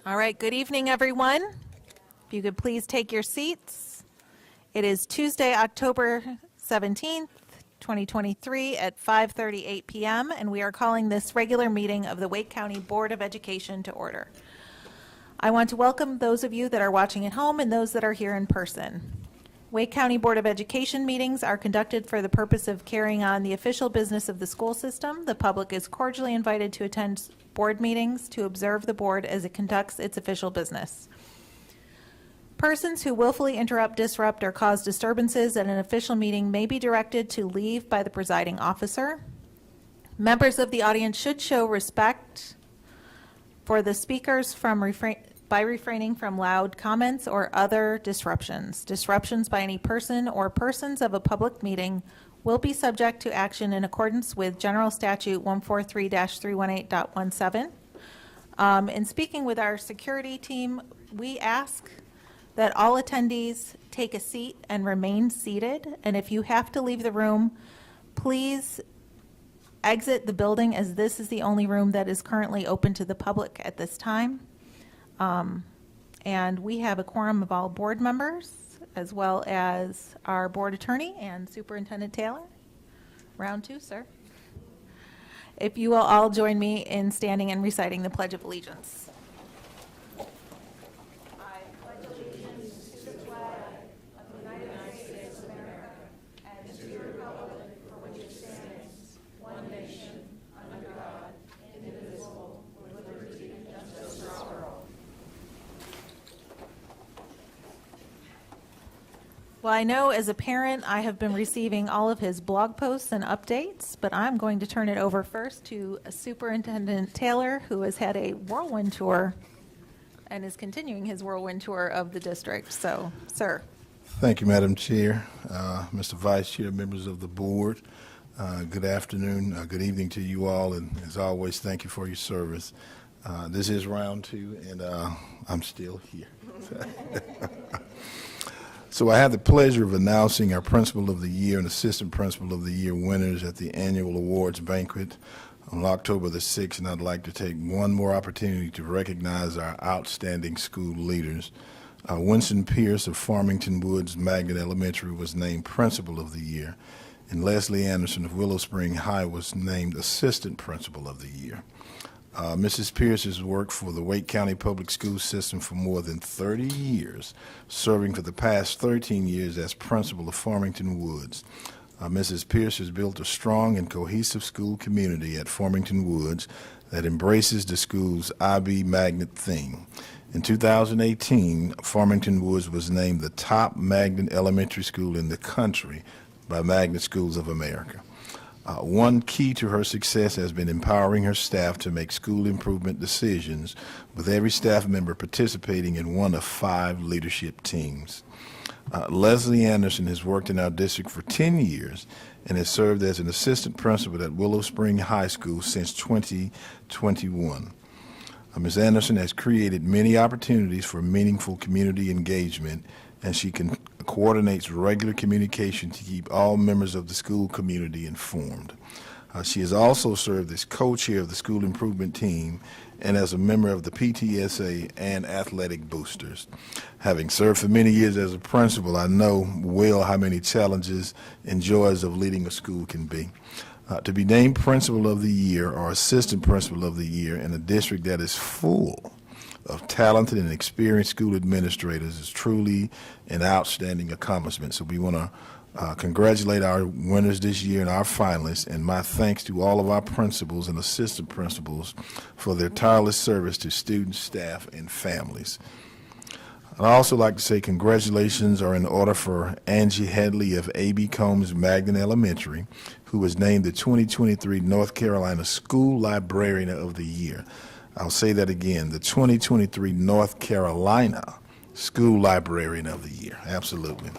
All right, good evening, everyone. If you could please take your seats. It is Tuesday, October 17th, 2023 at 5:38 p.m., and we are calling this regular meeting of the Wake County Board of Education to order. I want to welcome those of you that are watching at home and those that are here in person. Wake County Board of Education meetings are conducted for the purpose of carrying on the official business of the school system. The public is cordially invited to attend board meetings to observe the board as it conducts its official business. Persons who willfully interrupt, disrupt, or cause disturbances at an official meeting may be directed to leave by the presiding officer. Members of the audience should show respect for the speakers by refraining from loud comments or other disruptions. Disruptions by any person or persons of a public meeting will be subject to action in accordance with General Statute 143-318.17. In speaking with our security team, we ask that all attendees take a seat and remain seated. And if you have to leave the room, please exit the building, as this is the only room that is currently open to the public at this time. And we have a quorum of all board members, as well as our board attorney and Superintendent Taylor. Round two, sir. If you will all join me in standing and reciting the Pledge of Allegiance. I pledge allegiance to the flag of the United States of America and to the republic for which it stands, one nation, under God, indivisible, with liberty and justice for all. Well, I know as a parent, I have been receiving all of his blog posts and updates, but I'm going to turn it over first to Superintendent Taylor, who has had a whirlwind tour and is continuing his whirlwind tour of the district. So, sir. Thank you, Madam Chair, Mr. Vice Chair, members of the board. Good afternoon, good evening to you all, and as always, thank you for your service. This is round two, and I'm still here. So I have the pleasure of announcing our Principal of the Year and Assistant Principal of the Year winners at the annual awards banquet on October the 6th, and I'd like to take one more opportunity to recognize our outstanding school leaders. Winston Pierce of Farmington Woods Magnet Elementary was named Principal of the Year, and Leslie Anderson of Willow Spring High was named Assistant Principal of the Year. Mrs. Pierce has worked for the Wake County Public School System for more than 30 years, serving for the past 13 years as principal of Farmington Woods. Mrs. Pierce has built a strong and cohesive school community at Farmington Woods that embraces the school's IB Magnet theme. In 2018, Farmington Woods was named the top magnet elementary school in the country by Magnet Schools of America. One key to her success has been empowering her staff to make school improvement decisions, with every staff member participating in one of 5 leadership teams. Leslie Anderson has worked in our district for 10 years and has served as an assistant principal at Willow Spring High School since 2021. Ms. Anderson has created many opportunities for meaningful community engagement, and she coordinates regular communication to keep all members of the school community informed. She has also served as co-chair of the school improvement team and as a member of the PTSA and athletic boosters. Having served for many years as a principal, I know well how many challenges and joys of leading a school can be. To be named Principal of the Year or Assistant Principal of the Year in a district that is full of talented and experienced school administrators is truly an outstanding accomplishment. So we want to congratulate our winners this year and our finalists, and my thanks to all of our principals and assistant principals for their tireless service to students, staff, and families. I'd also like to say congratulations are in order for Angie Headley of A.B. Combs Magnet Elementary, who was named the 2023 North Carolina School Librarian of the Year. I'll say that again, the 2023 North Carolina School Librarian of the Year. Absolutely.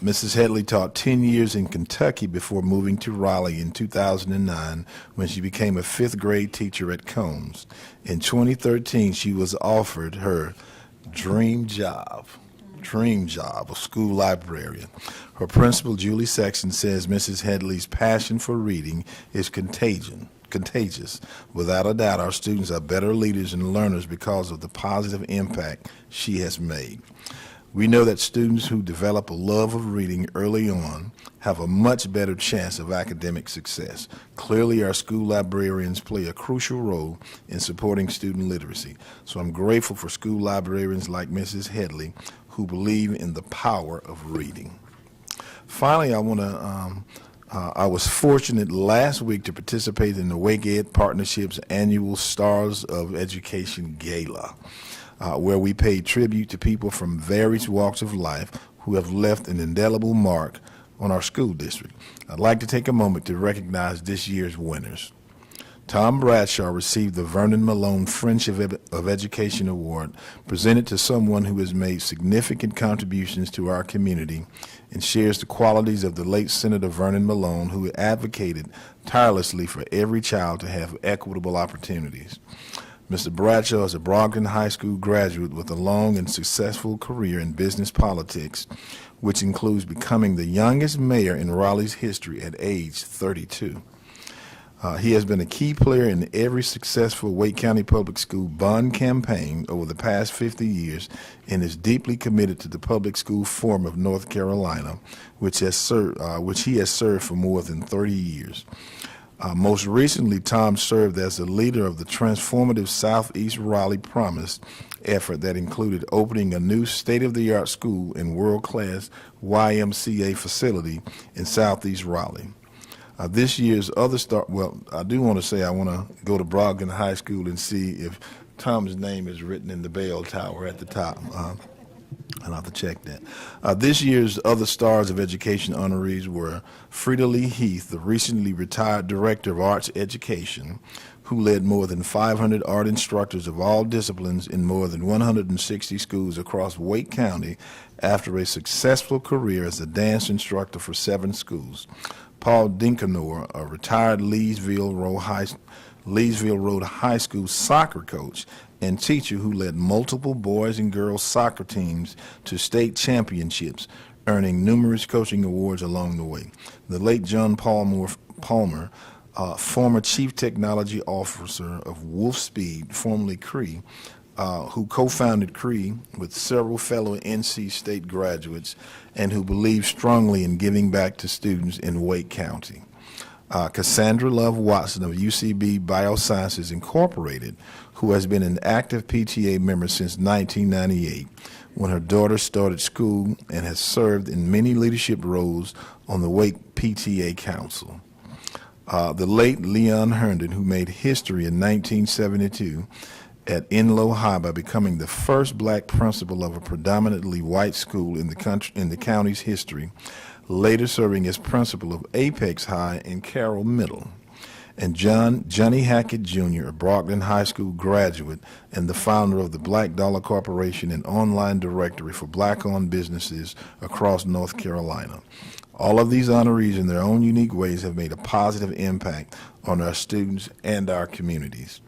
Mrs. Headley taught 10 years in Kentucky before moving to Raleigh in 2009 when she became a 5th grade teacher at Combs. In 2013, she was offered her dream job of school librarian. Her principal, Julie Sexton, says Mrs. Headley's passion for reading is contagion contagious. Without a doubt, our students are better leaders and learners because of the positive impact she has made. We know that students who develop a love of reading early on have a much better chance of academic success. Clearly, our school librarians play a crucial role in supporting student literacy. So I'm grateful for school librarians like Mrs. Headley who believe in the power of reading. Finally, I was fortunate last week to participate in the Wake Ed Partnership's annual Stars of Education Gala, where we paid tribute to people from various walks of life who have left an indelible mark on our school district. I'd like to take a moment to recognize this year's winners. Tom Bradshaw received the Vernon Malone Friendship of Education Award, presented to someone who has made significant contributions to our community and shares the qualities of the late Senator Vernon Malone, who advocated tirelessly for every child to have equitable opportunities. Mr. Bradshaw is a Brogdon High School graduate with a long and successful career in business politics, which includes becoming the youngest mayor in Raleigh's history at age 32. He has been a key player in every successful Wake County Public School bond campaign over the past 50 years and is deeply committed to the Public School Forum of North Carolina, which he has served for more than 30 years. Most recently, Tom served as the leader of the transformative Southeast Raleigh Promise effort that included opening a new state-of-the-art school and world-class YMCA facility in Southeast Raleigh. This year's other star, well, I do want to say I want to go to Brogdon High School and see if Tom's name is written in the bell tower at the top. I'll have to check that. This year's other Stars of Education honorees were Frida Lee Heath, the recently retired Director of Arts Education, who led more than 500 art instructors of all disciplines in more than 160 schools across Wake County after a successful career as a dance instructor for 7 schools. Paul Dinkenor, a retired Leesville Road High School soccer coach and teacher who led multiple boys and girls soccer teams to state championships, earning numerous coaching awards along the way. The late John Palmer, former Chief Technology Officer of Wolfspeed, formerly Cree, who co-founded Cree with several fellow NC State graduates and who believes strongly in giving back to students in Wake County. Cassandra Love Watson of UCB Biosciences Incorporated, who has been an active PTA member since 1998 when her daughter started school and has served in many leadership roles on the Wake PTA Council. The late Leon Herndon, who made history in 1972 at Enloe High by becoming the first black principal of a predominantly white school in the county's history, later serving as principal of Apex High and Carroll Middle. And Johnny Hackett Jr., a Brogdon High School graduate and the founder of the Black Dollar Corporation and online directory for black-owned businesses across North Carolina. All of these honorees in their own unique ways have made a positive impact on our students and our communities.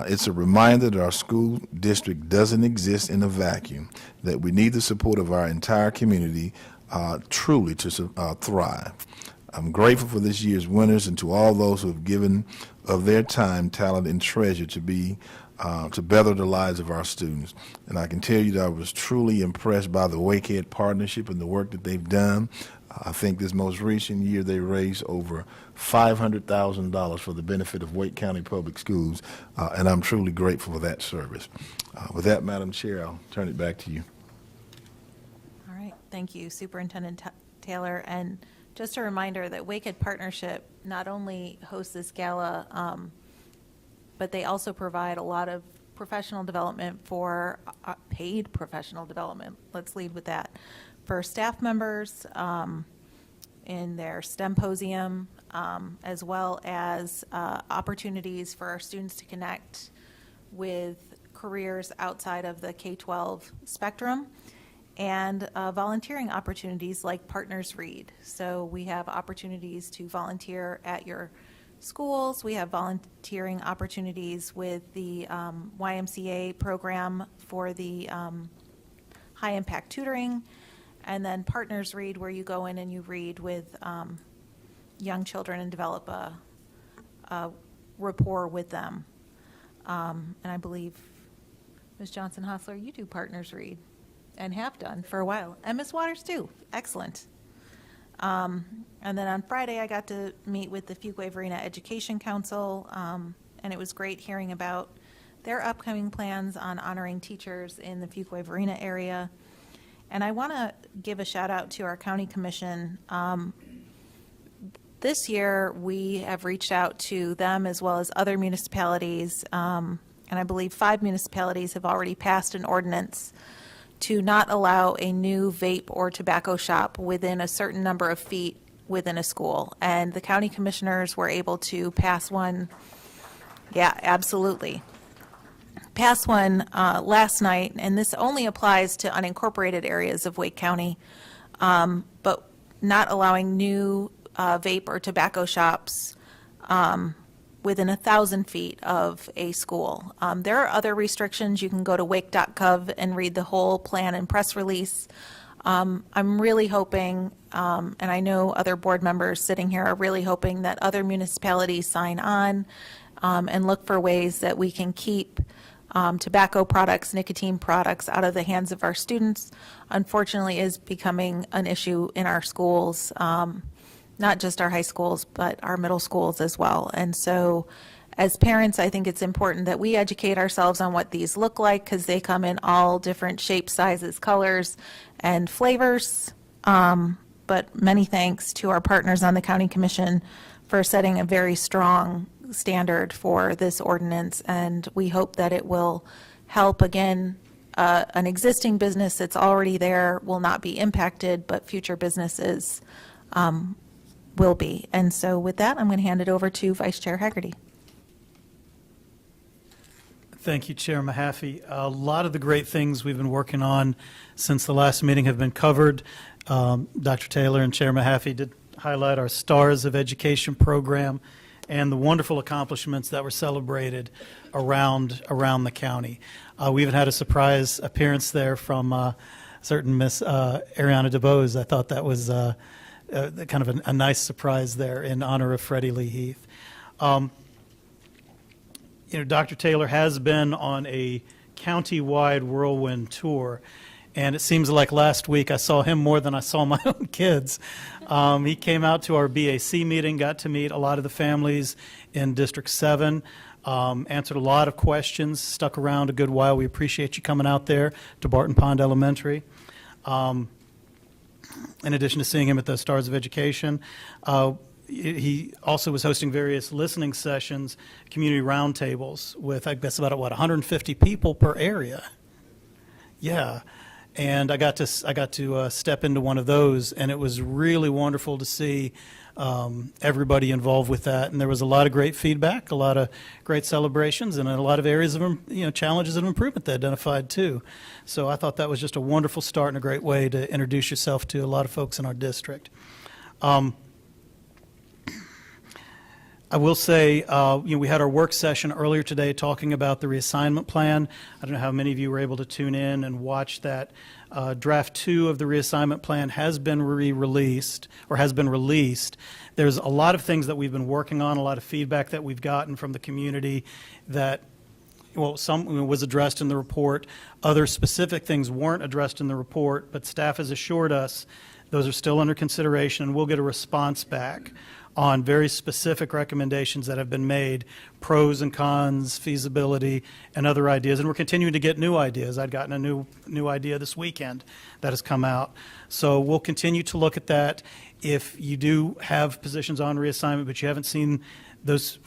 It's a reminder that our school district doesn't exist in a vacuum, that we need the support of our entire community truly to thrive. I'm grateful for this year's winners and to all those who have given of their time, talent, and treasure to better the lives of our students. And I can tell you that I was truly impressed by the Wake Ed Partnership and the work that they've done. I think this most recent year they raised over $500,000 for the benefit of Wake County Public Schools, and I'm truly grateful for that service. With that, Madam Chair, I'll turn it back to you. All right, thank you, Superintendent Taylor. And just a reminder that Wake Ed Partnership not only hosts this gala, but they also provide a lot of professional development for paid professional development. Let's lead with that. For staff members in their STEMposium, as well as opportunities for our students to connect with careers outside of the K-12 spectrum, and volunteering opportunities like Partners Read. So we have opportunities to volunteer at your schools. We have volunteering opportunities with the YMCA program for the high impact tutoring, and then Partners Read, where you go in and you read with young children and develop a rapport with them. And I believe, Ms. Johnson-Hostler, you do Partners Read and have done for a while. And Ms. Waters, too. Excellent. And then on Friday, I got to meet with the Fuquay-Varina Education Council, and it was great hearing about their upcoming plans on honoring teachers in the Fuquay-Varina area. And I want to give a shout out to our county commission. This year, we have reached out to them as well as other municipalities, and I believe 5 municipalities have already passed an ordinance to not allow a new vape or tobacco shop within a certain number of feet within a school. And the county commissioners were able to pass one, yeah, absolutely, pass one last night, and this only applies to unincorporated areas of Wake County, but not allowing new vape or tobacco shops within 1,000 feet of a school. There are other restrictions. You can go to wake.gov and read the whole plan and press release. I'm really hoping, and I know other board members sitting here are really hoping that other municipalities sign on and look for ways that we can keep tobacco products, nicotine products out of the hands of our students. Unfortunately, is becoming an issue in our schools. Not just our high schools, but our middle schools as well. And so as parents, I think it's important that we educate ourselves on what these look like, because they come in all different shapes, sizes, colors, and flavors. But many thanks to our partners on the County Commission for setting a very strong standard for this ordinance. And we hope that it will help, again, an existing business that's already there will not be impacted, but future businesses will be. And so with that, I'm going to hand it over to Vice Chair Haggerty. Thank you, Chair Mahaffey. A lot of the great things we've been working on since the last meeting have been covered. Dr. Taylor and Chair Mahaffey did highlight our Stars of Education program and the wonderful accomplishments that were celebrated around the county. We even had a surprise appearance there from certain Miss Ariana DeBose. I thought that was kind of a nice surprise there in honor of Freddie Lee Heath. Dr. Taylor has been on a county-wide whirlwind tour, and it seems like last week I saw him more than I saw my own kids. He came out to our BAC meeting, got to meet a lot of the families in District 7, answered a lot of questions, stuck around a good while. We appreciate you coming out there to Barton Pond Elementary. In addition to seeing him at the Stars of Education, he also was hosting various listening sessions, community roundtables with, I guess, about 150 people per area. Yeah, and I got to step into one of those, and it was really wonderful to see everybody involved with that. And there was a lot of great feedback, a lot of great celebrations, and a lot of areas of challenges and improvement they identified too. So I thought that was just a wonderful start and a great way to introduce yourself to a lot of folks in our district. I will say, we had our work session earlier today talking about the reassignment plan. I don't know how many of you were able to tune in and watch that. Draft 2 of the reassignment plan has been released. There's a lot of things that we've been working on, a lot of feedback that we've gotten from the community that, some was addressed in the report. Other specific things weren't addressed in the report, but staff has assured us those are still under consideration, and we'll get a response back on very specific recommendations that have been made, pros and cons, feasibility, and other ideas. And we're continuing to get new ideas. I'd gotten a new idea this weekend that has come out. So we'll continue to look at that. If you do have positions on reassignment, but you haven't seen those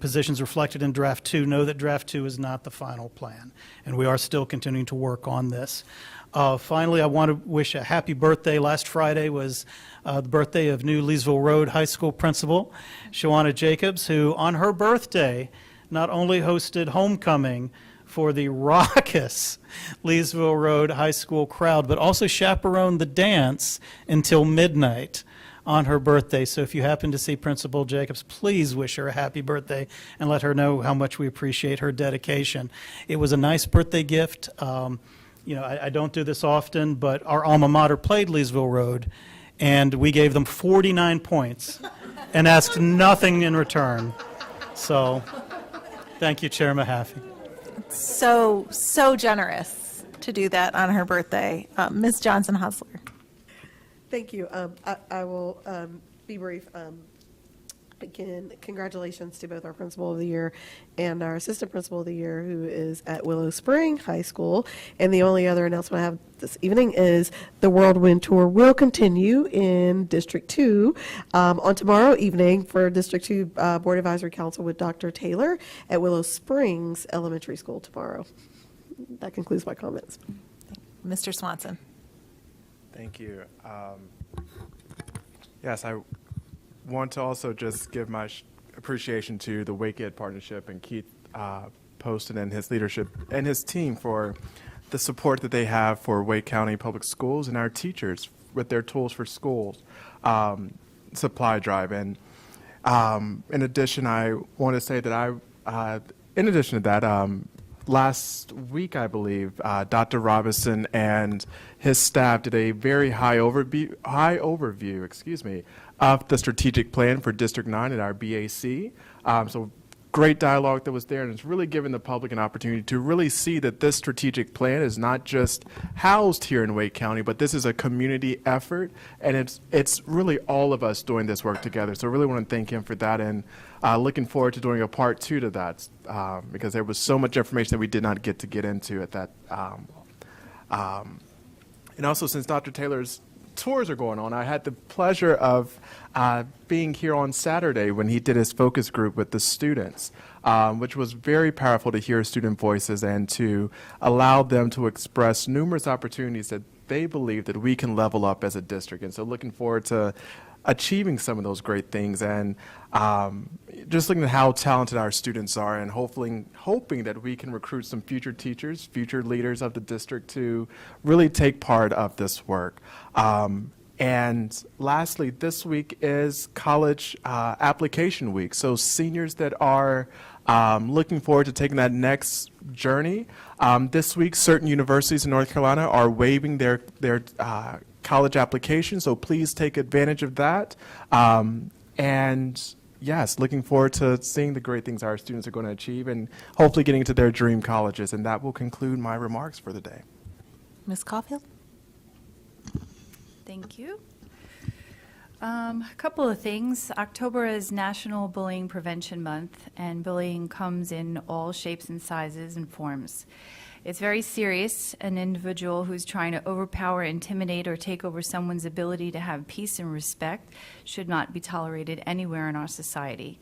positions reflected in Draft 2, know that Draft 2 is not the final plan. And we are still continuing to work on this. Finally, I want to wish a happy birthday. Last Friday was the birthday of new Leesville Road High School principal, Shawana Jacobs, who on her birthday not only hosted homecoming for the raucous Leesville Road High School crowd, but also chaperoned the dance until midnight on her birthday. So if you happen to see Principal Jacobs, please wish her a happy birthday and let her know how much we appreciate her dedication. It was a nice birthday gift. I don't do this often, but our alma mater played Leesville Road, and we gave them 49 points and asked nothing in return. So, thank you, Chair Mahaffey. So generous to do that on her birthday. Ms. Johnson Hustler. Thank you. I will be brief. Again, congratulations to both our Principal of the Year and our Assistant Principal of the Year, who is at Willow Spring High School. And the only other announcement I have this evening is the Whirlwind Tour will continue in District 2 on tomorrow evening for District 2 Board Advisory Council with Dr. Taylor at Willow Springs Elementary School tomorrow. That concludes my comments. Mr. Swanson. Thank you. Yes, I want to also just give my appreciation to the Wake Ed Partnership and Keith Poston and his leadership and his team for the support that they have for Wake County Public Schools and our teachers with their Tools for Schools supply drive. And in addition, I want to say that in addition to that, last week, I believe, Dr. Robinson and his staff did a very high overview, of the strategic plan for District 9 at our BAC. So great dialogue that was there, and it's really given the public an opportunity to really see that this strategic plan is not just housed here in Wake County, but this is a community effort, and it's really all of us doing this work together. So I really want to thank him for that, and looking forward to doing a part 2 to that, because there was so much information that we did not get into at that. And also, since Dr. Taylor's tours are going on, I had the pleasure of being here on Saturday when he did his focus group with the students, which was very powerful to hear student voices and to allow them to express numerous opportunities that they believe that we can level up as a district. And so looking forward to achieving some of those great things, and just looking at how talented our students are, and hoping that we can recruit some future teachers, future leaders of the district to really take part of this work. And lastly, this week is college application week. So seniors that are looking forward to taking that next journey, this week certain universities in North Carolina are waiving their college application, so please take advantage of that. And yes, looking forward to seeing the great things our students are going to achieve and hopefully getting to their dream colleges. And that will conclude my remarks for the day. Ms. Caulfield? Thank you. A couple of things. October is National Bullying Prevention Month, and bullying comes in all shapes and sizes and forms. It's very serious. An individual who's trying to overpower, intimidate, or take over someone's ability to have peace and respect should not be tolerated anywhere in our society.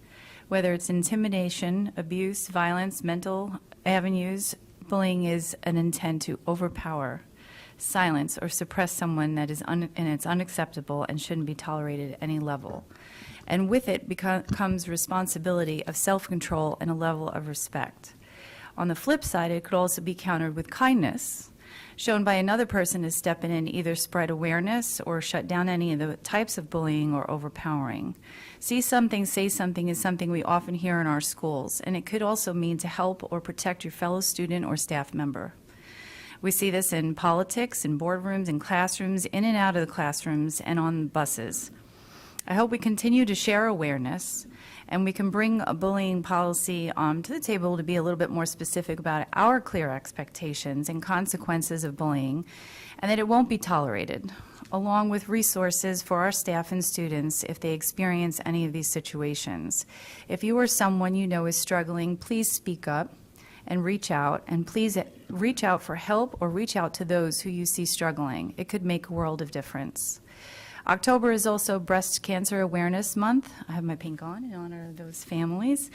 Whether it's intimidation, abuse, violence, mental avenues, bullying is an intent to overpower, silence, or suppress someone that is and it's unacceptable and shouldn't be tolerated at any level. And with it comes responsibility of self-control and a level of respect. On the flip side, it could also be countered with kindness, shown by another person to step in and either spread awareness or shut down any of the types of bullying or overpowering. See something, say something is something we often hear in our schools, and it could also mean to help or protect your fellow student or staff member. We see this in politics, in boardrooms, in classrooms, in and out of the classrooms, and on buses. I hope we continue to share awareness, and we can bring a bullying policy to the table to be a little bit more specific about our clear expectations and consequences of bullying, and that it won't be tolerated, along with resources for our staff and students if they experience any of these situations. If you or someone you know is struggling, please speak up and reach out, and please reach out for help or reach out to those who you see struggling. It could make a world of difference. October is also Breast Cancer Awareness Month. I have my pink on in honor of those families.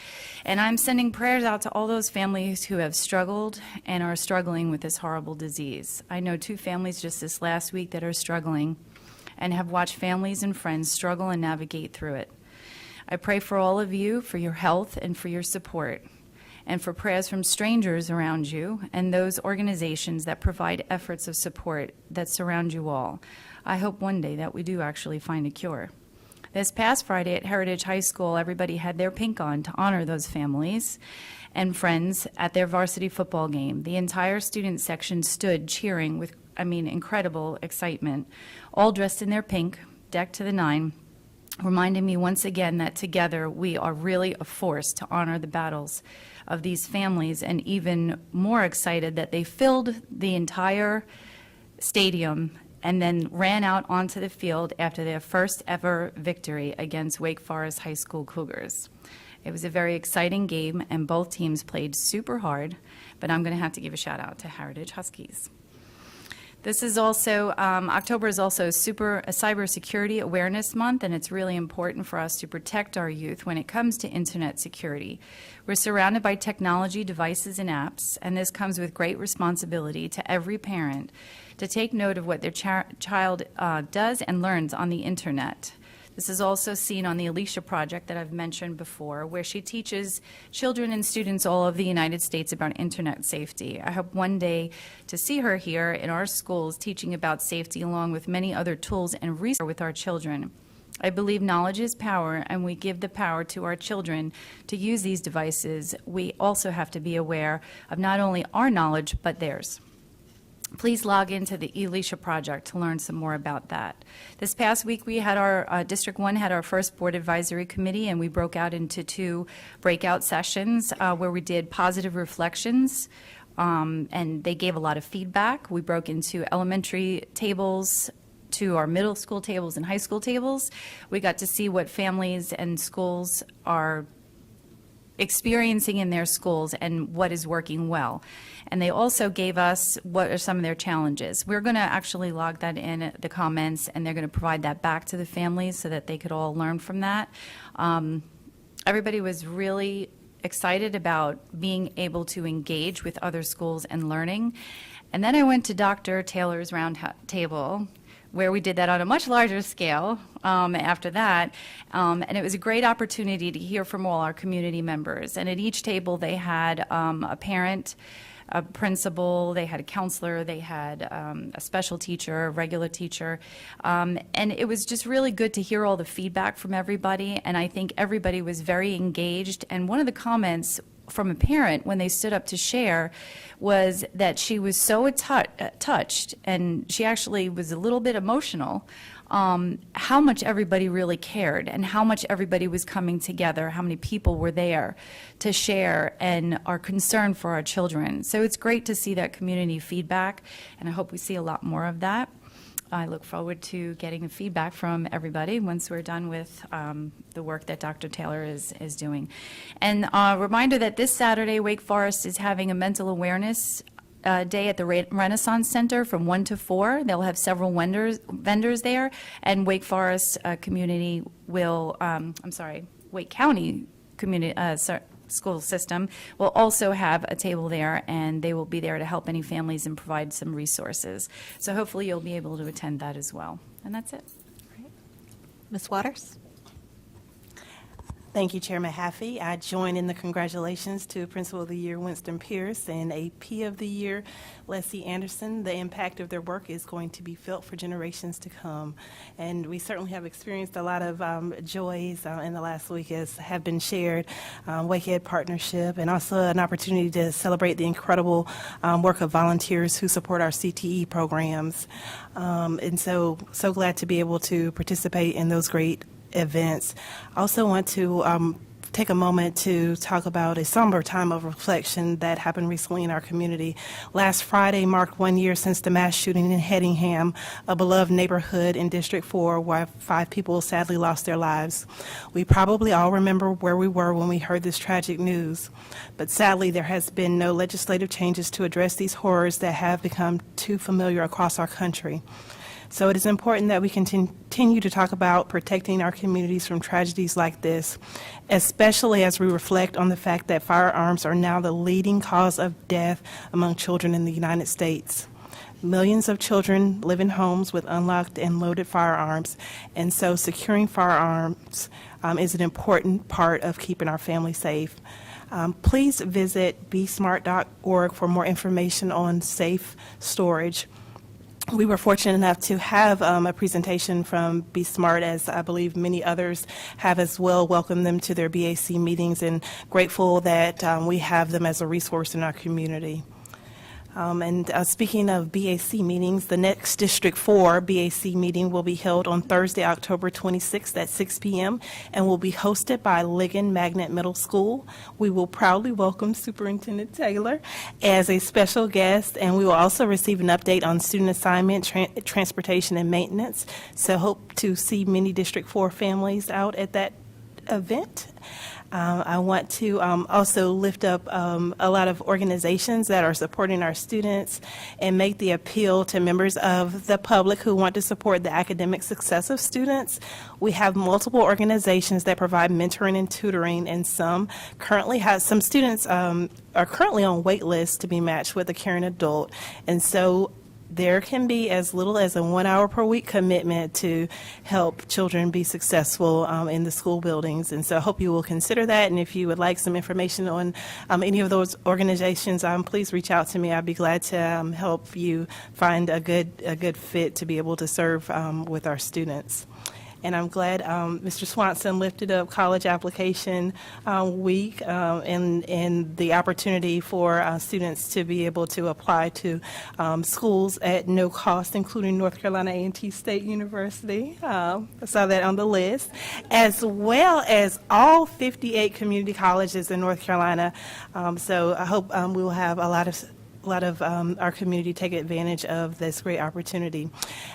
And I'm sending prayers out to all those families who have struggled and are struggling with this horrible disease. I know 2 families just this last week that are struggling and have watched families and friends struggle and navigate through it. I pray for all of you, for your health and for your support, and for prayers from strangers around you and those organizations that provide efforts of support that surround you all. I hope one day that we do actually find a cure. This past Friday at Heritage High School, everybody had their pink on to honor those families and friends at their varsity football game. The entire student section stood cheering with, incredible excitement, all dressed in their pink, decked to the nine, reminding me once again that together we are really a force to honor the battles of these families, and even more excited that they filled the entire stadium and then ran out onto the field after their first ever victory against Wake Forest High School Cougars. It was a very exciting game, and both teams played super hard, but I'm going to have to give a shout out to Heritage Huskies. This is also, October is also a cybersecurity awareness month, and it's really important for us to protect our youth when it comes to internet security. We're surrounded by technology, devices, and apps, and this comes with great responsibility to every parent to take note of what their child does and learns on the internet. This is also seen on the Alicia Project that I've mentioned before, where she teaches children and students all over the United States about internet safety. I hope one day to see her here in our schools teaching about safety along with many other tools and resources with our children. I believe knowledge is power, and we give the power to our children to use these devices. We also have to be aware of not only our knowledge, but theirs. Please log into the Alicia Project to learn some more about that. This past week, we had our, District 1 had our first Board Advisory Committee, and we broke out into 2 breakout sessions where we did positive reflections, and they gave a lot of feedback. We broke into elementary tables to our middle school tables and high school tables. We got to see what families and schools are experiencing in their schools and what is working well. And they also gave us what are some of their challenges. We're going to actually log that in the comments, and they're going to provide that back to the families so that they could all learn from that. Everybody was really excited about being able to engage with other schools and learning. And then I went to Dr. Taylor's round table, where we did that on a much larger scale after that. And it was a great opportunity to hear from all our community members. And at each table, they had a parent, a principal, they had a counselor, they had a special teacher, a regular teacher. And it was just really good to hear all the feedback from everybody. And I think everybody was very engaged. And one of the comments from a parent when they stood up to share was that she was so touched, and she actually was a little bit emotional, how much everybody really cared and how much everybody was coming together, how many people were there to share and are concerned for our children. So it's great to see that community feedback, and I hope we see a lot more of that. I look forward to getting the feedback from everybody once we're done with the work that Dr. Taylor is doing. And a reminder that this Saturday, Wake Forest is having a mental awareness day at the Renaissance Center from 1 to 4. They'll have several vendors there, and Wake Forest community will, Wake County community, school system will also have a table there, and they will be there to help any families and provide some resources. So hopefully you'll be able to attend that as well. And that's it. Ms. Waters? Thank you, Chairman Haffey. I join in the congratulations to Principal of the Year Winston Pierce and AP of the Year Leslie Anderson. The impact of their work is going to be felt for generations to come. And we certainly have experienced a lot of joys in the last week, as have been shared, Wakehead Partnership, and also an opportunity to celebrate the incredible work of volunteers who support our CTE programs. And so glad to be able to participate in those great events. I also want to take a moment to talk about a somber time of reflection that happened recently in our community. Last Friday marked 1 year since the mass shooting in Hedingham, a beloved neighborhood in District 4 where 5 people sadly lost their lives. We probably all remember where we were when we heard this tragic news, but sadly there has been no legislative changes to address these horrors that have become too familiar across our country. So it is important that we continue to talk about protecting our communities from tragedies like this, especially as we reflect on the fact that firearms are now the leading cause of death among children in the United States. Millions of children live in homes with unlocked and loaded firearms, and so securing firearms is an important part of keeping our families safe. Please visit bsmart.org for more information on safe storage. We were fortunate enough to have a presentation from Be Smart, as I believe many others have as well. Welcomed them to their BAC meetings, and grateful that we have them as a resource in our community. And speaking of BAC meetings, the next District 4 BAC meeting will be held on Thursday, October 26th at 6 p.m. and will be hosted by Ligon Magnet Middle School. We will proudly welcome Superintendent Taylor as a special guest, and we will also receive an update on student assignment, transportation, and maintenance. So hope to see many District 4 families out at that event. I want to also lift up a lot of organizations that are supporting our students and make the appeal to members of the public who want to support the academic success of students. We have multiple organizations that provide mentoring and tutoring, and some students are currently on wait lists to be matched with a caring adult. And so there can be as little as a 1 hour per week commitment to help children be successful in the school buildings. And so I hope you will consider that. And if you would like some information on any of those organizations, please reach out to me. I'd be glad to help you find a good fit to be able to serve with our students. And I'm glad Mr. Swanson lifted up College Application Week and the opportunity for students to be able to apply to schools at no cost, including North Carolina A&T State University. I saw that on the list, as well as all 58 community colleges in North Carolina. So I hope we will have a lot of our community take advantage of this great opportunity.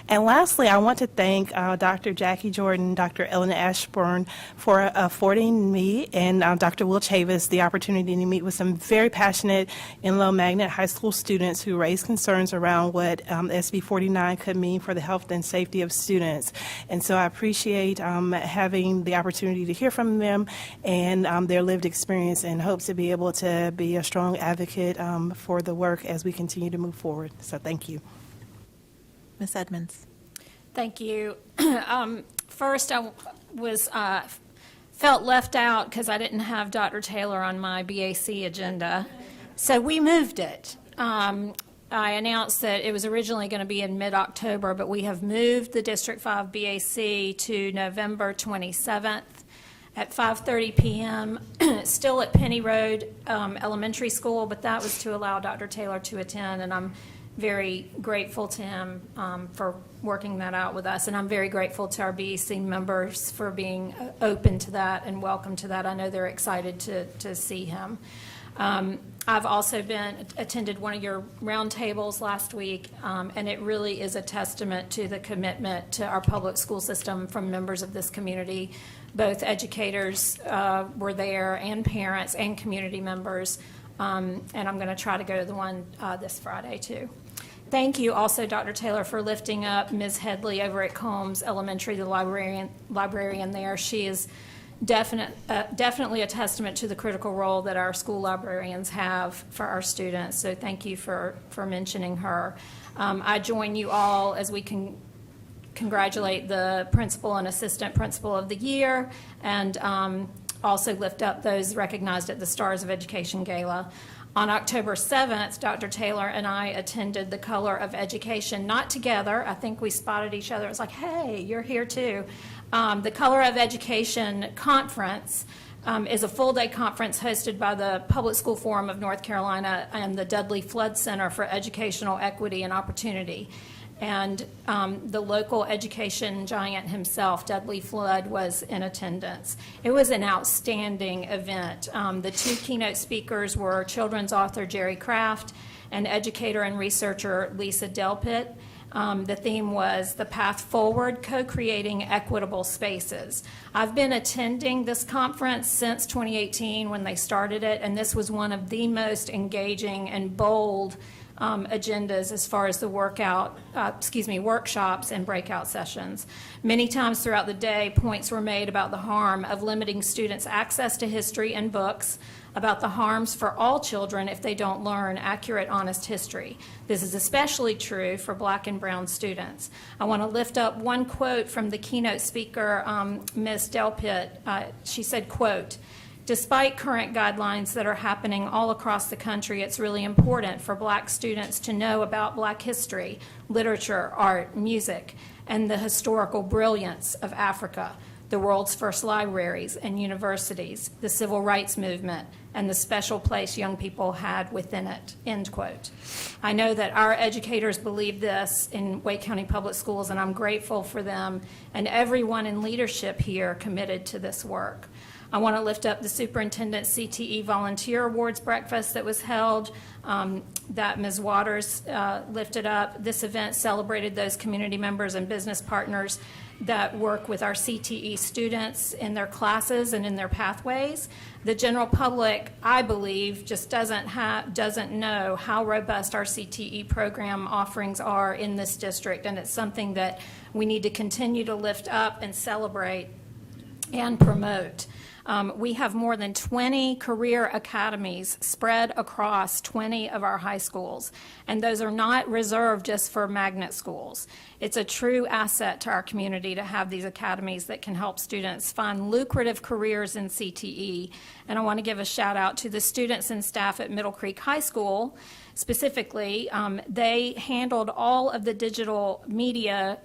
And lastly, I want to thank Dr. Jackie Jordan, Dr. Ellen Ashburn for affording me and Dr. Will Chavis the opportunity to meet with some very passionate Enloe Magnet High School students who raised concerns around what SB 49 could mean for the health and safety of students. And so I appreciate having the opportunity to hear from them and their lived experience, and hope to be able to be a strong advocate for the work as we continue to move forward. So thank you. Ms. Edmonds. Thank you. First, I was felt left out because I didn't have Dr. Taylor on my BAC agenda, so we moved it. I announced that it was originally going to be in mid-October, but we have moved the District 5 BAC to November 27th at 5:30 p.m., still at Penny Road Elementary School, but that was to allow Dr. Taylor to attend, and I'm very grateful to him for working that out with us, and I'm very grateful to our BEC members for being open to that and welcome to that. I know they're excited to see him. I've also attended one of your roundtables last week, and it really is a testament to the commitment to our public school system from members of this community. Both educators were there, and parents, and community members, and I'm going to try to go to the one this Friday, too. Thank you also, Dr. Taylor, for lifting up Ms. Headley over at Combs Elementary, the librarian there. She is definitely a testament to the critical role that our school librarians have for our students, so thank you for mentioning her. I join you all as we can congratulate the principal and assistant principal of the year, and also lift up those recognized at the Stars of Education Gala. On October 7th, Dr. Taylor and I attended the Color of Education, not together. I think we spotted each other. It was like, hey, you're here too. The Color of Education Conference is a full-day conference hosted by the Public School Forum of North Carolina and the Dudley Flood Center for Educational Equity and Opportunity. And the local education giant himself, Dudley Flood, was in attendance. It was an outstanding event. The two keynote speakers were children's author Jerry Kraft and educator and researcher Lisa Delpit. The theme was The Path Forward, Co-Creating Equitable Spaces. I've been attending this conference since 2018 when they started it, and this was one of the most engaging and bold agendas as far as the workshops and breakout sessions. Many times throughout the day, points were made about the harm of limiting students' access to history and books, about the harms for all children if they don't learn accurate, honest history. This is especially true for Black and Brown students. I want to lift up one quote from the keynote speaker, Ms. Delpit. She said, quote, "Despite current guidelines that are happening all across the country, it's really important for Black students to know about Black history, literature, art, music, and the historical brilliance of Africa, the world's first libraries and universities, the civil rights movement, and the special place young people had within it, end quote. I know that our educators believe this in Wake County Public Schools, and I'm grateful for them and everyone in leadership here committed to this work. I want to lift up the Superintendent CTE Volunteer Awards breakfast that was held, that Ms. Waters lifted up. This event celebrated those community members and business partners that work with our CTE students in their classes and in their pathways. The general public, I believe, just doesn't know how robust our CTE program offerings are in this district, and it's something that we need to continue to lift up and celebrate and promote. We have more than 20 career academies spread across 20 of our high schools, and those are not reserved just for magnet schools. It's a true asset to our community to have these academies that can help students find lucrative careers in CTE. And I want to give a shout out to the students and staff at Middle Creek High School. Specifically, they handled all of the digital media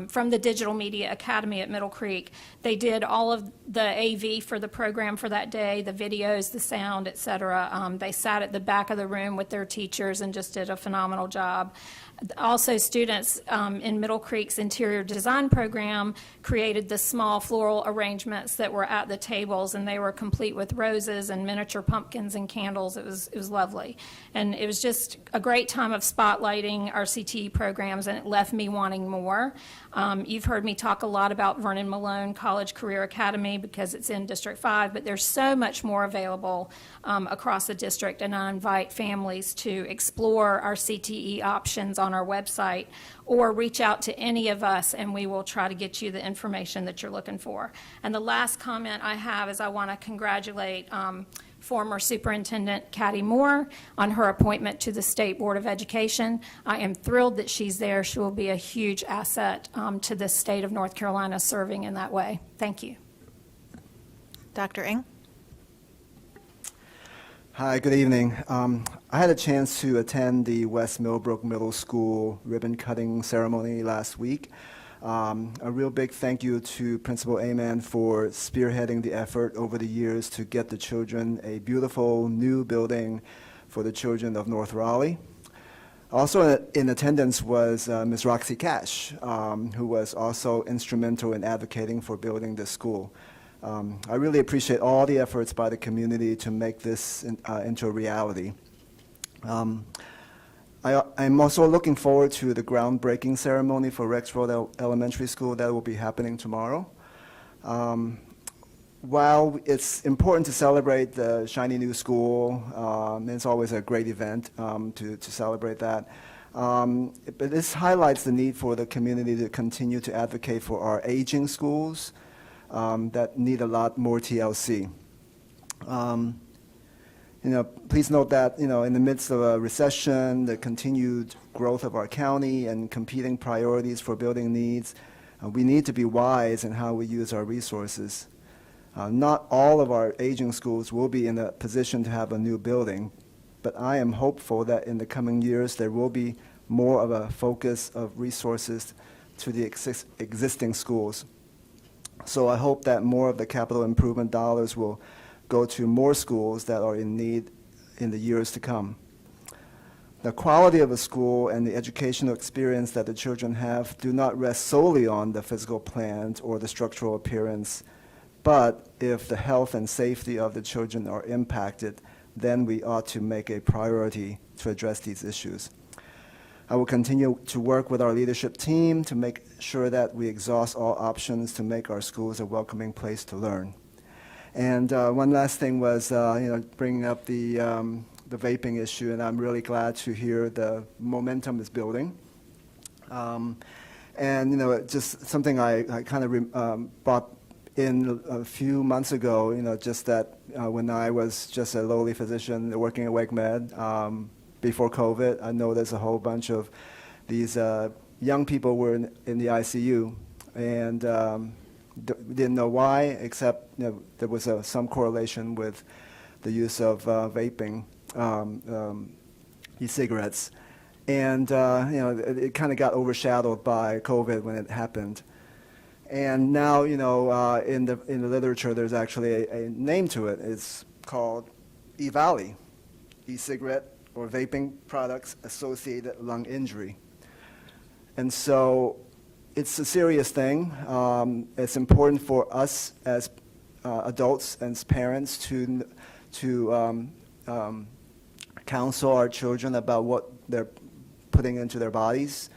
from the Digital Media Academy at Middle Creek. They did all of the AV for the program for that day, the videos, the sound, et cetera. They sat at the back of the room with their teachers and just did a phenomenal job. Also, students in Middle Creek's interior design program created the small floral arrangements that were at the tables, and they were complete with roses and miniature pumpkins and candles. It was lovely. And it was just a great time of spotlighting our CTE programs, and it left me wanting more. You've heard me talk a lot about Vernon Malone College Career Academy because it's in District 5, but there's so much more available across the district, and I invite families to explore our CTE options on our website or reach out to any of us, and we will try to get you the information that you're looking for. And the last comment I have is I want to congratulate former Superintendent Kathy Moore on her appointment to the State Board of Education. I am thrilled that she's there. She will be a huge asset to the state of North Carolina serving in that way. Thank you. Dr. Ng? Hi, good evening. I had a chance to attend the West Millbrook Middle School ribbon cutting ceremony last week. A real big thank you to Principal Amen for spearheading the effort over the years to get the children a beautiful new building for the children of North Raleigh. Also in attendance was Ms. Roxy Cash, who was also instrumental in advocating for building this school. I really appreciate all the efforts by the community to make this into a reality. I'm also looking forward to the groundbreaking ceremony for Rex Road Elementary School that will be happening tomorrow. While it's important to celebrate the shiny new school, it's always a great event to celebrate that. But this highlights the need for the community to continue to advocate for our aging schools that need a lot more TLC. Please note that, in the midst of a recession, the continued growth of our county and competing priorities for building needs, we need to be wise in how we use our resources. Not all of our aging schools will be in a position to have a new building, but I am hopeful that in the coming years there will be more of a focus of resources to the existing schools. So I hope that more of the capital improvement dollars will go to more schools that are in need in the years to come. The quality of a school and the educational experience that the children have do not rest solely on the physical plans or the structural appearance, but if the health and safety of the children are impacted, then we ought to make a priority to address these issues. I will continue to work with our leadership team to make sure that we exhaust all options to make our schools a welcoming place to learn. And one last thing was, bringing up the vaping issue, and I'm really glad to hear the momentum is building. Just something I kind of brought in a few months ago, just that when I was just a lowly physician working at Wake Med, before COVID, I noticed a whole bunch of these young people were in the ICU, and didn't know why, except there was some correlation with the use of vaping, e-cigarettes, and it kind of got overshadowed by COVID when it happened. And now, in the literature, there's actually a name to it. It's called e-valley, e-cigarette or vaping products associated lung injury. And so it's a serious thing. It's important for us as adults and as parents to counsel our children about what they're putting into their bodies,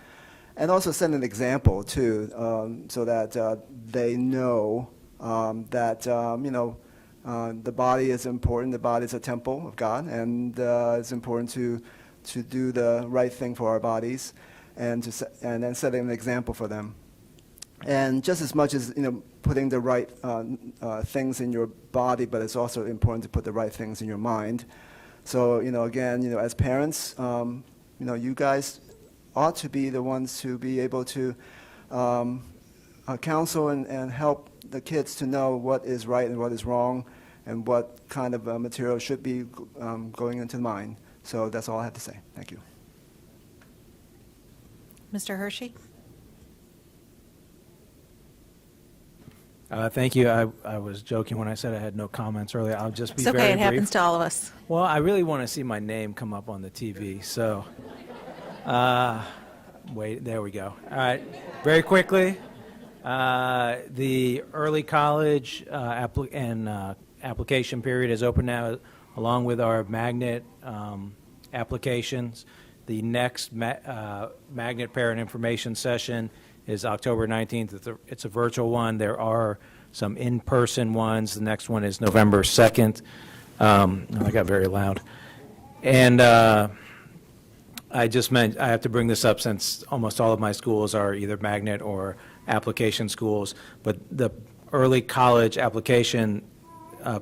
and also set an example too, so that they know that the body is important. The body is a temple of God, and it's important to do the right thing for our bodies, and then setting an example for them. And just as much as putting the right things in your body, but it's also important to put the right things in your mind. So again, as parents, you guys ought to be the ones to be able to counsel and help the kids to know what is right and what is wrong, and what kind of material should be going into the mind. So that's all I have to say. Thank you. Mr. Hershey? Thank you. I was joking when I said I had no comments earlier. I'll just be It's very okay, it brief. happens to all of us. Well, I really want to see my name come up on the TV, so wait, there we go. All right, very quickly, the early college application period is open now, along with our magnet applications. The next magnet parent information session is October 19th. It's a virtual one. There are some in-person ones. The next one is November 2nd. I got very loud. And I have to bring this up since almost all of my schools are either magnet or application schools. But the early college application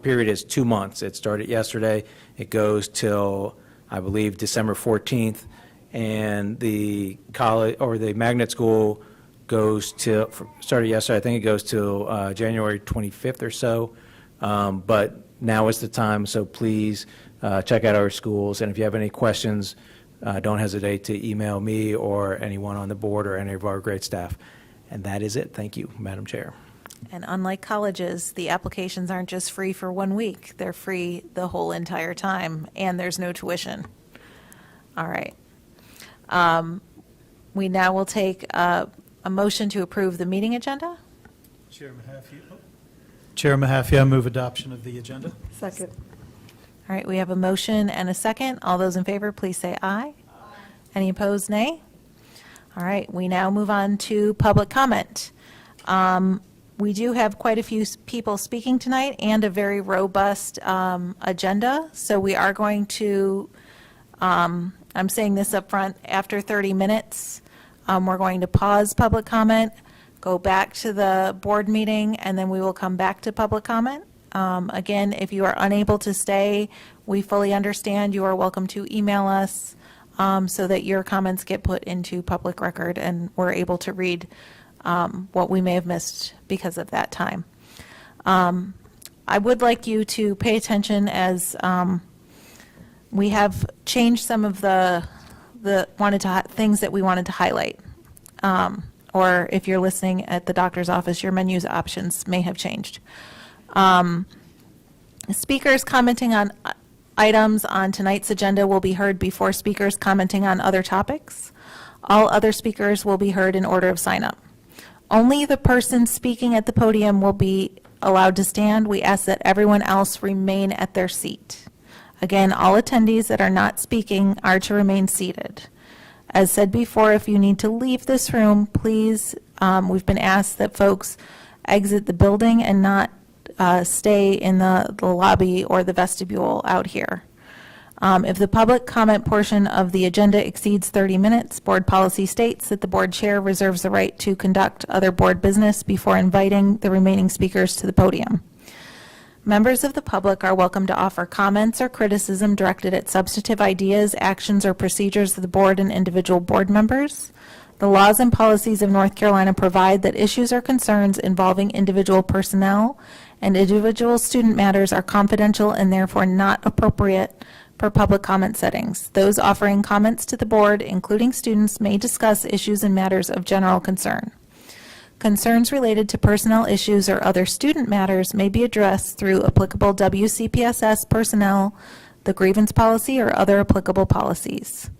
period is 2 months. It started yesterday. It goes till, I believe, December 14th. And the college or the magnet school goes to, started yesterday, I think it goes till January 25th or so. But now is the time, so please check out our schools. And if you have any questions, don't hesitate to email me or anyone on the board or any of our great staff. And that is it. Thank you, Madam Chair. And unlike colleges, the applications aren't just free for 1 week. They're free the whole entire time, and there's no tuition. All right. We now will take a motion to approve the meeting agenda. Chair Mahaffey, I move adoption of the agenda. Second. All right, we have a motion and a second. All those in favor, please say aye. Any opposed, nay? All right, we now move on to public comment. We do have quite a few people speaking tonight and a very robust agenda. So we are going to, I'm saying this up front, after 30 minutes, we're going to pause public comment, go back to the board meeting, and then we will come back to public comment. Again, if you are unable to stay, we fully understand. You are welcome to email us so that your comments get put into public record and we're able to read what we may have missed because of that time. I would like you to pay attention as we have changed some of the things that we wanted to highlight. Or if you're listening at the doctor's office, your menu's options may have changed. Speakers commenting on items on tonight's agenda will be heard before speakers commenting on other topics. All other speakers will be heard in order of sign up. Only the person speaking at the podium will be allowed to stand. We ask that everyone else remain at their seat. Again, all attendees that are not speaking are to remain seated. As said before, if you need to leave this room, please, we've been asked that folks exit the building and not stay in the lobby or the vestibule out here. If the public comment portion of the agenda exceeds 30 minutes, board policy states that the board chair reserves the right to conduct other board business before inviting the remaining speakers to the podium. Members of the public are welcome to offer comments or criticism directed at substantive ideas, actions, or procedures of the board and individual board members. The laws and policies of North Carolina provide that issues or concerns involving individual personnel and individual student matters are confidential and therefore not appropriate for public comment settings. Those offering comments to the board, including students, may discuss issues and matters of general concern. Concerns related to personnel issues or other student matters may be addressed through applicable WCPSS personnel the grievance policy, or other applicable policies.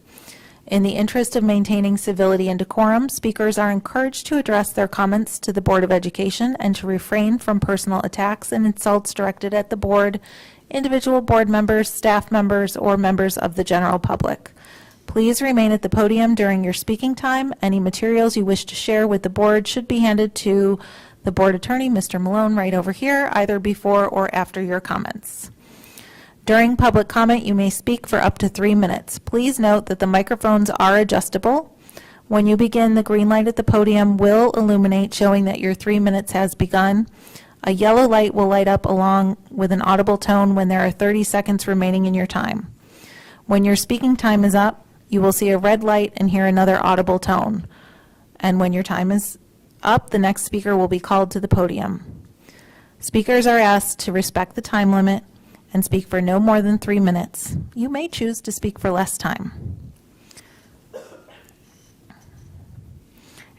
In the interest of maintaining civility and decorum, speakers are encouraged to address their comments to the Board of Education and to refrain from personal attacks and insults directed at the board, individual board members, staff members, or members of the general public. Please remain at the podium during your speaking time. Any materials you wish to share with the board should be handed to the board attorney, Mr. Malone, right over here, either before or after your comments. During public comment, you may speak for up to 3 minutes. Please note that the microphones are adjustable. When you begin, the green light at the podium will illuminate, showing that your 3 minutes has begun. A yellow light will light up along with an audible tone when there are 30 seconds remaining in your time. When your speaking time is up, you will see a red light and hear another audible tone. And when your time is up, the next speaker will be called to the podium. Speakers are asked to respect the time limit and speak for no more than 3 minutes. You may choose to speak for less time.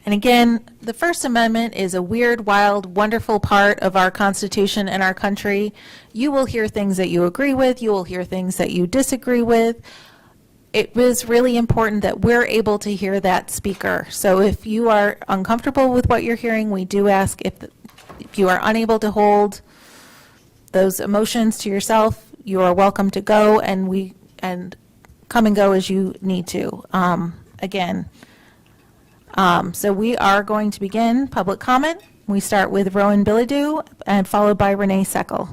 And again, the First Amendment is a weird, wild, wonderful part of our Constitution and our country. You will hear things that you agree with. You will hear things that you disagree with. It was really important that we're able to hear that speaker. So if you are uncomfortable with what you're hearing, we do ask if you are unable to hold those emotions to yourself, you are welcome to go and come and go as you need to. So we are going to begin public comment. We start with Rowan Bilodeau and followed by Renee Seckel.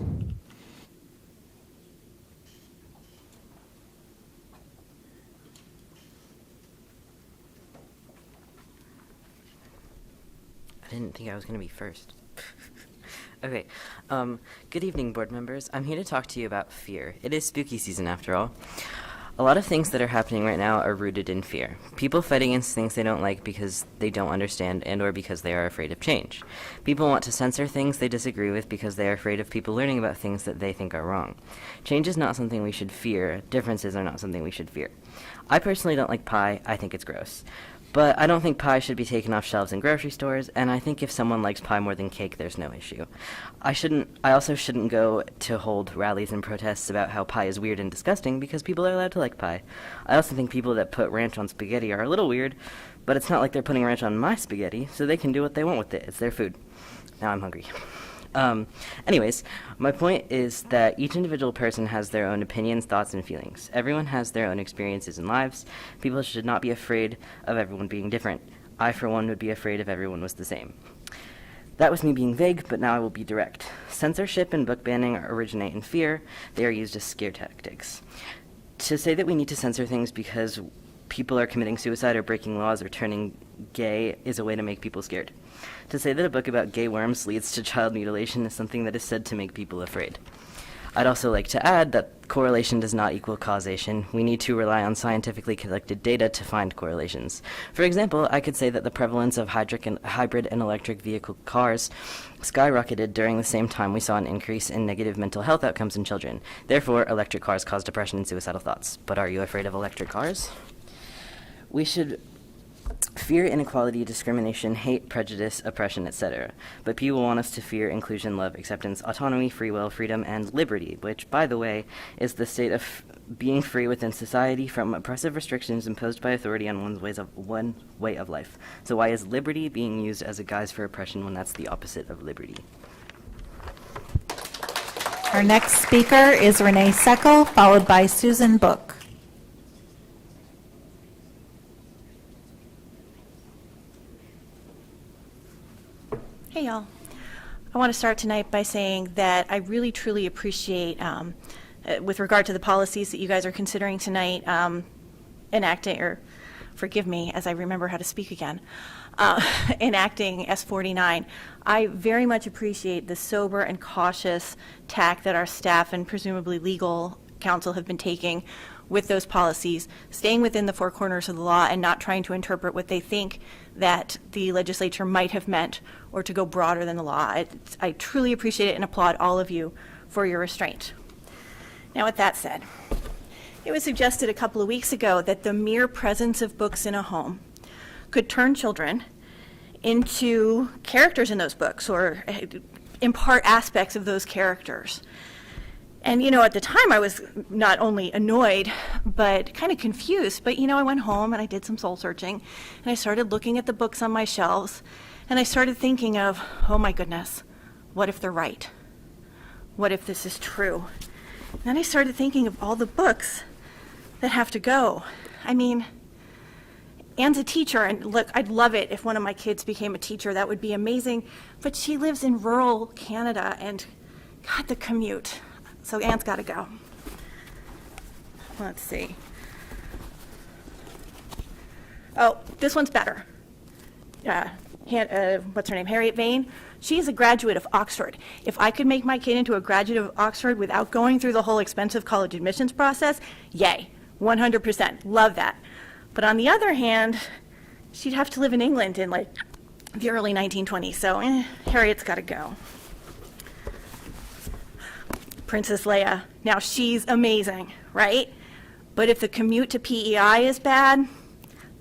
I didn't think I was going to be first. Okay. Good evening, board members. I'm here to talk to you about fear. It is spooky season, after all. A lot of things that are happening right now are rooted in fear. People fight against things they don't like because they don't understand and or because they are afraid of change. People want to censor things they disagree with because they are afraid of people learning about things that they think are wrong. Change is not something we should fear. Differences are not something we should fear. I personally don't like pie. I think it's gross. But I don't think pie should be taken off shelves in grocery stores, and I think if someone likes pie more than cake, there's no issue. I also shouldn't go to hold rallies and protests about how pie is weird and disgusting because people are allowed to like pie. I also think people that put ranch on spaghetti are a little weird, but it's not like they're putting ranch on my spaghetti, so they can do what they want with it. It's their food. Now I'm hungry. Anyways, my point is that each individual person has their own opinions, thoughts, and feelings. Everyone has their own experiences and lives. People should not be afraid of everyone being different. I, for one, would be afraid if everyone was the same. That was me being vague, but now I will be direct. Censorship and book banning originate in fear. They are used as scare tactics. To say that we need to censor things because people are committing suicide or breaking laws or turning gay is a way to make people scared. To say that a book about gay worms leads to child mutilation is something that is said to make people afraid. I'd also like to add that correlation does not equal causation. We need to rely on scientifically collected data to find correlations. For example, I could say that the prevalence of hybrid and electric vehicle cars skyrocketed during the same time we saw an increase in negative mental health outcomes in children. Therefore, electric cars cause depression and suicidal thoughts. But are you afraid of electric cars? We should fear inequality, discrimination, hate, prejudice, oppression, etc. But people want us to fear inclusion, love, acceptance, autonomy, free will, freedom, and liberty, which, by the way, is the state of being free within society from oppressive restrictions imposed by authority on one way of life. So why is liberty being used as a guise for oppression when that's the opposite of liberty? Our next speaker is Renee Seckel, followed by Susan Book. Hey, y'all. I want to start tonight by saying that I really, truly appreciate, with regard to the policies that you guys are considering tonight, enacting, or forgive me as I remember how to speak again, enacting S49. I very much appreciate the sober and cautious tack that our staff and presumably legal counsel have been taking with those policies, staying within the four corners of the law and not trying to interpret what they think that the legislature might have meant or to go broader than the law. I truly appreciate it and applaud all of you for your restraint. Now, with that said, it was suggested a couple of weeks ago that the mere presence of books in a home could turn children into characters in those books or impart aspects of those characters. And, at the time I was not only annoyed, but kind of confused. But, I went home and I did some soul searching, and I started looking at the books on my shelves, and I started thinking of, oh my goodness, what if they're right? What if this is true? And then I started thinking of all the books that have to go. I mean, Anne's a teacher, and look, I'd love it if one of my kids became a teacher. That would be amazing. But she lives in rural Canada, and God, the commute. So Anne's got to go. Let's see. Oh, this one's better. What's her name? Harriet Vane. She's a graduate of Oxford. If I could make my kid into a graduate of Oxford without going through the whole expensive college admissions process, yay, 100%. Love that. But on the other hand, she'd have to live in England in like the early 1920s, so Harriet's got to go. Princess Leia. Now, she's amazing, right? But if the commute to PEI is bad,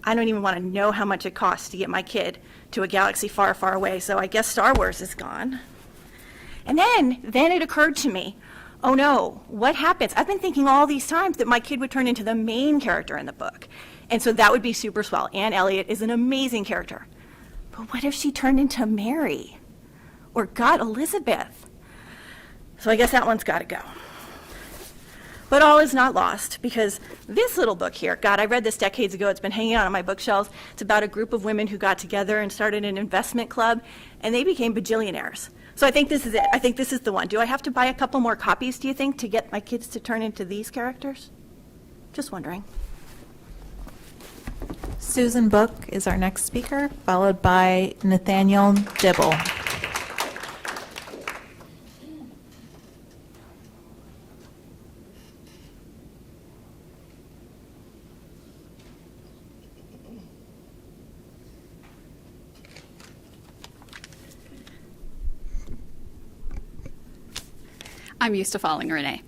I don't even want to know how much it costs to get my kid to a galaxy far, far away, so I guess Star Wars is gone. And then it occurred to me, oh no, what happens? I've been thinking all these times that my kid would turn into the main character in the book. And so that would be super swell. Anne Elliot is an amazing character. But what if she turned into Mary? Or God, Elizabeth? So I guess that one's got to go. But all is not lost, because this little book here, God, I read this decades ago. It's been hanging out on my bookshelves. It's about a group of women who got together and started an investment club, and they became bajillionaires. So I think this is it. I think this is the one. Do I have to buy a couple more copies, do you think, to get my kids to turn into these characters? Just wondering. Susan Book is our next speaker, followed by Nathaniel Dibble. I'm used to following Renee.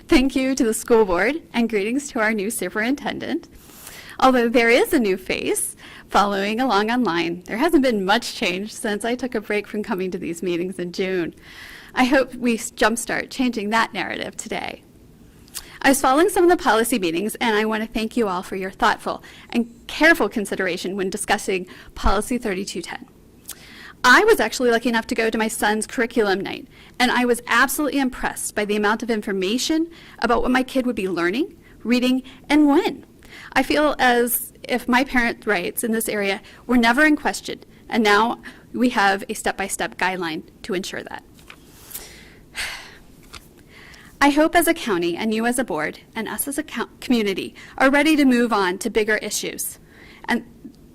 Thank you to the school board, and greetings to our new superintendent. Although there is a new face following along online, there hasn't been much change since I took a break from coming to these meetings in June. I hope we jumpstart changing that narrative today. I was following some of the policy meetings, and I want to thank you all for your thoughtful and careful consideration when discussing Policy 3210. I was actually lucky enough to go to my son's curriculum night, and I was absolutely impressed by the amount of information about what my kid would be learning, reading, and when. I feel as if my parent rights in this area were never in question, and now we have a step-by-step guideline to ensure that. I hope as a county, and you as a board, and us as a community are ready to move on to bigger issues, and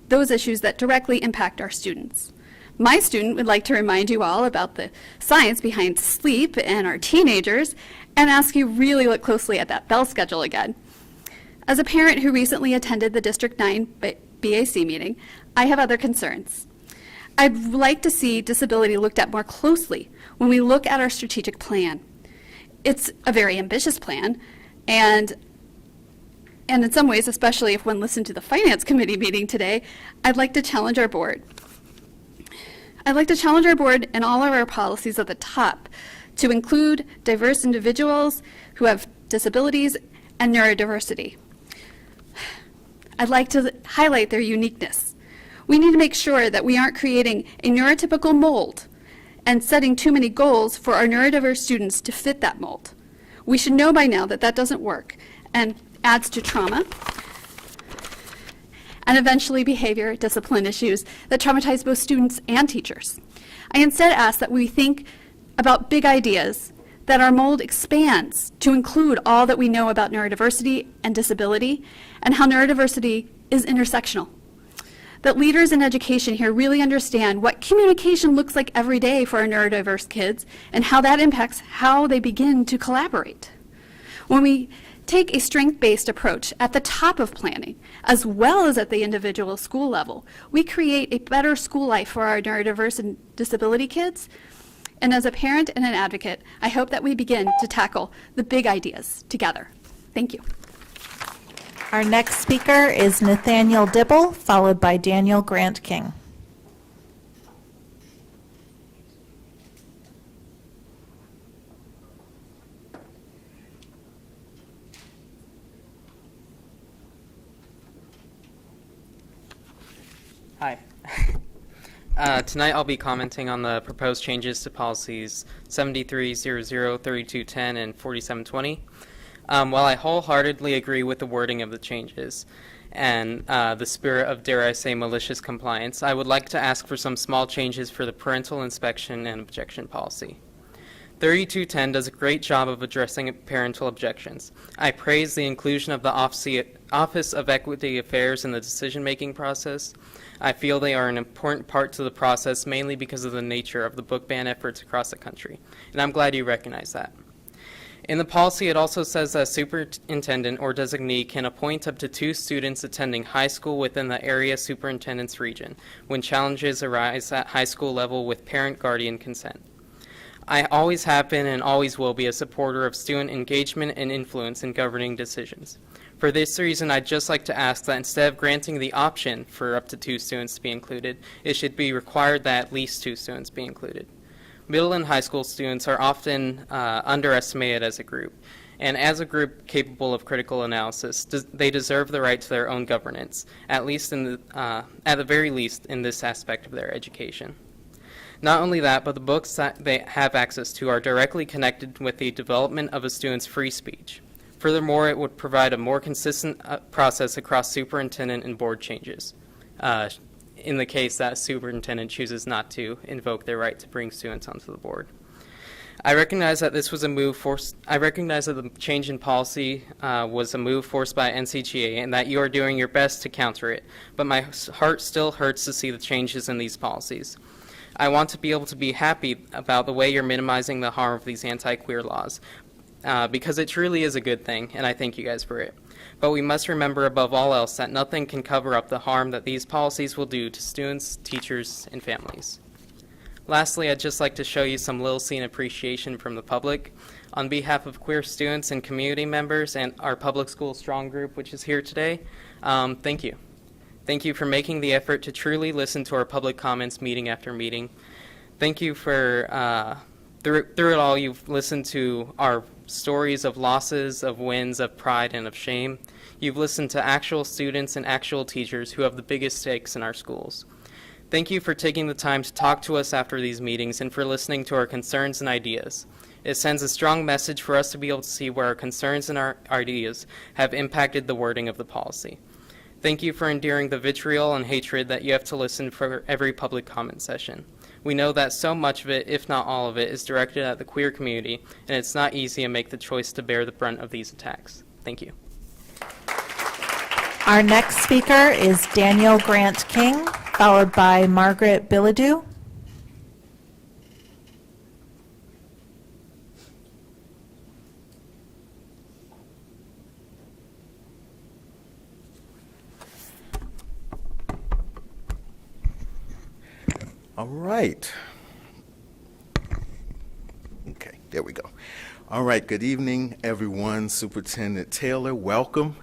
those issues that directly impact our students. My student would like to remind you all about the science behind sleep and our teenagers, and ask you really look closely at that bell schedule again. As a parent who recently attended the District 9 BAC meeting, I have other concerns. I'd like to see disability looked at more closely when we look at our strategic plan. It's a very ambitious plan, and in some ways, especially if one listened to the Finance Committee meeting today, I'd like to challenge our board. I'd like to challenge our board and all of our policies at the top to include diverse individuals who have disabilities and neurodiversity. I'd like to highlight their uniqueness. We need to make sure that we aren't creating a neurotypical mold and setting too many goals for our neurodiverse students to fit that mold. We should know by now that that doesn't work and adds to trauma and eventually behavior discipline issues that traumatize both students and teachers. I instead ask that we think about big ideas, that our mold expands to include all that we know about neurodiversity and disability, and how neurodiversity is intersectional. That leaders in education here really understand what communication looks like every day for our neurodiverse kids, and how that impacts how they begin to collaborate. When we take a strength-based approach at the top of planning, as well as at the individual school level, we create a better school life for our neurodiverse and disability kids. And as a parent and an advocate, I hope that we begin to tackle the big ideas together. Thank you. Our next speaker is Nathaniel Dibble, followed by Daniel Grant King. Hi. Tonight I'll be commenting on the proposed changes to policies 7300, 3210, and 4720. While I wholeheartedly agree with the wording of the changes and the spirit of, dare I say, malicious compliance, I would like to ask for some small changes for the parental inspection and objection policy. 3210 does a great job of addressing parental objections. I praise the inclusion of the Office of Equity Affairs in the decision-making process. I feel they are an important part to the process, mainly because of the nature of the book ban efforts across the country, and I'm glad you recognize that. In the policy, it also says that a superintendent or designee can appoint up to 2 students attending high school within the area superintendent's region when challenges arise at high school level with parent-guardian consent. I always have been and always will be a supporter of student engagement and influence in governing decisions. For this reason, I'd just like to ask that instead of granting the option for up to 2 students to be included, it should be required that at least 2 students be included. Middle and high school students are often underestimated as a group, and as a group capable of critical analysis, they deserve the right to their own governance, at the very least in this aspect of their education. Not only that, but the books that they have access to are directly connected with the development of a student's free speech. Furthermore, it would provide a more consistent process across superintendent and board changes, in the case that a superintendent chooses not to invoke their right to bring students onto the board. I recognize that this was a move forced. I recognize that the change in policy was a move forced by NCGA and that you are doing your best to counter it, but my heart still hurts to see the changes in these policies. I want to be able to be happy about the way you're minimizing the harm of these anti-queer laws, because it truly is a good thing, and I thank you guys for it. But we must remember above all else that nothing can cover up the harm that these policies will do to students, teachers, and families. Lastly, I'd just like to show you some little scene appreciation from the public. On behalf of queer students and community members and our public school strong group, which is here today, thank you. Thank you for making the effort to truly listen to our public comments meeting after meeting. Thank you for, through it all, you've listened to our stories of losses, of wins, of pride, and of shame. You've listened to actual students and actual teachers who have the biggest stakes in our schools. Thank you for taking the time to talk to us after these meetings and for listening to our concerns and ideas. It sends a strong message for us to be able to see where our concerns and our ideas have impacted the wording of the policy. Thank you for enduring the vitriol and hatred that you have to listen for every public comment session. We know that so much of it, if not all of it, is directed at the queer community, and it's not easy to make the choice to bear the brunt of these attacks. Thank you. Our next speaker is Daniel Grant King, followed by Margaret Bilodeau. All right. Okay, there we go. All right, good evening, everyone. Superintendent Taylor, welcome.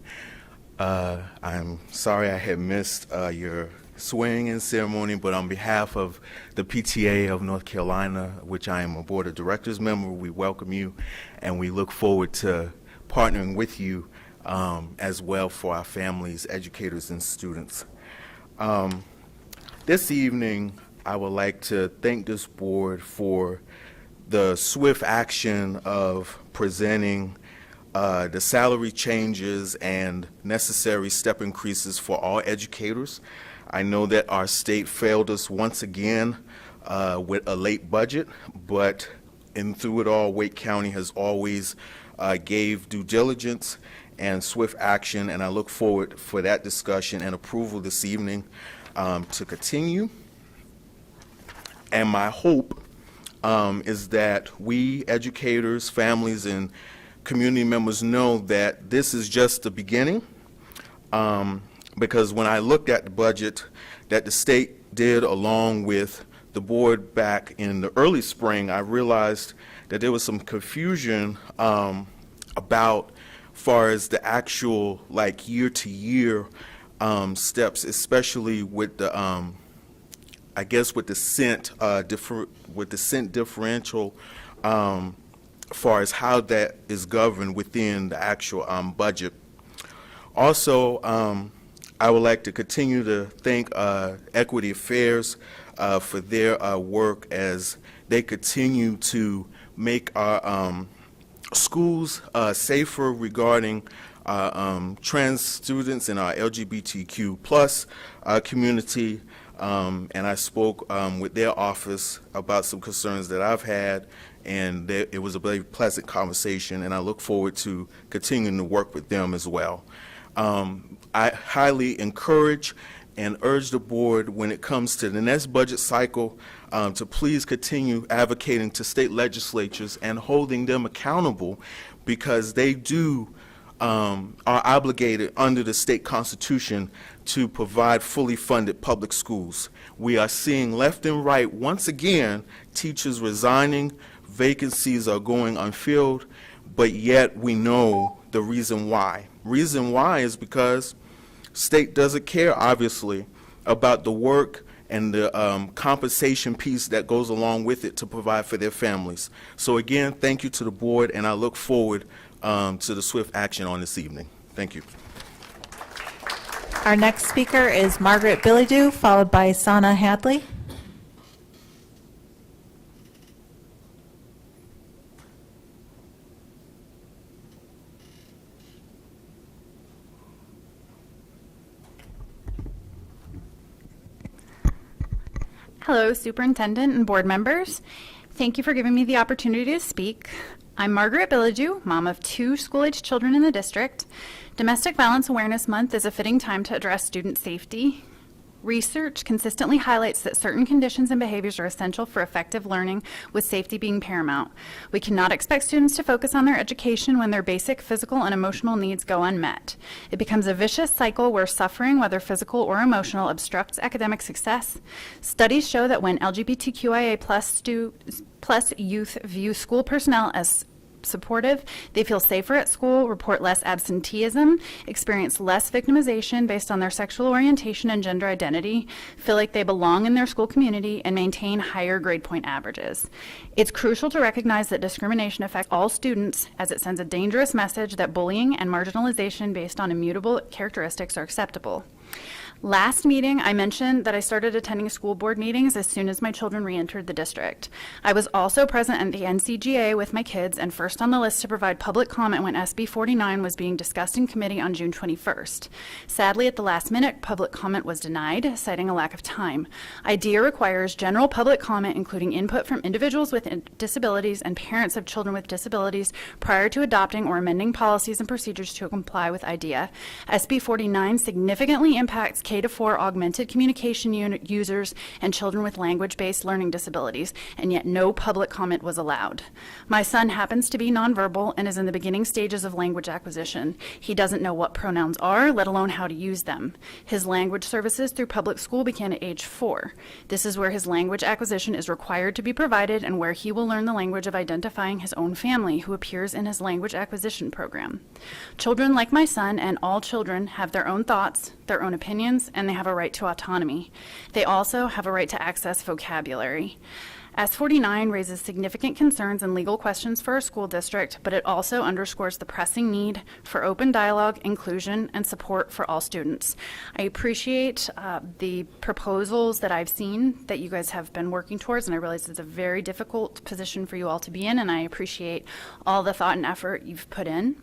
I'm sorry I had missed your swearing-in ceremony, but on behalf of the PTA of North Carolina, which I am a Board of Directors member, we welcome you, and we look forward to partnering with you as well for our families, educators, and students. This evening, I would like to thank this board for the swift action of presenting the salary changes and necessary step increases for all educators. I know that our state failed us once again with a late budget, but through it all, Wake County has always gave due diligence and swift action, and I look forward for that discussion and approval this evening to continue. And my hope is that we educators, families, and community members know that this is just the beginning, because when I looked at the budget that the state did along with the board back in the early spring, I realized that there was some confusion about far as the actual like year-to-year steps, especially with the I guess with the cent differential, far as how that is governed within the actual budget. Also, I would like to continue to thank Equity Affairs for their work as they continue to make our schools safer regarding trans students in our LGBTQ plus community. And I spoke with their office about some concerns that I've had, and it was a very pleasant conversation, and I look forward to continuing to work with them as well. I highly encourage and urge the board, when it comes to the next budget cycle, to please continue advocating to state legislatures and holding them accountable, because they are obligated under the state constitution to provide fully funded public schools. We are seeing left and right, once again, teachers resigning, vacancies are going unfilled, but yet we know the reason why. Reason why is because state doesn't care, obviously, about the work and the compensation piece that goes along with it to provide for their families. So again, thank you to the board, and I look forward to the swift action on this evening. Thank you. Our next speaker is Margaret Bilodeau, followed by Sana Hadley. Hello, Superintendent and board members. Thank you for giving me the opportunity to speak. I'm Margaret Bilodeau, mom of 2 school-aged children in the district. Domestic Violence Awareness Month is a fitting time to address student safety. Research consistently highlights that certain conditions and behaviors are essential for effective learning, with safety being paramount. We cannot expect students to focus on their education when their basic physical and emotional needs go unmet. It becomes a vicious cycle where suffering, whether physical or emotional, obstructs academic success. Studies show that when LGBTQIA plus youth view school personnel as supportive, they feel safer at school, report less absenteeism, experience less victimization based on their sexual orientation and gender identity, feel like they belong in their school community, and maintain higher grade point averages. It's crucial to recognize that discrimination affects all students, as it sends a dangerous message that bullying and marginalization based on immutable characteristics are acceptable. Last meeting, I mentioned that I started attending school board meetings as soon as my children re-entered the district. I was also present at the NCGA with my kids and first on the list to provide public comment when SB 49 was being discussed in committee on June 21st. Sadly, at the last minute, public comment was denied, citing a lack of time. IDEA requires general public comment, including input from individuals with disabilities and parents of children with disabilities, prior to adopting or amending policies and procedures to comply with IDEA. SB 49 significantly impacts K-4 augmented communication users and children with language-based learning disabilities, and yet no public comment was allowed. My son happens to be nonverbal and is in the beginning stages of language acquisition. He doesn't know what pronouns are, let alone how to use them. His language services through public school began at age 4. This is where his language acquisition is required to be provided and where he will learn the language of identifying his own family, who appears in his language acquisition program. Children like my son, and all children, have their own thoughts, their own opinions, and they have a right to autonomy. They also have a right to access vocabulary. S49 raises significant concerns and legal questions for our school district, but it also underscores the pressing need for open dialogue, inclusion, and support for all students. I appreciate the proposals that I've seen that you guys have been working towards, and I realize it's a very difficult position for you all to be in, and I appreciate all the thought and effort you've put in.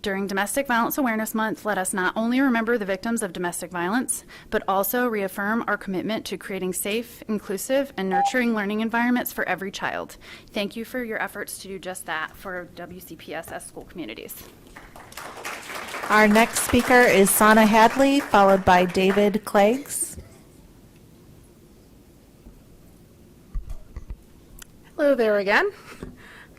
During Domestic Violence Awareness Month, let us not only remember the victims of domestic violence, but also reaffirm our commitment to creating safe, inclusive, and nurturing learning environments for every child. Thank you for your efforts to do just that for WCPSS school communities. Our next speaker is Sana Hadley, followed by David Cleggs. Hello there again.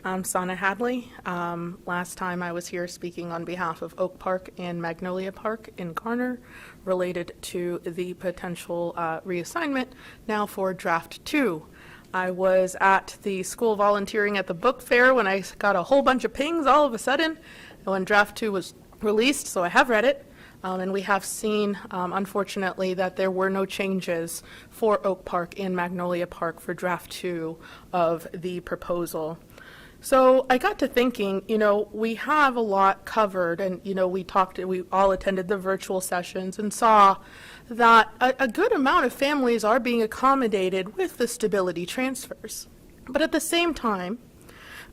I'm Sana Hadley. Last time I was here speaking on behalf of Oak Park and Magnolia Park in Garner, related to the potential reassignment now for Draft 2. I was at the school volunteering at the book fair when I got a whole bunch of pings all of a sudden when Draft 2 was released, so I have read it. And we have seen, unfortunately, that there were no changes for Oak Park and Magnolia Park for Draft 2 of the proposal. So I got to thinking, we have a lot covered, and, we all attended the virtual sessions and saw that a good amount of families are being accommodated with the stability transfers. But at the same time,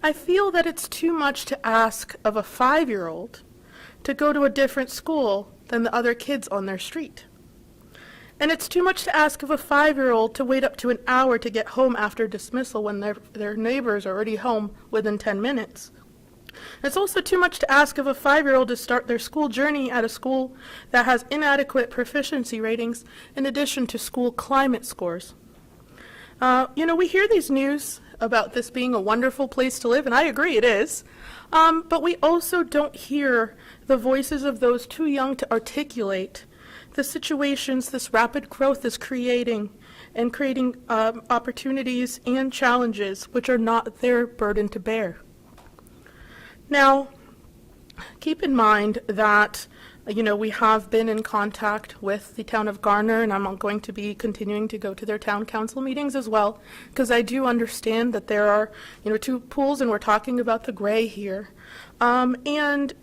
I feel that it's too much to ask of a 5-year-old to go to a different school than the other kids on their street. And it's too much to ask of a 5-year-old to wait up to an hour to get home after dismissal when their neighbors are already home within 10 minutes. It's also too much to ask of a 5-year-old to start their school journey at a school that has inadequate proficiency ratings in addition to school climate scores. We hear these news about this being a wonderful place to live, and I agree it is, but we also don't hear the voices of those too young to articulate the situations this rapid growth is creating, and creating opportunities and challenges which are not their burden to bear. Now, keep in mind that we have been in contact with the town of Garner, and I'm going to be continuing to go to their town council meetings as well, because I do understand that there are, 2 pools, and we're talking about the gray here. And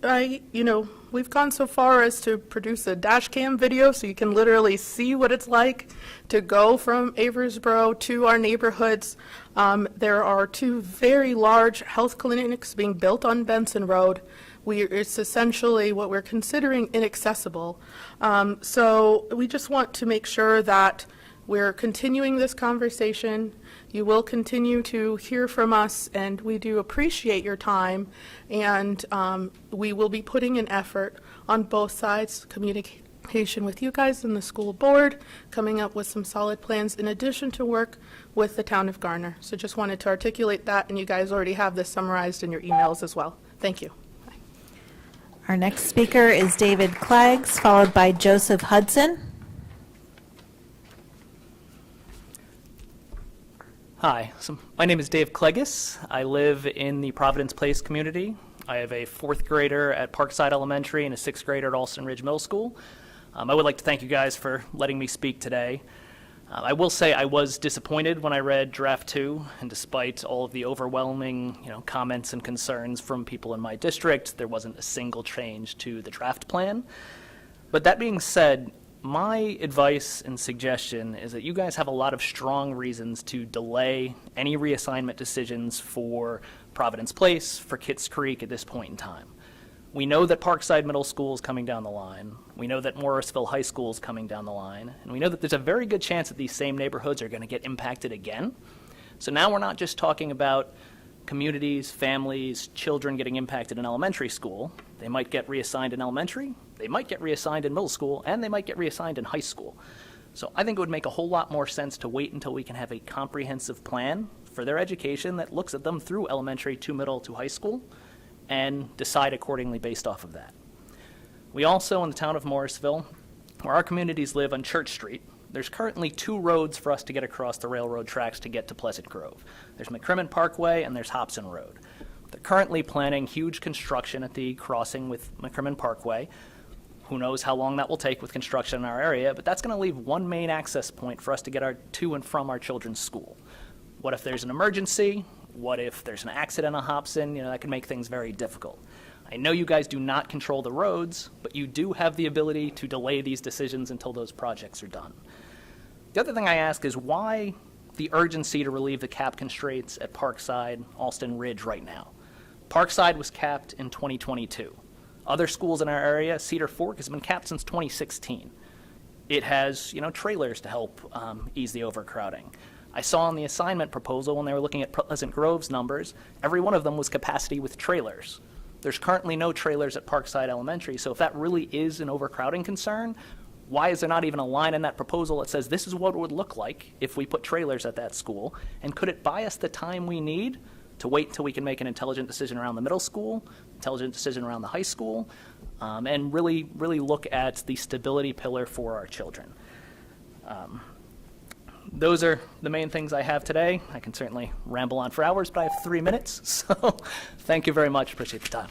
we've gone so far as to produce a dash cam video so you can literally see what it's like to go from Aversboro to our neighborhoods. There are 2 very large health clinics being built on Benson Road. It's essentially what we're considering inaccessible. So we just want to make sure that we're continuing this conversation. You will continue to hear from us, and we do appreciate your time. And we will be putting an effort on both sides, communication with you guys and the school board, coming up with some solid plans in addition to work with the town of Garner. So just wanted to articulate that, and you guys already have this summarized in your emails as well. Thank you. Our next speaker is David Claggs, followed by Joseph Hudson. Hi, so my name is Dave Clegis. I live in the Providence Place community. I have a 4th grader at Parkside Elementary and a 6th grader at Alston Ridge Middle School. I would like to thank you guys for letting me speak today. I will say I was disappointed when I read Draft 2, and despite all of the overwhelming comments and concerns from people in my district, there wasn't a single change to the draft plan. But that being said, my advice and suggestion is that you guys have a lot of strong reasons to delay any reassignment decisions for Providence Place, for Kitts Creek at this point in time. We know that Parkside Middle School is coming down the line. We know that Morrisville High School is coming down the line. And we know that there's a very good chance that these same neighborhoods are going to get impacted again. So now we're not just talking about communities, families, children getting impacted in elementary school. They might get reassigned in elementary, they might get reassigned in middle school, and they might get reassigned in high school. So I think it would make a whole lot more sense to wait until we can have a comprehensive plan for their education that looks at them through elementary to middle to high school, and decide accordingly based off of that. We also, in the town of Morrisville, where our communities live on Church Street, there's currently 2 roads for us to get across the railroad tracks to get to Pleasant Grove. There's McCrimmon Parkway and there's Hobson Road. They're currently planning huge construction at the crossing with McCrimmon Parkway. Who knows how long that will take with construction in our area, but that's going to leave one main access point for us to get to and from our children's school. What if there's an emergency? What if there's an accident on Hobson? That can make things very difficult. I know you guys do not control the roads, but you do have the ability to delay these decisions until those projects are done. The other thing I ask is why the urgency to relieve the cap constraints at Parkside, Alston Ridge right now? Parkside was capped in 2022. Other schools in our area, Cedar Fork, has been capped since 2016. It has, trailers to help ease the overcrowding. I saw in the assignment proposal when they were looking at Pleasant Grove's numbers, every one of them was capacity with trailers. There's currently no trailers at Parkside Elementary, so if that really is an overcrowding concern, why is there not even a line in that proposal that says this is what it would look like if we put trailers at that school? And could it buy us the time we need to wait until we can make an intelligent decision around the middle school, intelligent decision around the high school, and really look at the stability pillar for our children? Those are the main things I have today. I can certainly ramble on for hours, but I have 3 minutes, so thank you very much. Appreciate the time.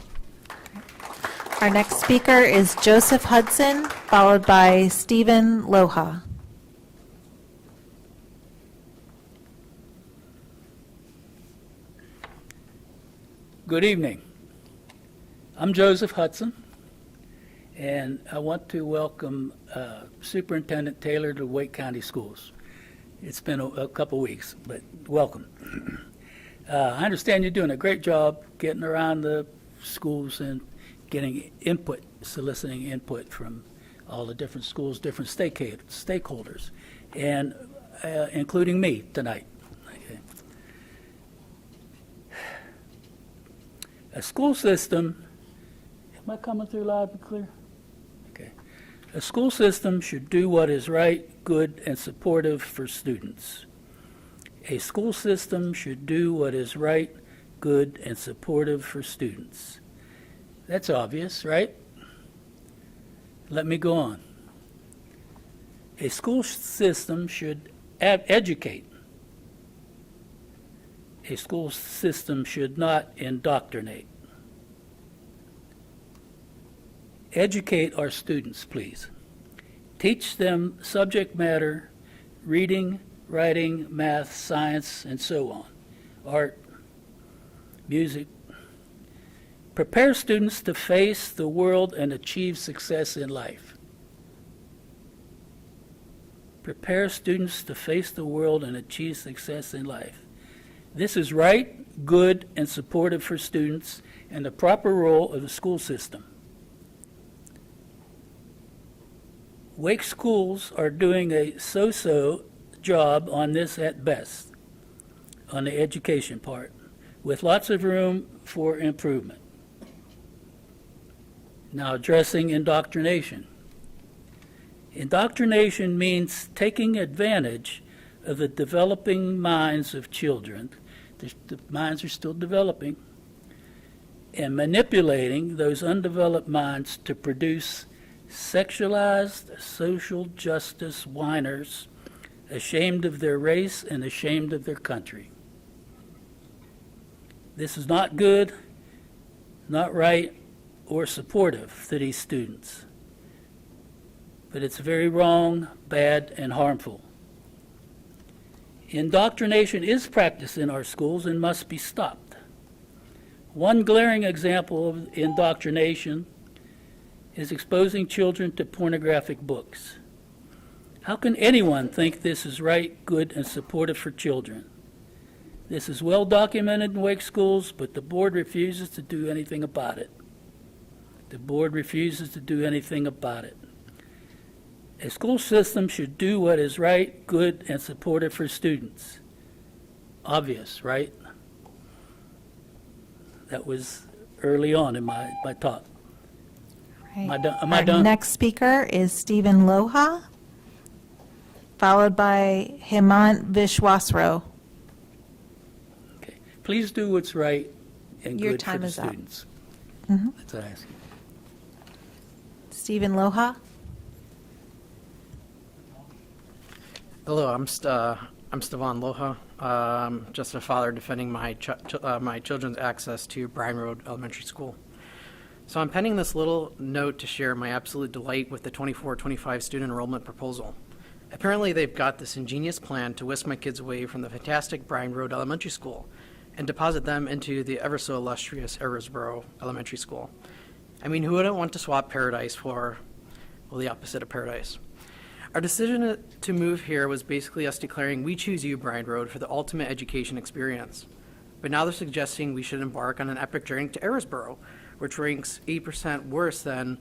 Our next speaker is Joseph Hudson, followed by Stephen Loha. Good evening. I'm Joseph Hudson, and I want to welcome Superintendent Taylor to Wake County Schools. It's been a couple weeks, but welcome. I understand you're doing a great job getting around the schools and getting input, soliciting input from all the different schools, different stakeholders, and including me tonight. Okay. A school system, am I coming through loud and clear? Okay. A school system should do what is right, good, and supportive for students. A school system should do what is right, good, and supportive for students. That's obvious, right? Let me go on. A school system should educate. A school system should not indoctrinate. Educate our students, please. Teach them subject matter, reading, writing, math, science, and so on, art, music. Prepare students to face the world and achieve success in life. Prepare students to face the world and achieve success in life. This is right, good, and supportive for students and the proper role of the school system. Wake schools are doing a so-so job on this at best, on the education part, with lots of room for improvement. Now, addressing indoctrination. Indoctrination means taking advantage of the developing minds of children. The minds are still developing, and manipulating those undeveloped minds to produce sexualized social justice whiners, ashamed of their race and ashamed of their country. This is not good, not right, or supportive to these students. But it's very wrong, bad, and harmful. Indoctrination is practiced in our schools and must be stopped. One glaring example of indoctrination is exposing children to pornographic books. How can anyone think this is right, good, and supportive for children? This is well documented in Wake schools, but the board refuses to do anything about it. The board refuses to do anything about it. A school system should do what is right, good, and supportive for students. Obvious, right? That was early on in my talk. Right. Am I Our done? next speaker is Stephen Loha, followed by Hemant Vishwasro. Okay. Please do what's right and Your good for time the is up. students. Mhm. That's what I ask you. Stephen Loha. Hello, I'm Stevan Loha. Just a father defending my children's access to Bryan Road Elementary School. So I'm penning this little note to share my absolute delight with the 24-25 student enrollment proposal. Apparently they've got this ingenious plan to whisk my kids away from the fantastic Bryan Road Elementary School and deposit them into the ever so illustrious Eresboro Elementary School. I mean, who wouldn't want to swap paradise for, well, the opposite of paradise? Our decision to move here was basically us declaring we choose you, Bryan Road, for the ultimate education experience. But now they're suggesting we should embark on an epic journey to Eresboro, which ranks 8% worse than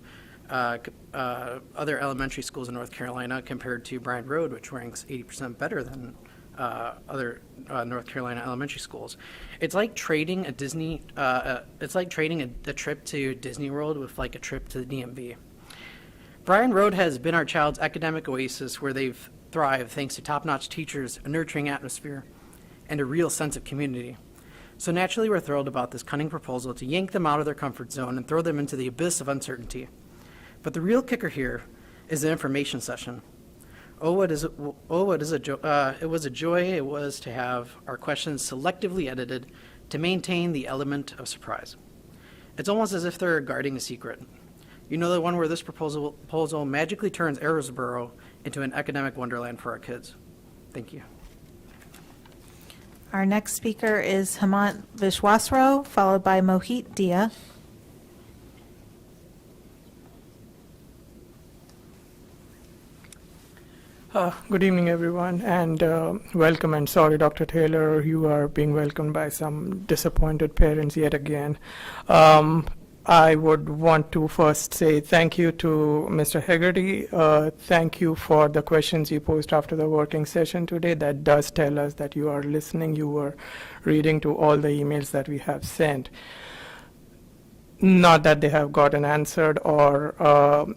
other elementary schools in North Carolina compared to Bryan Road, which ranks 80% better than other North Carolina elementary schools. It's like trading a Disney. It's like trading a trip to Disney World with like a trip to the DMV. Bryan Road has been our child's academic oasis where they've thrived thanks to top-notch teachers, a nurturing atmosphere, and a real sense of community. So naturally, we're thrilled about this cunning proposal to yank them out of their comfort zone and throw them into the abyss of uncertainty. But the real kicker here is the information session. It was a joy it was to have our questions selectively edited to maintain the element of surprise. It's almost as if they're guarding a secret. You know, the one where this proposal magically turns Eresboro into an academic wonderland for our kids. Thank you. Our next speaker is Hemant Vishwasrao, followed by Mohit Dia. Good evening, everyone, and welcome. And sorry, Dr. Taylor, you are being welcomed by some disappointed parents yet again. I would want to first say thank you to Mr. Hegarty. Thank you for the questions you posed after the working session today. That does tell us that you are listening. You were reading to all the emails that we have sent. Not that they have gotten answered, or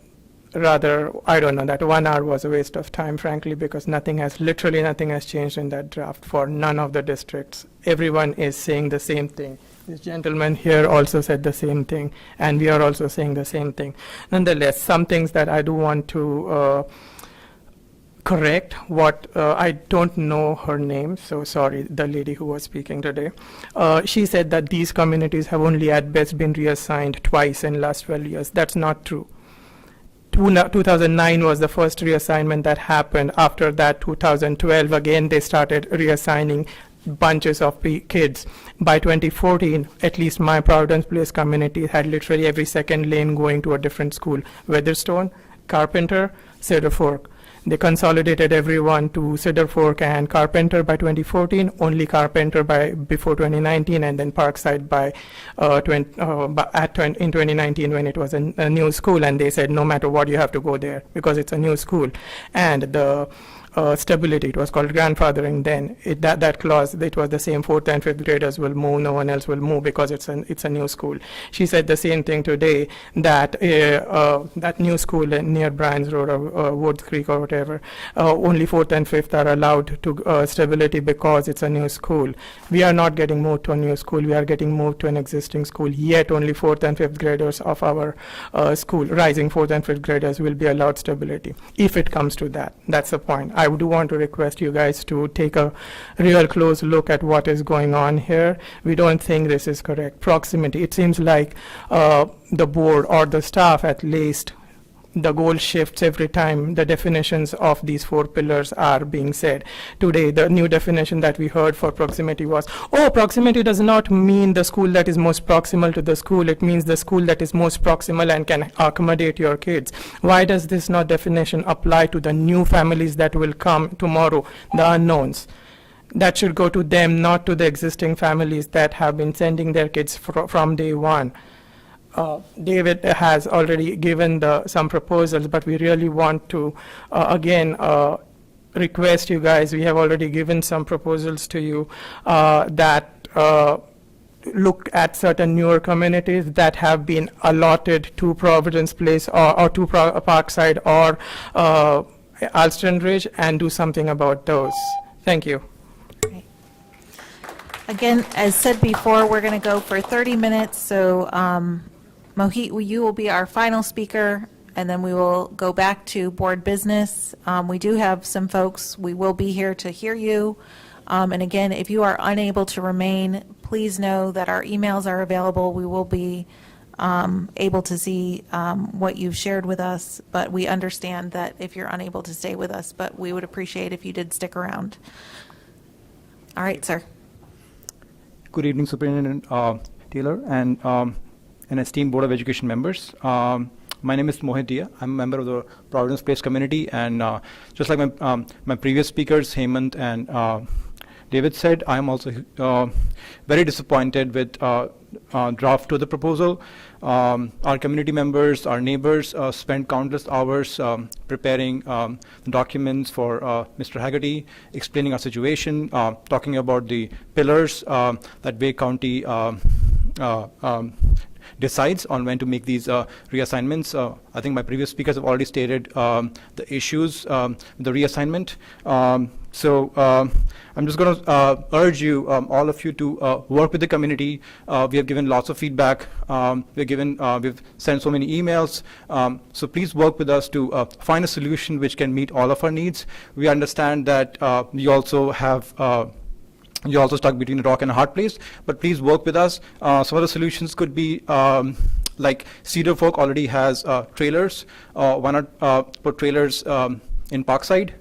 rather, I don't know, that 1 hour was a waste of time, frankly, because literally nothing has changed in that draft for none of the districts. Everyone is saying the same thing. This gentleman here also said the same thing, and we are also saying the same thing. Nonetheless, some things that I do want to correct. I don't know her name, so sorry, the lady who was speaking today. She said that these communities have only at best been reassigned twice in the last 12 years. That's not true. 2009 was the first reassignment that happened. After that, 2012, again, they started reassigning bunches of kids. By 2014, at least my Providence Place community had literally every second lane going to a different school. Weatherstone, Carpenter, Cedar Fork. They consolidated everyone to Cedar Fork and Carpenter by 2014, only Carpenter before 2019, and then Parkside in 2019 when it was a new school, and they said no matter what you have to go there because it's a new school. And the stability, it was called grandfathering then. That clause, it was the same, 4th and 5th graders will move, no one else will move because it's a new school. She said the same thing today, that that new school near Bryan's Road or Woods Creek or whatever, only 4th and 5th are allowed to stability because it's a new school. We are not getting moved to a new school, we are getting moved to an existing school, yet only 4th and 5th graders of our school, rising 4th and 5th graders, will be allowed stability, if it comes to that. That's the point. I do want to request you guys to take a real close look at what is going on here. We don't think this is correct. Proximity, it seems like the board or the staff at least, the goal shifts every time the definitions of these 4 pillars are being said. Today, the new definition that we heard for proximity was, proximity does not mean the school that is most proximal to the school. It means the school that is most proximal and can accommodate your kids. Why does this not definition apply to the new families that will come tomorrow, the unknowns? That should go to them, not to the existing families that have been sending their kids from day one. David has already given some proposals, but we really want to, again, request you guys, we have already given some proposals to you that look at certain newer communities that have been allotted to Providence Place or to Parkside or Alston Ridge, and do something about those. Thank you. Again, as said before, we're going to go for 30 minutes, so Mohit, you will be our final speaker, and then we will go back to board business. We do have some folks, we will be here to hear you. And again, if you are unable to remain, please know that our emails are available. We will be able to see what you've shared with us, but we understand that if you're unable to stay with us, but we would appreciate if you did stick around. All right, sir. Good evening, Superintendent Taylor, and esteemed Board of Education members. My name is Mohit Dia. I'm a member of the Providence Place community, and just like my previous speakers, Hemant and David said, I am also very disappointed with draft to the proposal. Our community members, our neighbors spent countless hours preparing documents for Mr. Haggerty, explaining our situation, talking about the pillars that Bay County decides on when to make these reassignments. I think my previous speakers have already stated the issues, the reassignment. So I'm just going to urge you, all of you, to work with the community. We have given lots of feedback. We've sent so many emails. So please work with us to find a solution which can meet all of our needs. We understand that you also have you're also stuck between a rock and a hard place, but please work with us. Some of the solutions could be like Cedar Fork already has trailers. Why not put trailers in Parkside?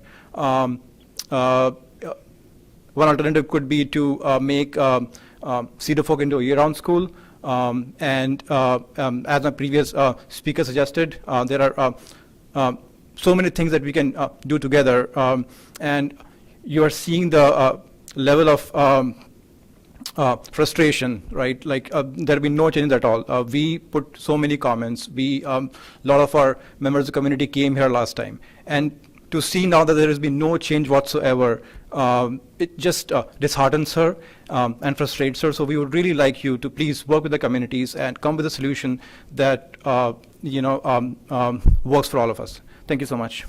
one alternative could be to make Cedar Fork into a year-round school. And as my previous speaker suggested, there are so many things that we can do together. And you are seeing the level of frustration, right? Like there have been no changes at all. We put so many comments. A lot of our members of the community came here last time. And to see now that there has been no change whatsoever, it just disheartens her and frustrates her. So we would really like you to please work with the communities and come with a solution that works for all of us. Thank you so much.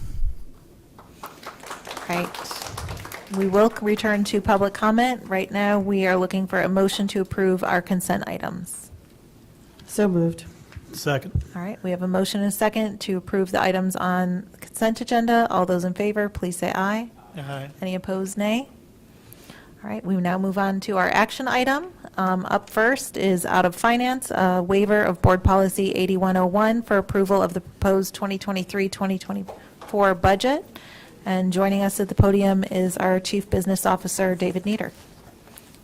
Right. We will return to public comment. Right now, we are looking for a motion to approve our consent items. So moved. Second. All right, we have a motion and a second to approve the items on the consent agenda. All those in favor, please say aye. Aye. Any opposed, nay? All right, we now move on to our action item. Up first is out of finance, a waiver of Board Policy 8101 for approval of the proposed 2023-2024 budget. And joining us at the podium is our Chief Business Officer, David Nieder.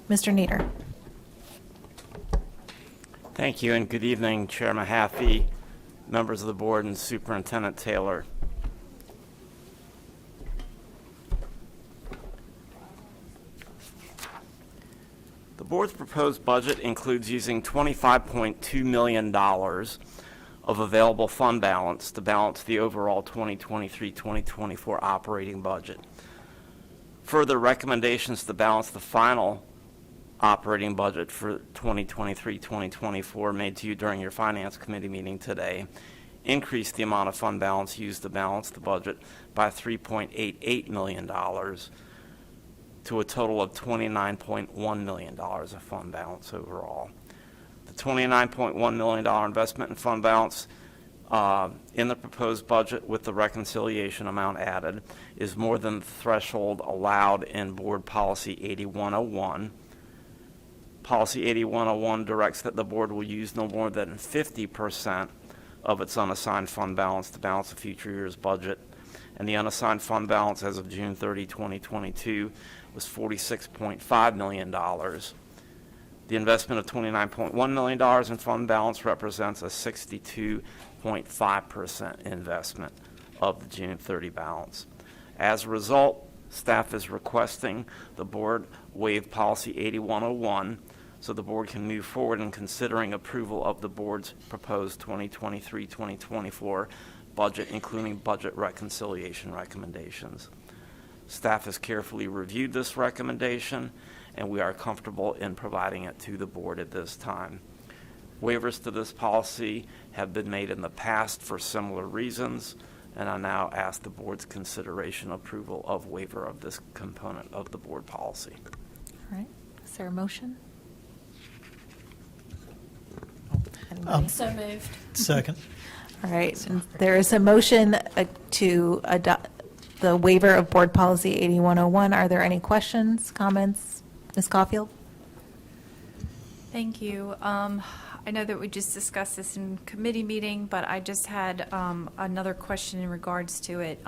Mr. Nieder. Thank you, and good evening, Chair Mahaffey, members of the board, and Superintendent Taylor. The board's proposed budget includes using $25.2 million of available fund balance to balance the overall 2023-2024 operating budget. Further recommendations to balance the final operating budget for 2023-2024 made to you during your Finance Committee meeting today increased the amount of fund balance used to balance the budget by $3.88 million to a total of $29.1 million of fund balance overall. The $29.1 million investment in fund balance in the proposed budget with the reconciliation amount added is more than the threshold allowed in Board Policy 8101. Policy 8101 directs that the board will use no more than 50% of its unassigned fund balance to balance a future year's budget, and the unassigned fund balance as of June 30, 2022 was $46.5 million. The investment of $29.1 million in fund balance represents a 62.5% investment of the June 30 balance. As a result, staff is requesting the board waive Policy 8101 so the board can move forward in considering approval of the board's proposed 2023-2024 budget, including budget reconciliation recommendations. Staff has carefully reviewed this recommendation, and we are comfortable in providing it to the board at this time. Waivers to this policy have been made in the past for similar reasons, and I now ask the board's consideration approval of waiver of this component of the board policy. All right, is there a motion? So moved. Second. All right, and there is a motion to adopt the waiver of Board Policy 8101. Are there any questions, comments? Ms. Caulfield? Thank you. I know that we just discussed this in committee meeting, but I just had another question in regards to it.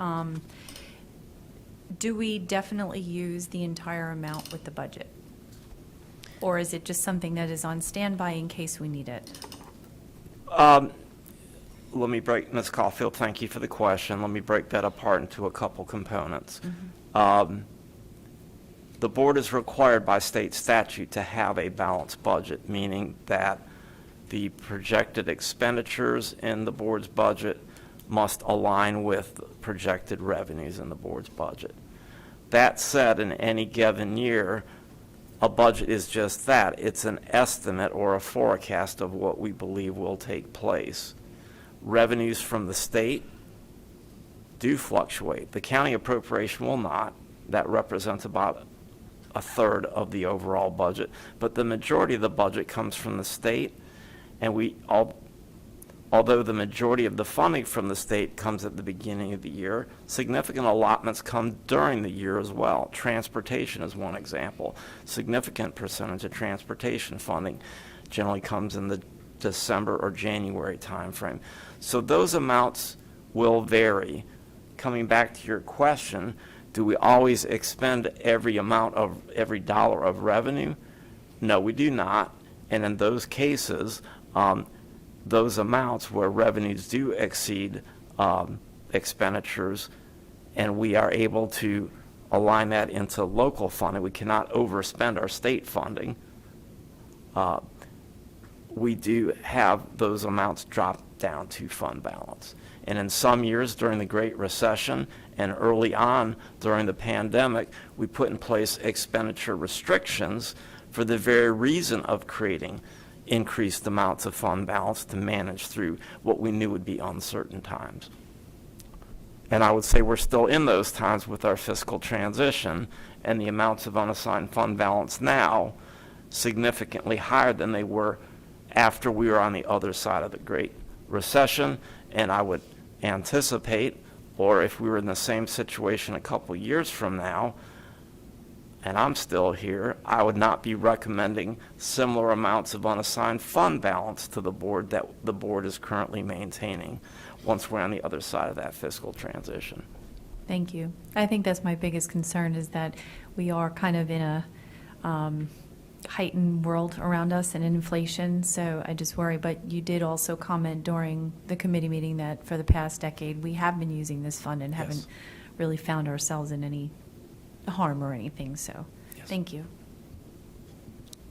Do we definitely use the entire amount with the budget? Or is it just something that is on standby in case we need it? Let me break, Ms. Caulfield, thank you for the question. Let me break that apart into a couple components. Mm-hmm. The board is required by state statute to have a balanced budget, meaning that the projected expenditures in the board's budget must align with projected revenues in the board's budget. That said, in any given year, a budget is just that. It's an estimate or a forecast of what we believe will take place. Revenues from the state do fluctuate. The county appropriation will not. That represents about a third of the overall budget. But the majority of the budget comes from the state, and although the majority of the funding from the state comes at the beginning of the year, significant allotments come during the year as well. Transportation is one example. Significant percentage of transportation funding generally comes in the December or January timeframe. So those amounts will vary. Coming back to your question, Do we always expend every dollar of revenue? No, we do not. And in those cases, those amounts where revenues do exceed expenditures, and we are able to align that into local funding, we cannot overspend our state funding. We do have those amounts drop down to fund balance. And in some years during the Great Recession and early on during the pandemic, we put in place expenditure restrictions for the very reason of creating increased amounts of fund balance to manage through what we knew would be uncertain times. And I would say we're still in those times with our fiscal transition, and the amounts of unassigned fund balance now significantly higher than they were after we were on the other side of the Great Recession. And I would anticipate, or if we were in the same situation a couple years from now, and I'm still here, I would not be recommending similar amounts of unassigned fund balance to the board that the board is currently maintaining once we're on the other side of that fiscal transition. Thank you. I think that's my biggest concern, is that we are kind of in a heightened world around us and inflation, so I just worry. But you did also comment during the committee meeting that for the past decade, we have been using this fund and haven't really found ourselves in any harm or anything, so thank you.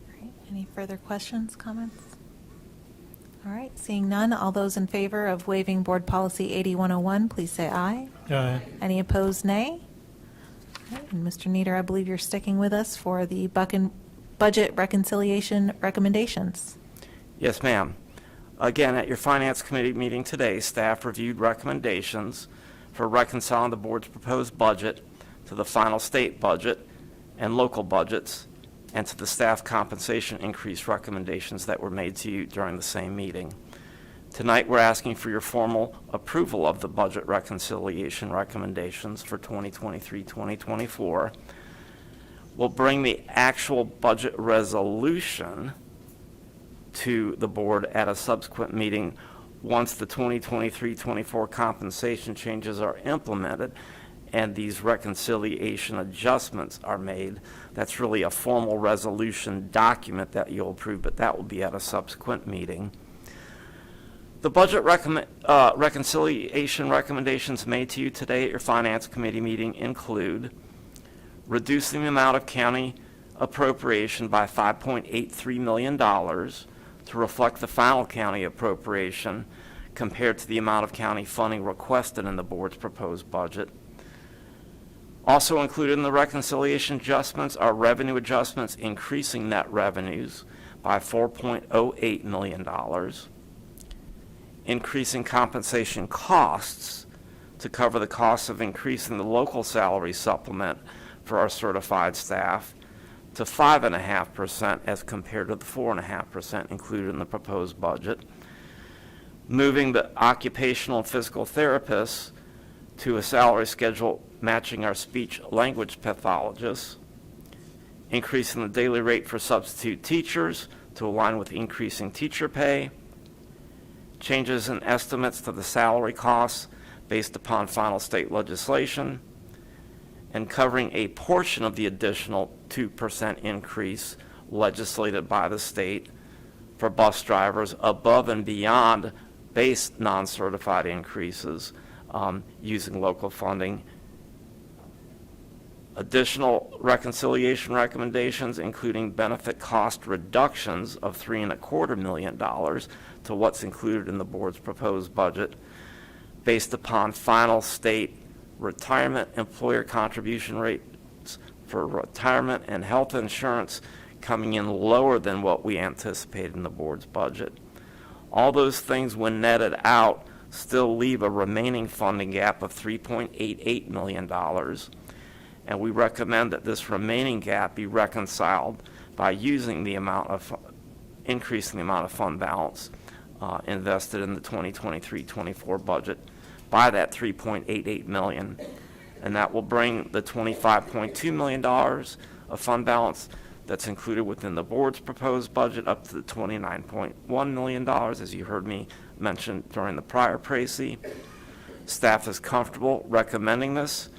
All right, any further questions, comments? All right, seeing none, all those in favor of waiving Board Policy 8101, please say aye. Aye. Any opposed, nay? All right, and Mr. Nieder, I believe you're sticking with us for the budget reconciliation recommendations. Yes, ma'am. Again, at your Finance Committee meeting today, staff reviewed recommendations for reconciling the board's proposed budget to the final state budget and local budgets, and to the staff compensation increase recommendations that were made to you during the same meeting. Tonight, we're asking for your formal approval of the budget reconciliation recommendations for 2023-2024. We'll bring the actual budget resolution to the board at a subsequent meeting once the 2023-24 compensation changes are implemented and these reconciliation adjustments are made. That's really a formal resolution document that you'll approve, but that will be at a subsequent meeting. The budget reconciliation recommendations made to you today at your Finance Committee meeting include reducing the amount of county appropriation by $5.83 million to reflect the final county appropriation compared to the amount of county funding requested in the board's proposed budget. Also included in the reconciliation adjustments are revenue adjustments increasing net revenues by $4.08 million, increasing compensation costs to cover the costs of increasing the local salary supplement for our certified staff to 5.5% as compared to the 4.5% included in the proposed budget, moving the occupational and physical therapists to a salary schedule matching our speech language pathologists, increasing the daily rate for substitute teachers to align with increasing teacher pay, changes in estimates to the salary costs based upon final state legislation, and covering a portion of the additional 2% increase legislated by the state for bus drivers above and beyond base non-certified increases using local funding. Additional reconciliation recommendations, including benefit cost reductions of $3.25 million to what's included in the board's proposed budget based upon final state retirement employer contribution rates for retirement and health insurance coming in lower than what we anticipated in the board's budget. All those things, when netted out, still leave a remaining funding gap of $3.88 million. And we recommend that this remaining gap be reconciled by using the amount of, increasing the amount of fund balance invested in the 2023-24 budget by that $3.88 million. And that will bring the $25.2 million of fund balance that's included within the board's proposed budget up to the $29.1 million, as you heard me mention during the prior précis. Staff is comfortable recommending this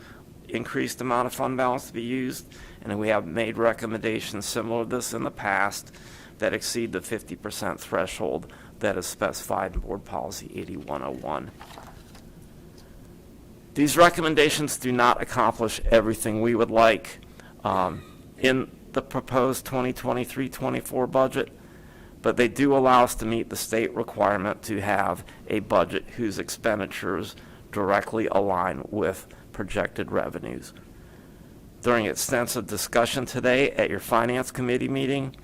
increased amount of fund balance to be used, and we have made recommendations similar to this in the past that exceed the 50% threshold that is specified in Board Policy 8101. These recommendations do not accomplish everything we would like in the proposed 2023-24 budget, but they do allow us to meet the state requirement to have a budget whose expenditures directly align with projected revenues. During extensive discussion today at your Finance Committee meeting,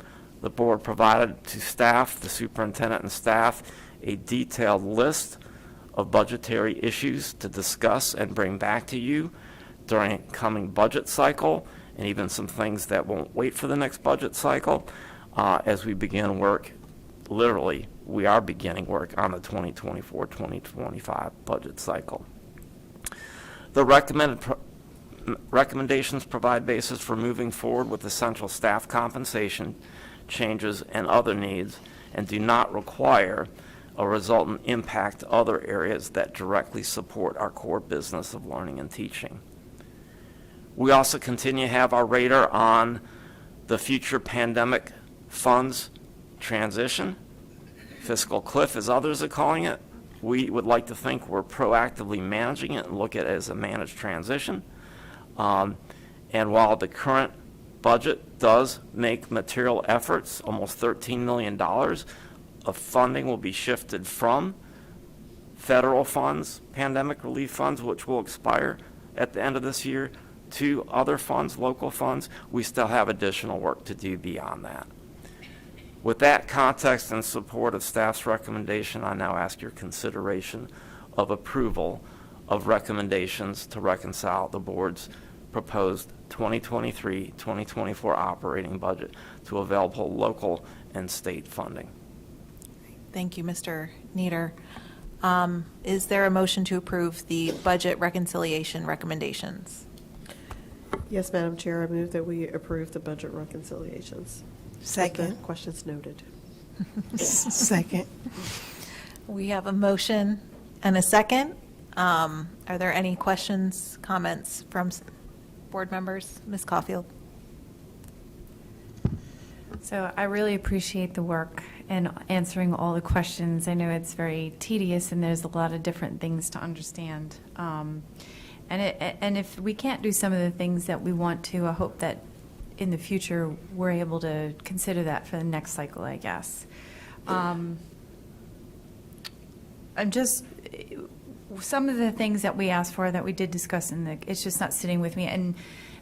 the board provided to staff, the superintendent and staff, a detailed list of budgetary issues to discuss and bring back to you during a coming budget cycle, and even some things that won't wait for the next budget cycle as we begin work. Literally, we are beginning work on the 2024-2025 budget cycle. The recommendations provide basis for moving forward with essential staff compensation changes and other needs, and do not require a resultant impact to other areas that directly support our core business of learning and teaching. We also continue to have our radar on the future pandemic funds transition, fiscal cliff as others are calling it. We would like to think we're proactively managing it and look at it as a managed transition. And while the current budget does make material efforts, almost $13 million of funding will be shifted from federal funds, pandemic relief funds, which will expire at the end of this year, to other funds, local funds. We still have additional work to do beyond that. With that context and support of staff's recommendation, I now ask your consideration of approval of recommendations to reconcile the board's proposed 2023-2024 operating budget to available local and state funding. Thank you, Mr. Nieder. Is there a motion to approve the budget reconciliation recommendations? Yes, Madam Chair, I move that we approve the budget reconciliations. Second. With the questions noted. Second. We have a motion and a second. Are there any questions, comments from board members? Ms. Caulfield. So I really appreciate the work and answering all the questions. I know it's very tedious and there's a lot of different things to understand. And if we can't do some of the things that we want to, I hope that in the future we're able to consider that for the next cycle, I guess. I'm just, some of the things that we asked for that we did discuss it's just not sitting with me. And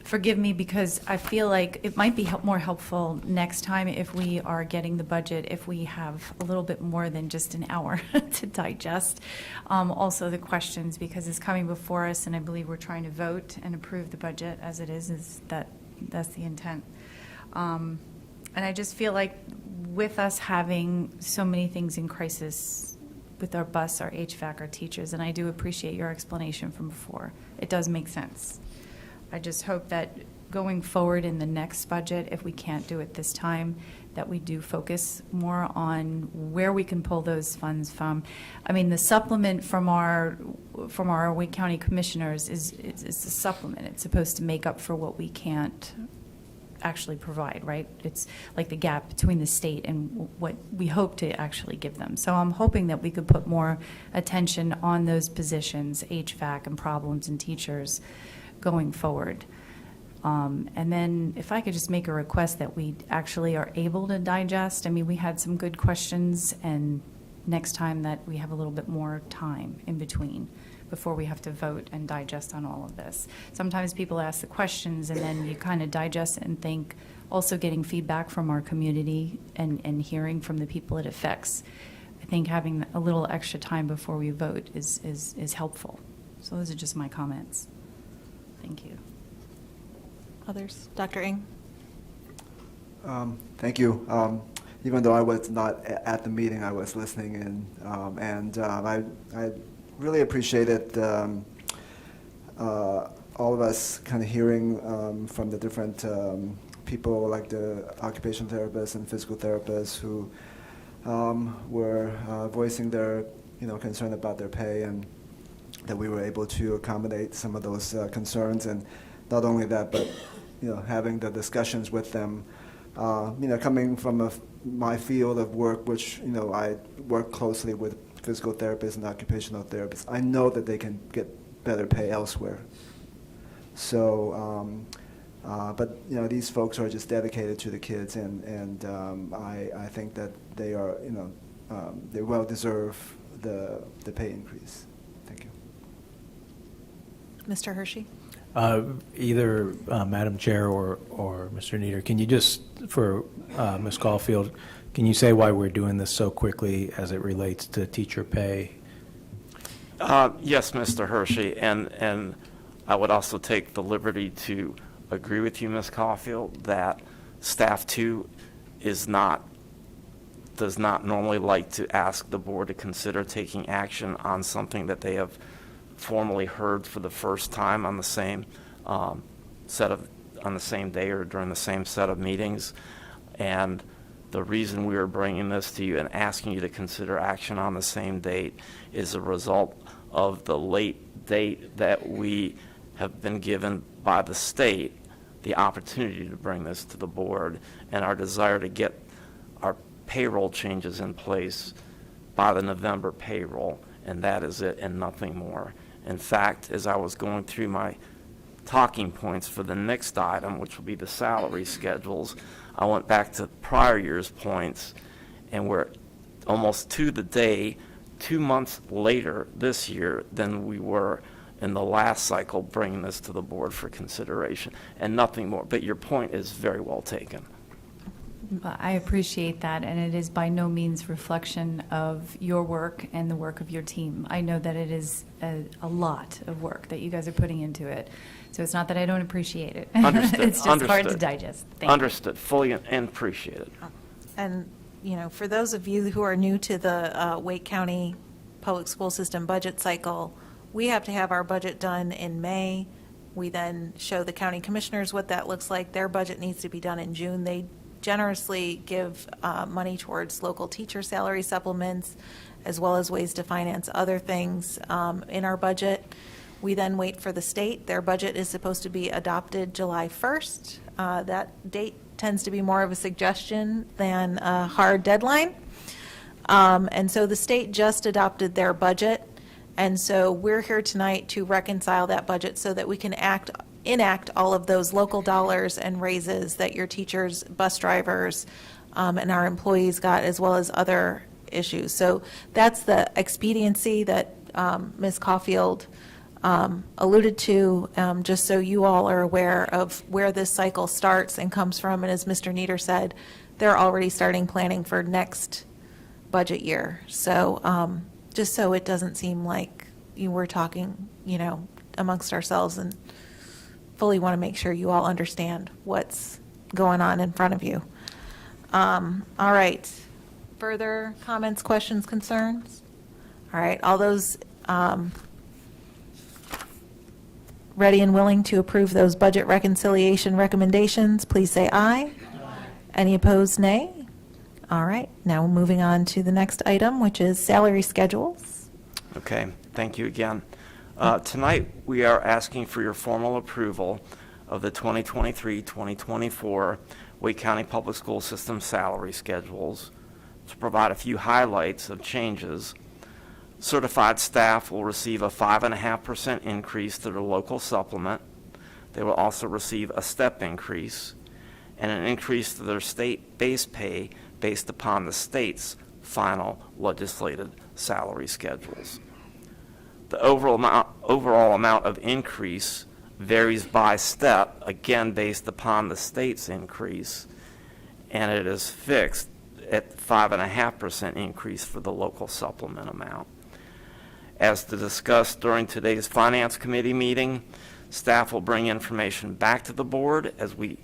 forgive me, because I feel like it might be more helpful next time if we are getting the budget, if we have a little bit more than just an hour to digest also the questions, because it's coming before us, and I believe we're trying to vote and approve the budget as it is that's the intent. And I just feel like with us having so many things in crisis with our bus, our HVAC, our teachers, and I do appreciate your explanation from before. It does make sense. I just hope that going forward in the next budget, if we can't do it this time, that we do focus more on where we can pull those funds from. I mean, the supplement from our Wake County commissioners is a supplement. It's supposed to make up for what we can't actually provide, right? It's like the gap between the state and what we hope to actually give them. So I'm hoping that we could put more attention on those positions, HVAC and problems and teachers, going forward. And then if I could just make a request that we actually are able to digest. I mean, we had some good questions, and next time that we have a little bit more time in between before we have to vote and digest on all of this. Sometimes people ask the questions and then you kind of digest it and think, also getting feedback from our community and hearing from the people it affects. I think having a little extra time before we vote is helpful. So those are just my comments. Thank you. Others? Dr. Ng? Thank you. Even though I was not at the meeting, I was listening in, and I really appreciated all of us kind of hearing from the different people, like the occupational therapists and physical therapists, who were voicing their concern about their pay, and that we were able to accommodate some of those concerns. And not only that, but having the discussions with them, coming from my field of work, which I work closely with physical therapists and occupational therapists, I know that they can get better pay elsewhere. So, but these folks are just dedicated to the kids, and I think that they are they well deserve the pay increase. Thank you. Mr. Hershey? Either Madam Chair or Mr. Nieder, can you just, for Ms. Caulfield, can you say why we're doing this so quickly as it relates to teacher pay? Yes, Mr. Hershey, and I would also take the liberty to agree with you, Ms. Caulfield, that staff too does not normally like to ask the board to consider taking action on something that they have formally heard for the first time on the same on the same day or during the same set of meetings. And the reason we are bringing this to you and asking you to consider action on the same date is a result of the late date that we have been given by the state the opportunity to bring this to the board, and our desire to get our payroll changes in place by the November payroll, and that is it and nothing more. In fact, as I was going through my talking points for the next item, which will be the salary schedules, I went back to prior year's points, and we're almost to the day 2 months later this year than we were in the last cycle bringing this to the board for consideration, and nothing more. But your point is very well taken. Well, I appreciate that, and it is by no means reflection of your work and the work of your team. I know that it is a lot of work that you guys are putting into it. So it's not that I don't appreciate it. Understood. It's just hard to digest. Thank Understood. Fully and appreciated. And, for those of you who are new to the Wake County Public School System budget cycle, we have to have our budget done in May. We then show the county commissioners what that looks like. Their budget needs to be done in June. They generously give money towards local teacher salary supplements, as well as ways to finance other things in our budget. We then wait for the state. Their budget is supposed to be adopted July 1st. That date tends to be more of a suggestion than a hard deadline. And so the state just adopted their budget. And so we're here tonight to reconcile that budget so that we can enact all of those local dollars and raises that your teachers, bus drivers, and our employees got, as well as other issues. So that's the expediency that Ms. Caulfield alluded to, just so you all are aware of where this cycle starts and comes from. And as Mr. Nieder said, they're already starting planning for next budget year. So just so it doesn't seem like we're talking, amongst ourselves, and fully want to make sure you all understand what's going on in front of you. All right. Further comments, questions, concerns? All right. All those ready and willing to approve those budget reconciliation recommendations, please say aye. Any opposed, nay? All right. Now moving on to the next item, which is salary schedules. Okay. Thank you again. Tonight, we are asking for your formal approval of the 2023-2024 Wake County Public School System salary schedules. To provide a few highlights of changes, certified staff will receive a 5.5% increase through the local supplement. They will also receive a step increase and an increase to their state base pay based upon the state's final legislated salary schedules. The overall amount of increase varies by step, again based upon the state's increase, and it is fixed at 5.5% increase for the local supplement amount. As discussed during today's Finance Committee meeting, staff will bring information back to the board as we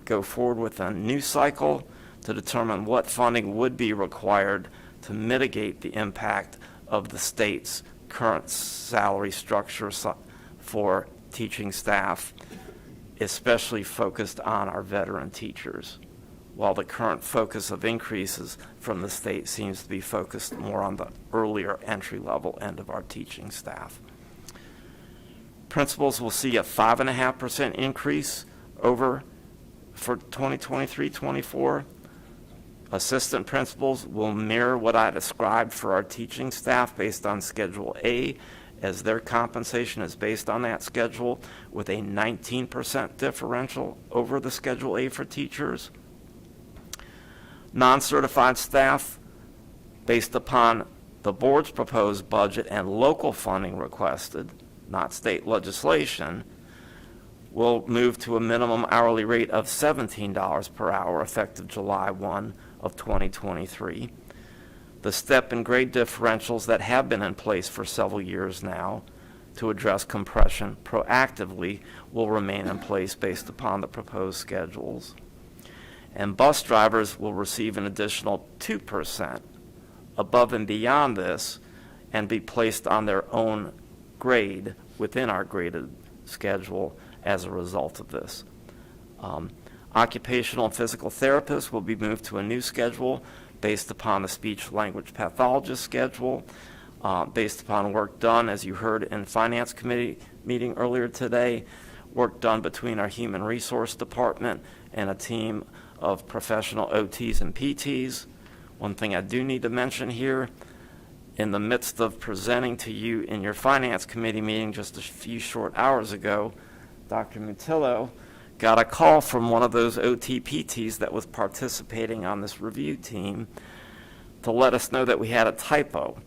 go forward with a new cycle to determine what funding would be required to mitigate the impact of the state's current salary structure for teaching staff, especially focused on our veteran teachers, while the current focus of increases from the state seems to be focused more on the earlier entry-level end of our teaching staff. Principals will see a 5.5% increase for 2023-24. Assistant principals will mirror what I described for our teaching staff based on Schedule A, as their compensation is based on that schedule, with a 19% differential over the Schedule A for teachers. Non-certified staff, based upon the board's proposed budget and local funding requested, not state legislation, will move to a minimum hourly rate of $17 per hour effective July 1 of 2023. The step and grade differentials that have been in place for several years now to address compression proactively will remain in place based upon the proposed schedules. And bus drivers will receive an additional 2% above and beyond this and be placed on their own grade within our graded schedule as a result of this. Occupational and physical therapists will be moved to a new schedule based upon the speech language pathologist schedule, based upon work done, as you heard in Finance Committee meeting earlier today, work done between our Human Resource Department and a team of professional OTs and PTs. One thing I do need to mention here, in the midst of presenting to you in your Finance Committee meeting just a few short hours ago, Dr. Mutillo got a call from one of those OT-PTs that was participating on this review team to let us know that we had a typo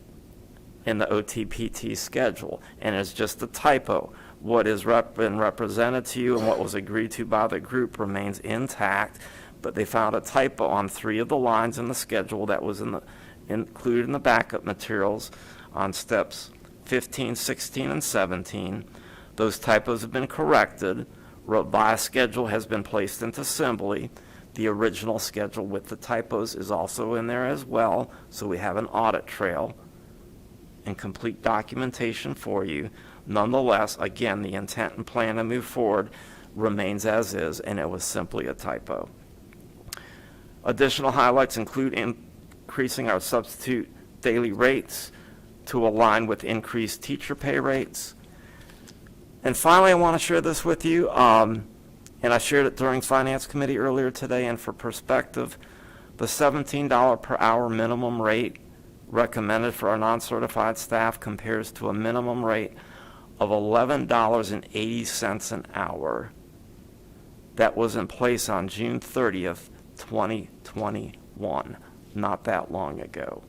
in the OT-PT schedule, and it's just a typo. What has been represented to you and what was agreed to by the group remains intact, but they found a typo on 3 of the lines in the schedule that was included in the backup materials on steps 15, 16, and 17. Those typos have been corrected. Revised schedule has been placed into Assembly. The original schedule with the typos is also in there as well, so we have an audit trail and complete documentation for you. Nonetheless, again, the intent and plan to move forward remains as is, and it was simply a typo. Additional highlights include increasing our substitute daily rates to align with increased teacher pay rates. And finally, I want to share this with you, and I shared it during Finance Committee earlier today, and for perspective, the $17 per hour minimum rate recommended for our non-certified staff compares to a minimum rate of $11.80 an hour that was in place on June 30th, 2021, not that long ago.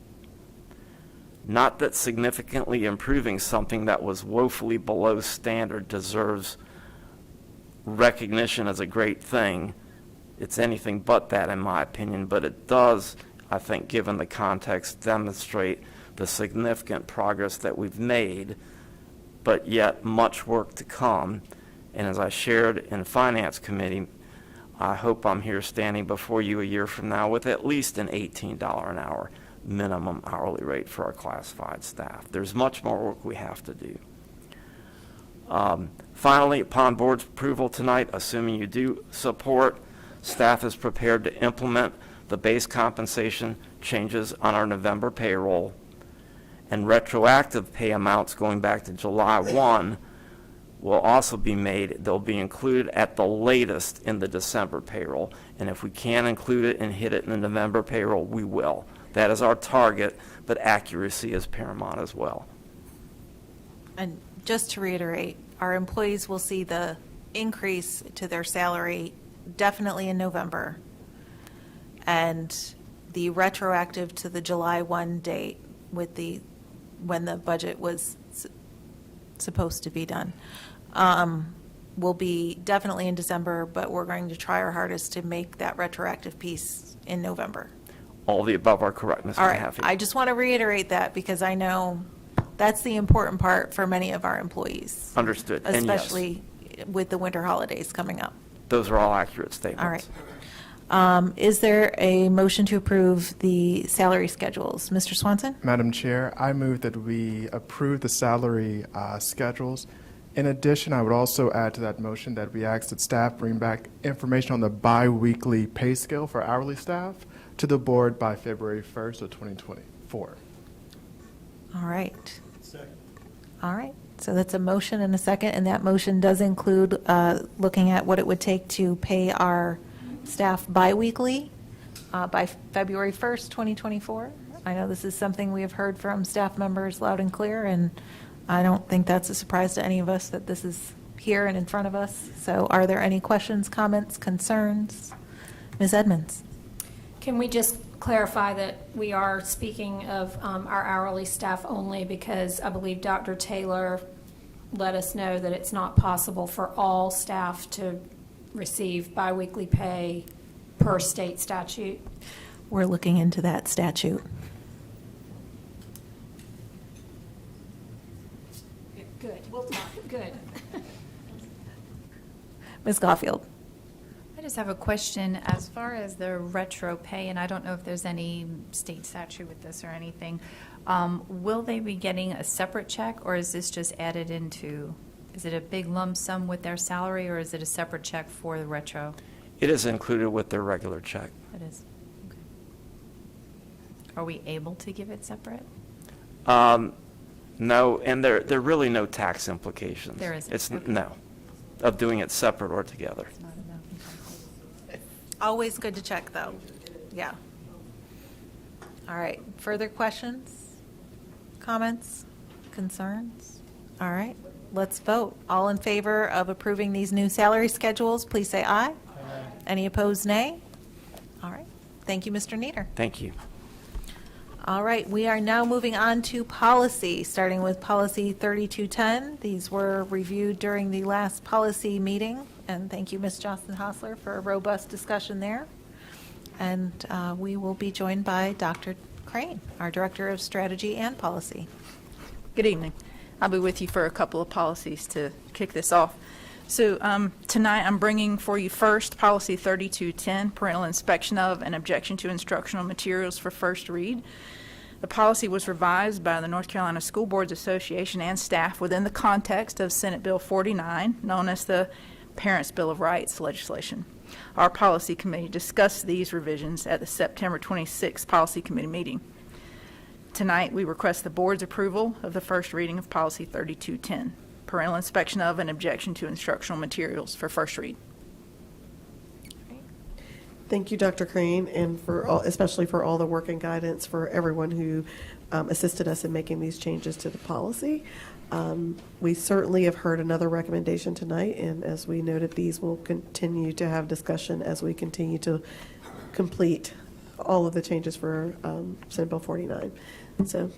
Not that significantly improving something that was woefully below standard deserves recognition as a great thing. It's anything but that, in my opinion, but it does, I think, given the context, demonstrate the significant progress that we've made, but yet much work to come. And as I shared in Finance Committee, I hope I'm here standing before you a year from now with at least an $18 an hour minimum hourly rate for our classified staff. There's much more work we have to do. Finally, upon board's approval tonight, assuming you do support, staff is prepared to implement the base compensation changes on our November payroll, and retroactive pay amounts going back to July 1 will also be made. They'll be included at the latest in the December payroll, and if we can include it and hit it in the November payroll, we will. That is our target, but accuracy is paramount as well. And just to reiterate, our employees will see the increase to their salary definitely in November, and the retroactive to the July 1 date with when the budget was supposed to be done will be definitely in December, but we're going to try our hardest to make that retroactive piece in November. All the above are correct, Mr. All right, Mahaffey. I just want to reiterate that because I know that's the important part for many of our employees. Understood. And yes, especially with the winter holidays coming up. those are all accurate statements. All right. Is there a motion to approve the salary schedules? Mr. Swanson? Madam Chair, I move that we approve the salary schedules. In addition, I would also add to that motion that we ask that staff bring back information on the bi-weekly pay scale for hourly staff to the board by February 1st of 2024. All right. Second. All right. So that's a motion and a second, and that motion does include looking at what it would take to pay our staff biweekly by February 1st, 2024. I know this is something we have heard from staff members loud and clear, and I don't think that's a surprise to any of us that this is here and in front of us. So are there any questions, comments, concerns? Ms. Edmonds? Can we just clarify that we are speaking of our hourly staff only, because I believe Dr. Taylor let us know that it's not possible for all staff to receive biweekly pay per state statute? We're looking into that statute. Good, we'll talk, good. Ms. Caulfield? I just have a question as far as the retro pay, and I don't know if there's any state statute with this or anything. Will they be getting a separate check, or is this just added into, is it a big lump sum with their salary, or is it a separate check for the retro? It is included with their regular check. It is. Okay. Are we able to give it separate? No, and there are really no tax implications. There isn't. It's, Okay. no, of doing it separate or together. It's not enough. Always good to check, though. Yeah. All right. Further questions, comments, concerns? All right. Let's vote. All in favor of approving these new salary schedules, please say aye. Aye. Any opposed, nay? All right. Thank you, Mr. Nieder. Thank you. All right. We are now moving on to policy, starting with policy 3210. These were reviewed during the last policy meeting. And thank you, Ms. Johnson-Hostler, for a robust discussion there. And we will be joined by Dr. Crane, our Director of Strategy and Policy. Good evening. I'll be with you for a couple of policies to kick this off. So tonight I'm bringing for you first Policy 3210, Parental Inspection of and Objection to Instructional Materials for first read. The policy was revised by the North Carolina School Boards Association and staff within the context of Senate Bill 49, known as the Parents' Bill of Rights legislation. Our policy committee discussed these revisions at the September 26th Policy Committee meeting. Tonight, we request the board's approval of the first reading of Policy 3210, Parental Inspection of and Objection to Instructional Materials for first read. Thank you, Dr. Crane, and for all, especially for all the work and guidance for everyone who assisted us in making these changes to the policy. We certainly have heard another recommendation tonight, and as we noted, these will continue to have discussion as we continue to complete all of the changes for Senate Bill 49. So,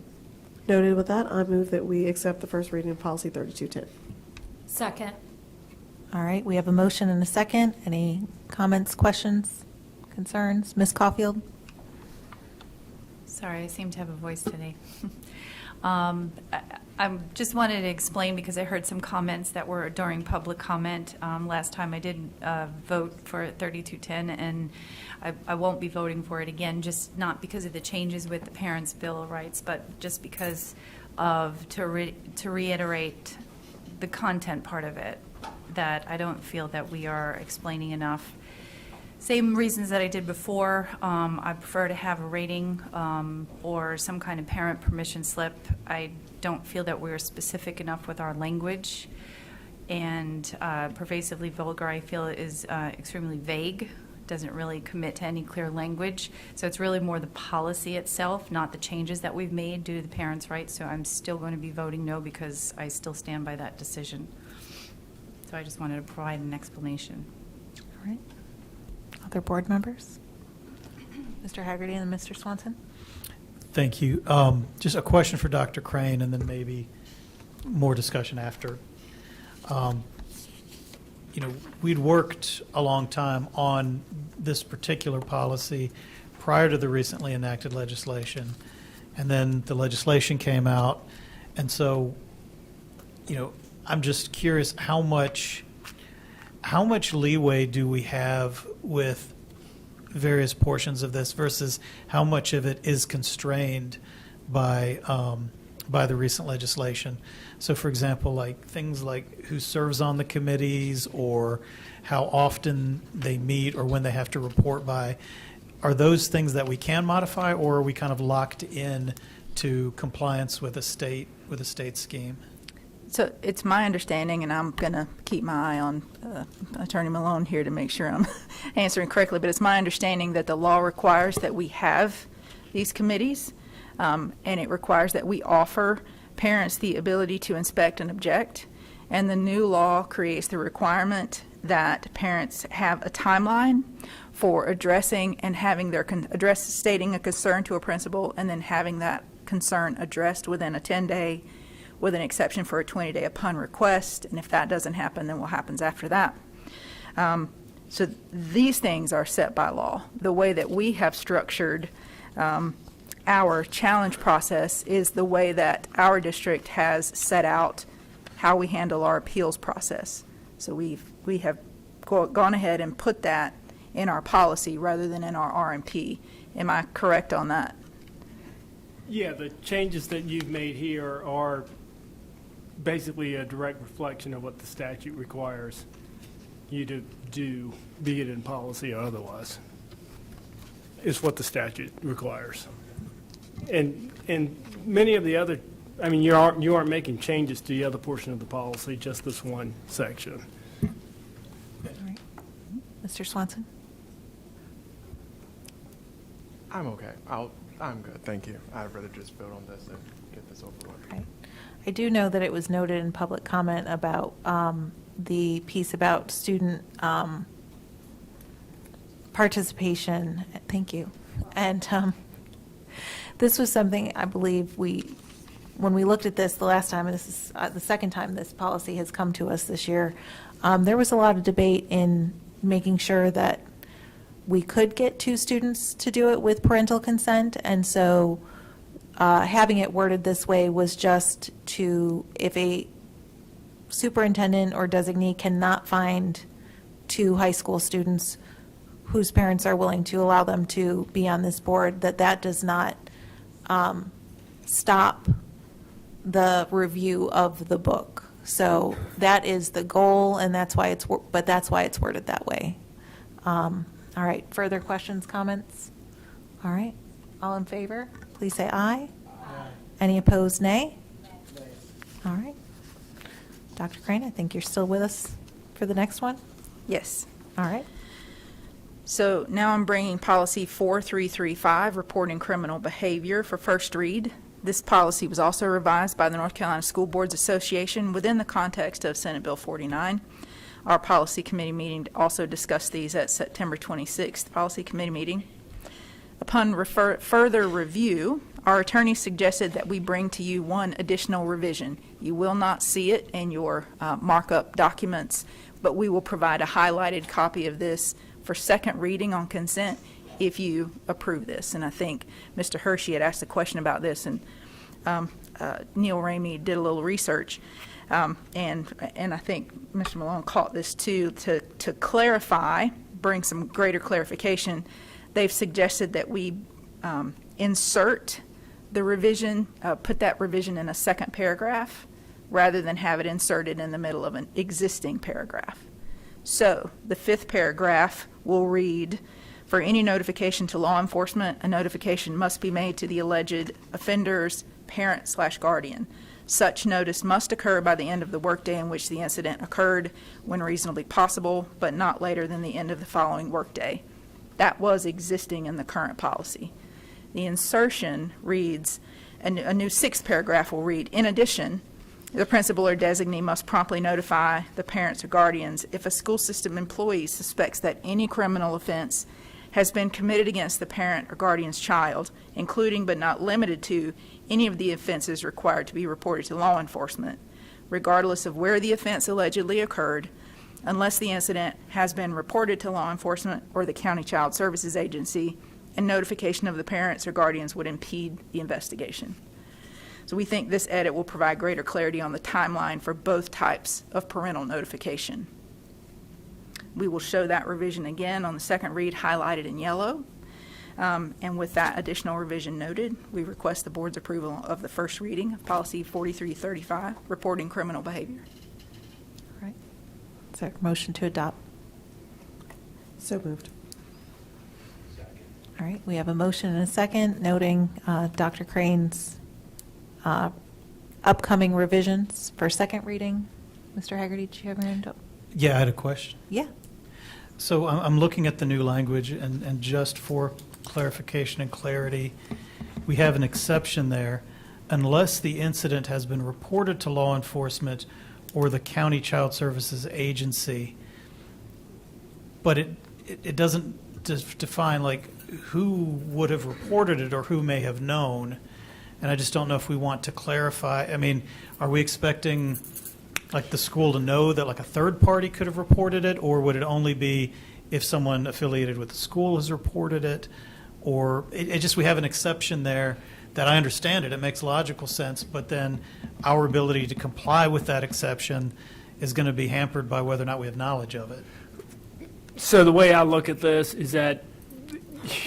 noted with that, I move that we accept the first reading of Policy 3210. Second. All right. We have a motion and a second. Any comments, questions, concerns? Ms. Caulfield? Sorry, I seem to have a voice today. I just wanted to explain, because I heard some comments that were during public comment. Last time I did vote for 3210, and I won't be voting for it again, just not because of the changes with the Parents' Bill of Rights, but just because of, to reiterate the content part of it, that I don't feel that we are explaining enough. Same reasons that I did before. I prefer to have a rating or some kind of parent permission slip. I don't feel that we're specific enough with our language. And pervasively vulgar, I feel, is extremely vague. Doesn't really commit to any clear language. So it's really more the policy itself, not the changes that we've made due to the parents' rights. So I'm still going to be voting no, because I still stand by that decision. So I just wanted to provide an explanation. All right. Other board members? Mr. Haggerty and Mr. Swanson? Thank you. Just a question for Dr. Crane, and then maybe more discussion after. We'd worked a long time on this particular policy prior to the recently enacted legislation, and then the legislation came out, and so, I'm just curious how much leeway do we have with various portions of this versus how much of it is constrained by the recent legislation. So, for example, like things like who serves on the committees or how often they meet or when they have to report by, are those things that we can modify, or are we kind of locked in to compliance with a state scheme? So it's my understanding, and I'm going to keep my eye on Attorney Malone here to make sure I'm answering correctly, but it's my understanding that the law requires that we have these committees, and it requires that we offer parents the ability to inspect and object. And the new law creates the requirement that parents have a timeline for addressing and having their stating a concern to a principal, and then having that concern addressed within a 10-day, with an exception for a 20-day upon request. And if that doesn't happen, then what happens after that? So these things are set by law. The way that we have structured our challenge process is the way that our district has set out how we handle our appeals process. So we have gone ahead and put that in our policy rather than in our RMP. Am I correct on that? Yeah, the changes that you've made here are basically a direct reflection of what the statute requires you to do, be it in policy or otherwise. Is what the statute requires. And many of the other, I mean, you aren't making changes to the other portion of the policy, just this one section. All right. Mr. Swanson? I'm okay. I'm good. Thank you. I'd rather just vote on this and get this over with. Right. I do know that it was noted in public comment about the piece about student participation. Thank you. And this was something I believe when we looked at this the last time, and this is the second time this policy has come to us this year, there was a lot of debate in making sure that we could get two students to do it with parental consent. And so having it worded this way was just to, if a superintendent or designee cannot find two high school students whose parents are willing to allow them to be on this board, that does not stop the review of the book. So that is the goal, and that's why it's worded that way. All right, further questions, comments? All right, all in favor, please say aye. Any opposed, nay? All right. Dr. Crane, I think you're still with us for the next one? Yes. All right. So now I'm bringing policy 4335, reporting criminal behavior, for first read. This policy was also revised by the North Carolina School Boards Association within the context of Senate Bill 49. Our policy committee meeting also discussed these at September 26th policy committee meeting. Upon further review, our attorney suggested that we bring to you one additional revision. You will not see it in your markup documents, but we will provide a highlighted copy of this for second reading on consent if you approve this. And I think Mr. Hershey had asked a question about this, and Neil Ramey did a little research. And I think Mr. Malone caught this too, to clarify, bring some greater clarification. They've suggested that we insert the revision, put that revision in a second paragraph rather than have it inserted in the middle of an existing paragraph. So the fifth paragraph will read, for any notification to law enforcement, a notification must be made to the alleged offender's parent/guardian. Such notice must occur by the end of the workday in which the incident occurred, when reasonably possible, but not later than the end of the following workday. That was existing in the current policy. The insertion reads, a new sixth paragraph will read, in addition, the principal or designee must promptly notify the parents or guardians if a school system employee suspects that any criminal offense has been committed against the parent or guardian's child, including but not limited to any of the offenses required to be reported to law enforcement, regardless of where the offense allegedly occurred, unless the incident has been reported to law enforcement or the county child services agency, and notification of the parents or guardians would impede the investigation. So we think this edit will provide greater clarity on the timeline for both types of parental notification. We will show that revision again on the second read, highlighted in yellow. And with that additional revision noted, we request the board's approval of the first reading of policy 4335, reporting criminal behavior. All right. Is there a motion to adopt? So moved. All right, we have a motion and a second, noting Dr. Crane's upcoming revisions for second reading. Mr. Haggerty, did you have your hand up? Yeah, I had a question. Yeah. So I'm looking at the new language, and just for clarification and clarity, we have an exception there, unless the incident has been reported to law enforcement or the county child services agency. But it doesn't define like who would have reported it or who may have known. And I just don't know if we want to clarify. I mean, are we expecting like the school to know that like a third party could have reported it, or would it only be if someone affiliated with the school has reported it? Or it just, we have an exception there that I understand it makes logical sense, but then our ability to comply with that exception is going to be hampered by whether or not we have knowledge of it. So the way I look at this is that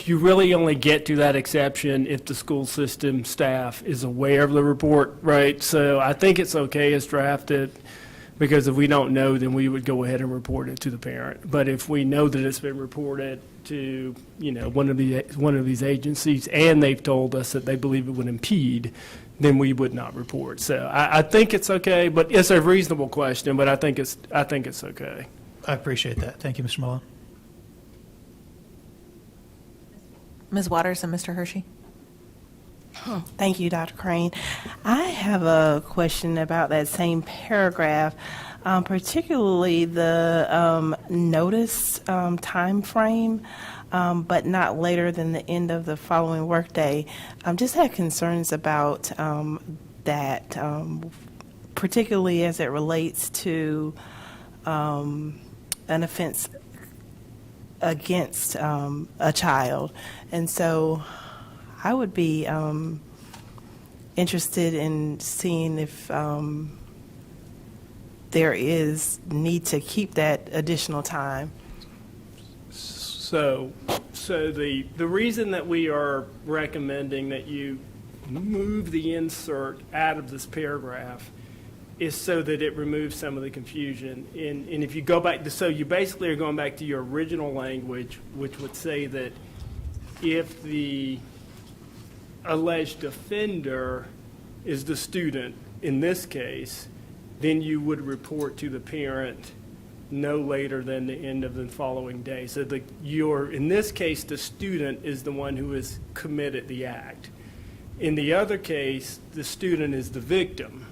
you really only get to that exception if the school system staff is aware of the report, right? So I think it's okay as drafted, because if we don't know, then we would go ahead and report it to the parent. But if we know that it's been reported to, one of these agencies, and they've told us that they believe it would impede, then we would not report. So I think it's okay, but it's a reasonable question, but I think it's okay. I appreciate that. Thank you, Mr. Mullen. Ms. Waters and Mr. Hershey. Thank you, Dr. Crane. I have a question about that same paragraph, particularly the notice time frame, but not later than the end of the following workday. Just had concerns about that, particularly as it relates to an offense against a child. And so I would be interested in seeing if there is need to keep that additional time. So the reason that we are recommending that you move the insert out of this paragraph is so that it removes some of the confusion. And if you go back, so you basically are going back to your original language, which would say that if the alleged offender is the student, in this case, then you would report to the parent no later than the end of the following day. So in this case, the student is the one who has committed the act. In the other case, the student is the victim.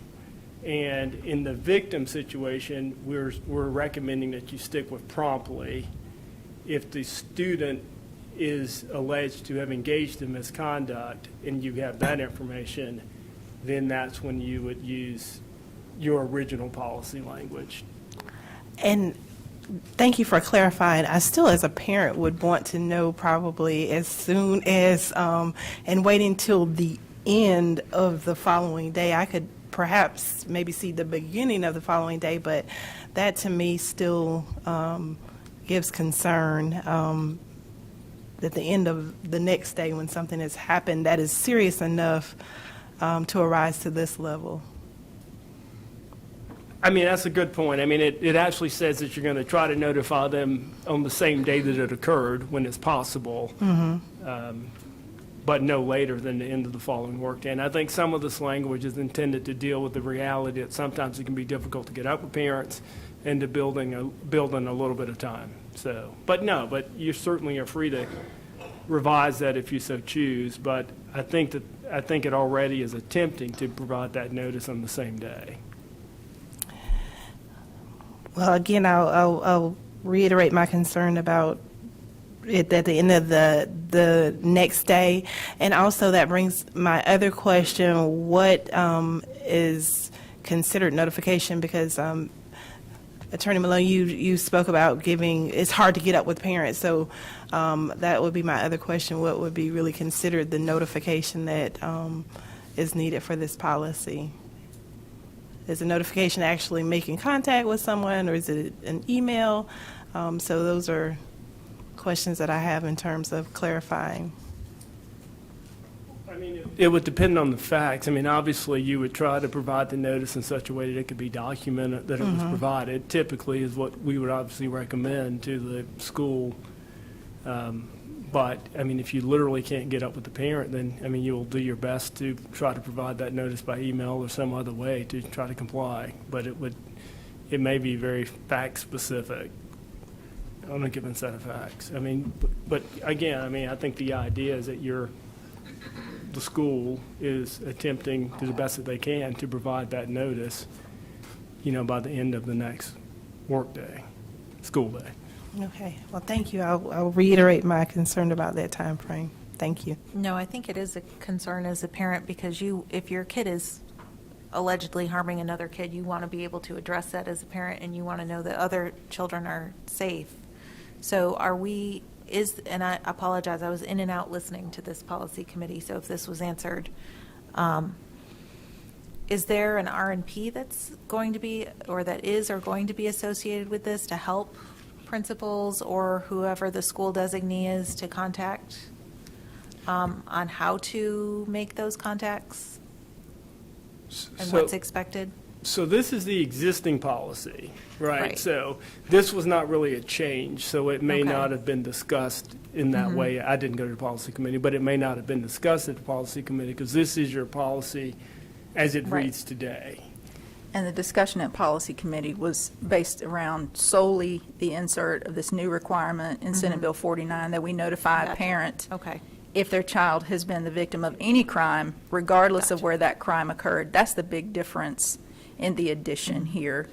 And in the victim situation, we're recommending that you stick with promptly. If the student is alleged to have engaged in misconduct and you have that information, then that's when you would use your original policy language. And thank you for clarifying. I still, as a parent, would want to know probably as soon as, and waiting till the end of the following day. I could perhaps maybe see the beginning of the following day, but that to me still gives concern at the end of the next day when something has happened that is serious enough to arise to this level. I mean, that's a good point. I mean, it actually says that you're going to try to notify them on the same day that it occurred when it's possible, but no later than the end of the following workday. And I think some of this language is intended to deal with the reality that sometimes it can be difficult to get up with parents and to building a little bit of time. So, but you certainly are free to revise that if you so choose. But I think it already is attempting to provide that notice on the same day. Well, again, I'll reiterate my concern about it at the end of the next day. And also that brings my other question, what is considered notification? Because Attorney Malone, you spoke about it's hard to get up with parents. So that would be my other question. What would be really considered the notification that is needed for this policy? Is a notification actually making contact with someone, or is it an email? So those are questions that I have in terms of clarifying. I mean, it would depend on the facts. I mean, obviously, you would try to provide the notice in such a way that it could be documented that it was provided. Typically is what we would obviously recommend to the school. But, I mean, if you literally can't get up with the parent, then, I mean, you'll do your best to try to provide that notice by email or some other way to try to comply. But it may be very fact-specific on a given set of facts. I mean, but again, I mean, I think the idea is that the school is attempting to the best that they can to provide that notice, by the end of the next workday, school day. Okay, well, thank you. I'll reiterate my concern about that time frame. Thank you. No, I think it is a concern as a parent because if your kid is allegedly harming another kid, you want to be able to address that as a parent and you want to know that other children are safe. So and I apologize, I was in and out listening to this policy committee, so if this was answered, is there an R&P that's going to be, or that is or going to be associated with this to help principals or whoever the school designee is to contact on how to make those contacts and what's expected? So this is the existing policy, right? Right. So this was not really a change, so it may Okay. not have been discussed in that way. I didn't go to the policy committee, but it may not have been discussed at the policy committee because this is your policy as it Right. reads today. And the discussion at policy committee was based around solely the insert of this new requirement in Senate Bill 49 that we notify a Gotcha. parent Okay. if their child has been the victim of any crime, regardless of where that crime occurred. That's the big difference in the addition here.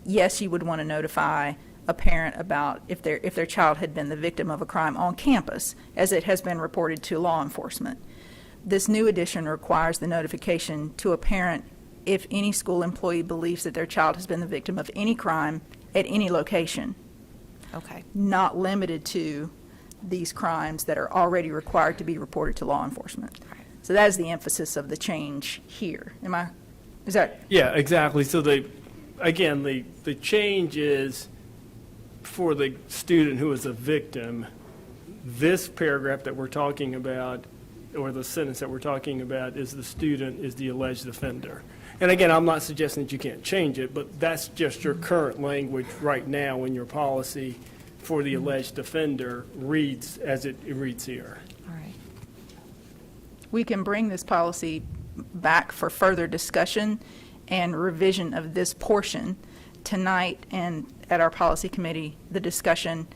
Yes, you would want to notify a parent about if their child had been the victim of a crime on campus, as it has been reported to law enforcement. This new addition requires the notification to a parent if any school employee believes that their child has been the victim of any crime at any location, Okay. not limited to these crimes that are already required to be reported to law enforcement. So that is the emphasis of the change here. Is that? Yeah, exactly. So the change is for the student who is a victim, this paragraph that we're talking about, or the sentence that we're talking about, is the student is the alleged offender. And again, I'm not suggesting that you can't change it, but that's just your current language right now in your policy for the alleged offender reads as it reads here. All right. We can bring this policy back for further discussion and revision of this portion tonight, and at our policy committee, the discussion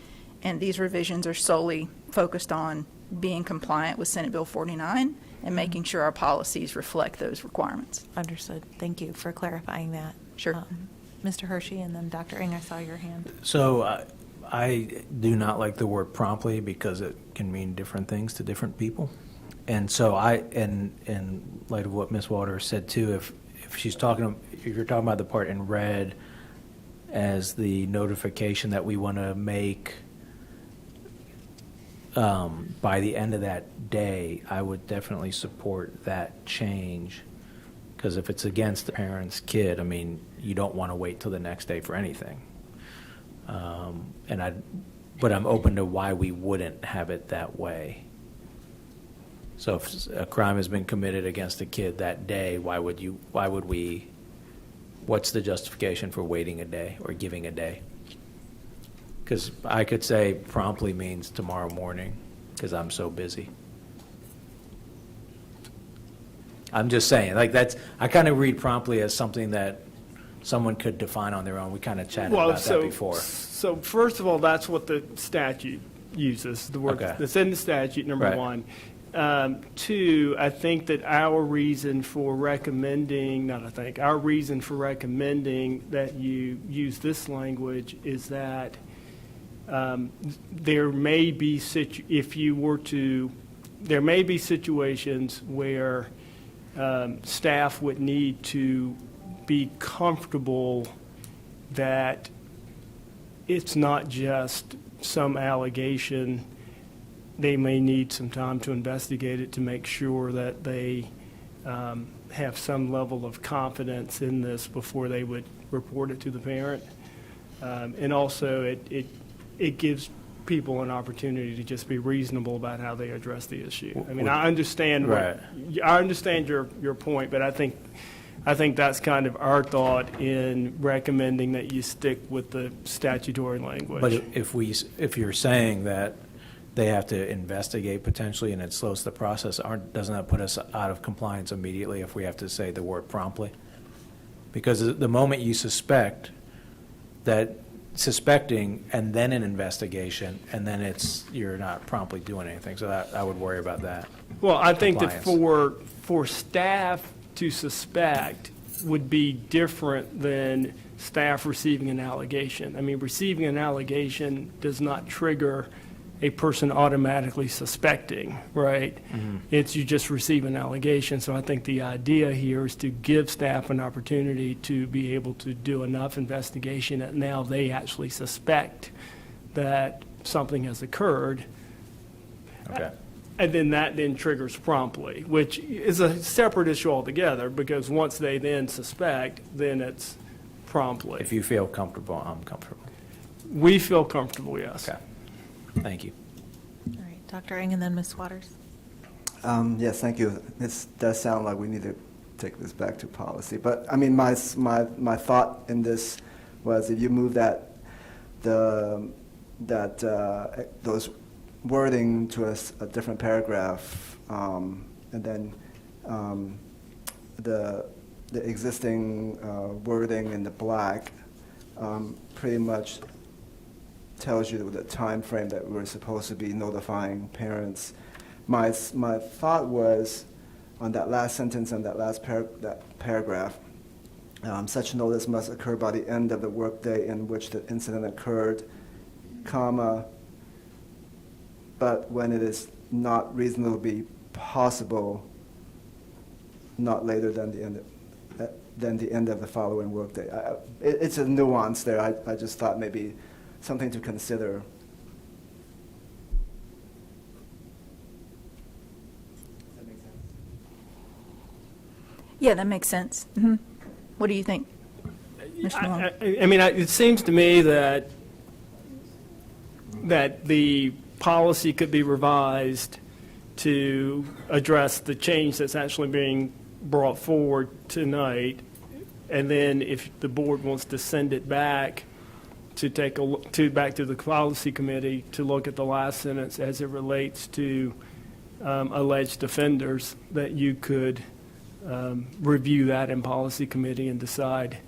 and these revisions are solely focused on being compliant with Senate Bill 49 and making sure our policies reflect those requirements. Understood. Thank you for clarifying that. Sure. Mr. Hershey and then Dr. Ng, I saw your hand. So I do not like the word promptly because it can mean different things to different people. And so in light of what Ms. Waters said too, if you're talking about the part in red as the notification that we want to make by the end of that day, I would definitely support that change. Because if it's against the parent's kid, I mean, you don't want to wait till the next day for anything. But I'm open to why we wouldn't have it that way. So if a crime has been committed against a kid that day, why would we, what's the justification for waiting a day or giving a day? Because I could say promptly means tomorrow morning, because I'm so busy. I'm just saying, like I kind of read promptly as something that someone could define on their own. We kind of chatted about that before. So first of all, that's what the statute uses, the word that's in the statute, number one. Two, I think that our reason for recommending that you use this language is that there may be situations where staff would need to be comfortable that it's not just some allegation. They may need some time to investigate it to make sure that they have some level of confidence in this before they would report it to the parent. And also, it gives people an opportunity to just be reasonable about how they address the issue. I mean, I understand your point, but I think that's kind of our thought in recommending that you stick with the statutory language. But if you're saying that they have to investigate potentially, and it slows the process. Doesn't that put us out of compliance immediately if we have to say the word promptly? Because the moment you suspecting and then an investigation, and then you're not promptly doing anything. So I would worry about that. Well, I think that Compliance. for staff to suspect would be different than staff receiving an allegation. I mean, receiving an allegation does not trigger a person automatically suspecting, right? It's you just receive an allegation. So I think the idea here is to give staff an opportunity to be able to do enough investigation that now they actually suspect that something has occurred. Okay. And then that then triggers promptly, which is a separate issue altogether, because once they then suspect, then it's promptly. If you feel comfortable, I'm comfortable. We feel comfortable, yes. Okay. Thank you. All right, Dr. Ng and then Ms. Waters. Yes, thank you. This does sound like we need to take this back to policy. But I mean, my thought in this was if you move those wording to a different paragraph, and then the existing wording in the black pretty much tells you the time frame that we're supposed to be notifying parents. My thought was on that last sentence and that last paragraph, such notice must occur by the end of the workday in which the incident occurred, comma, but when it is not reasonably possible, not later than the end of the following workday. It's a nuance there. I just thought maybe something to consider. Does that make sense? Yeah, that makes sense. What do you think, Mr. Malone? I mean, it seems to me that the policy could be revised to address the change that's actually being brought forward tonight, and then if the board wants to send it back to back to the policy committee to look at the last sentence as it relates to alleged offenders, that you could review that in policy committee and decide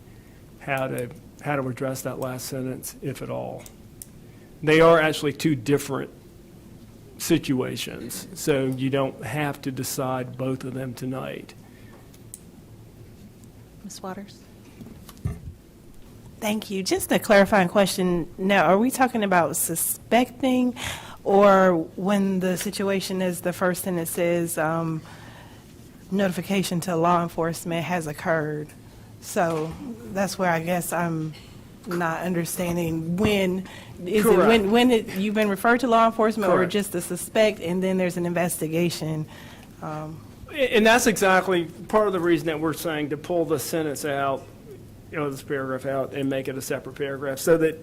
how to address that last sentence, if at all. They are actually two different situations, so you don't have to decide both of them tonight. Ms. Waters? Thank you. Just a clarifying question. Now, are we talking about suspecting, or when the situation is the first thing that says notification to law enforcement has occurred? So that's where I guess I'm not understanding when is Correct. it when you've been referred to law enforcement, or Correct. just the suspect and then there's an investigation. And that's exactly part of the reason that we're saying to pull the sentence out, this paragraph out, and make it a separate paragraph, so that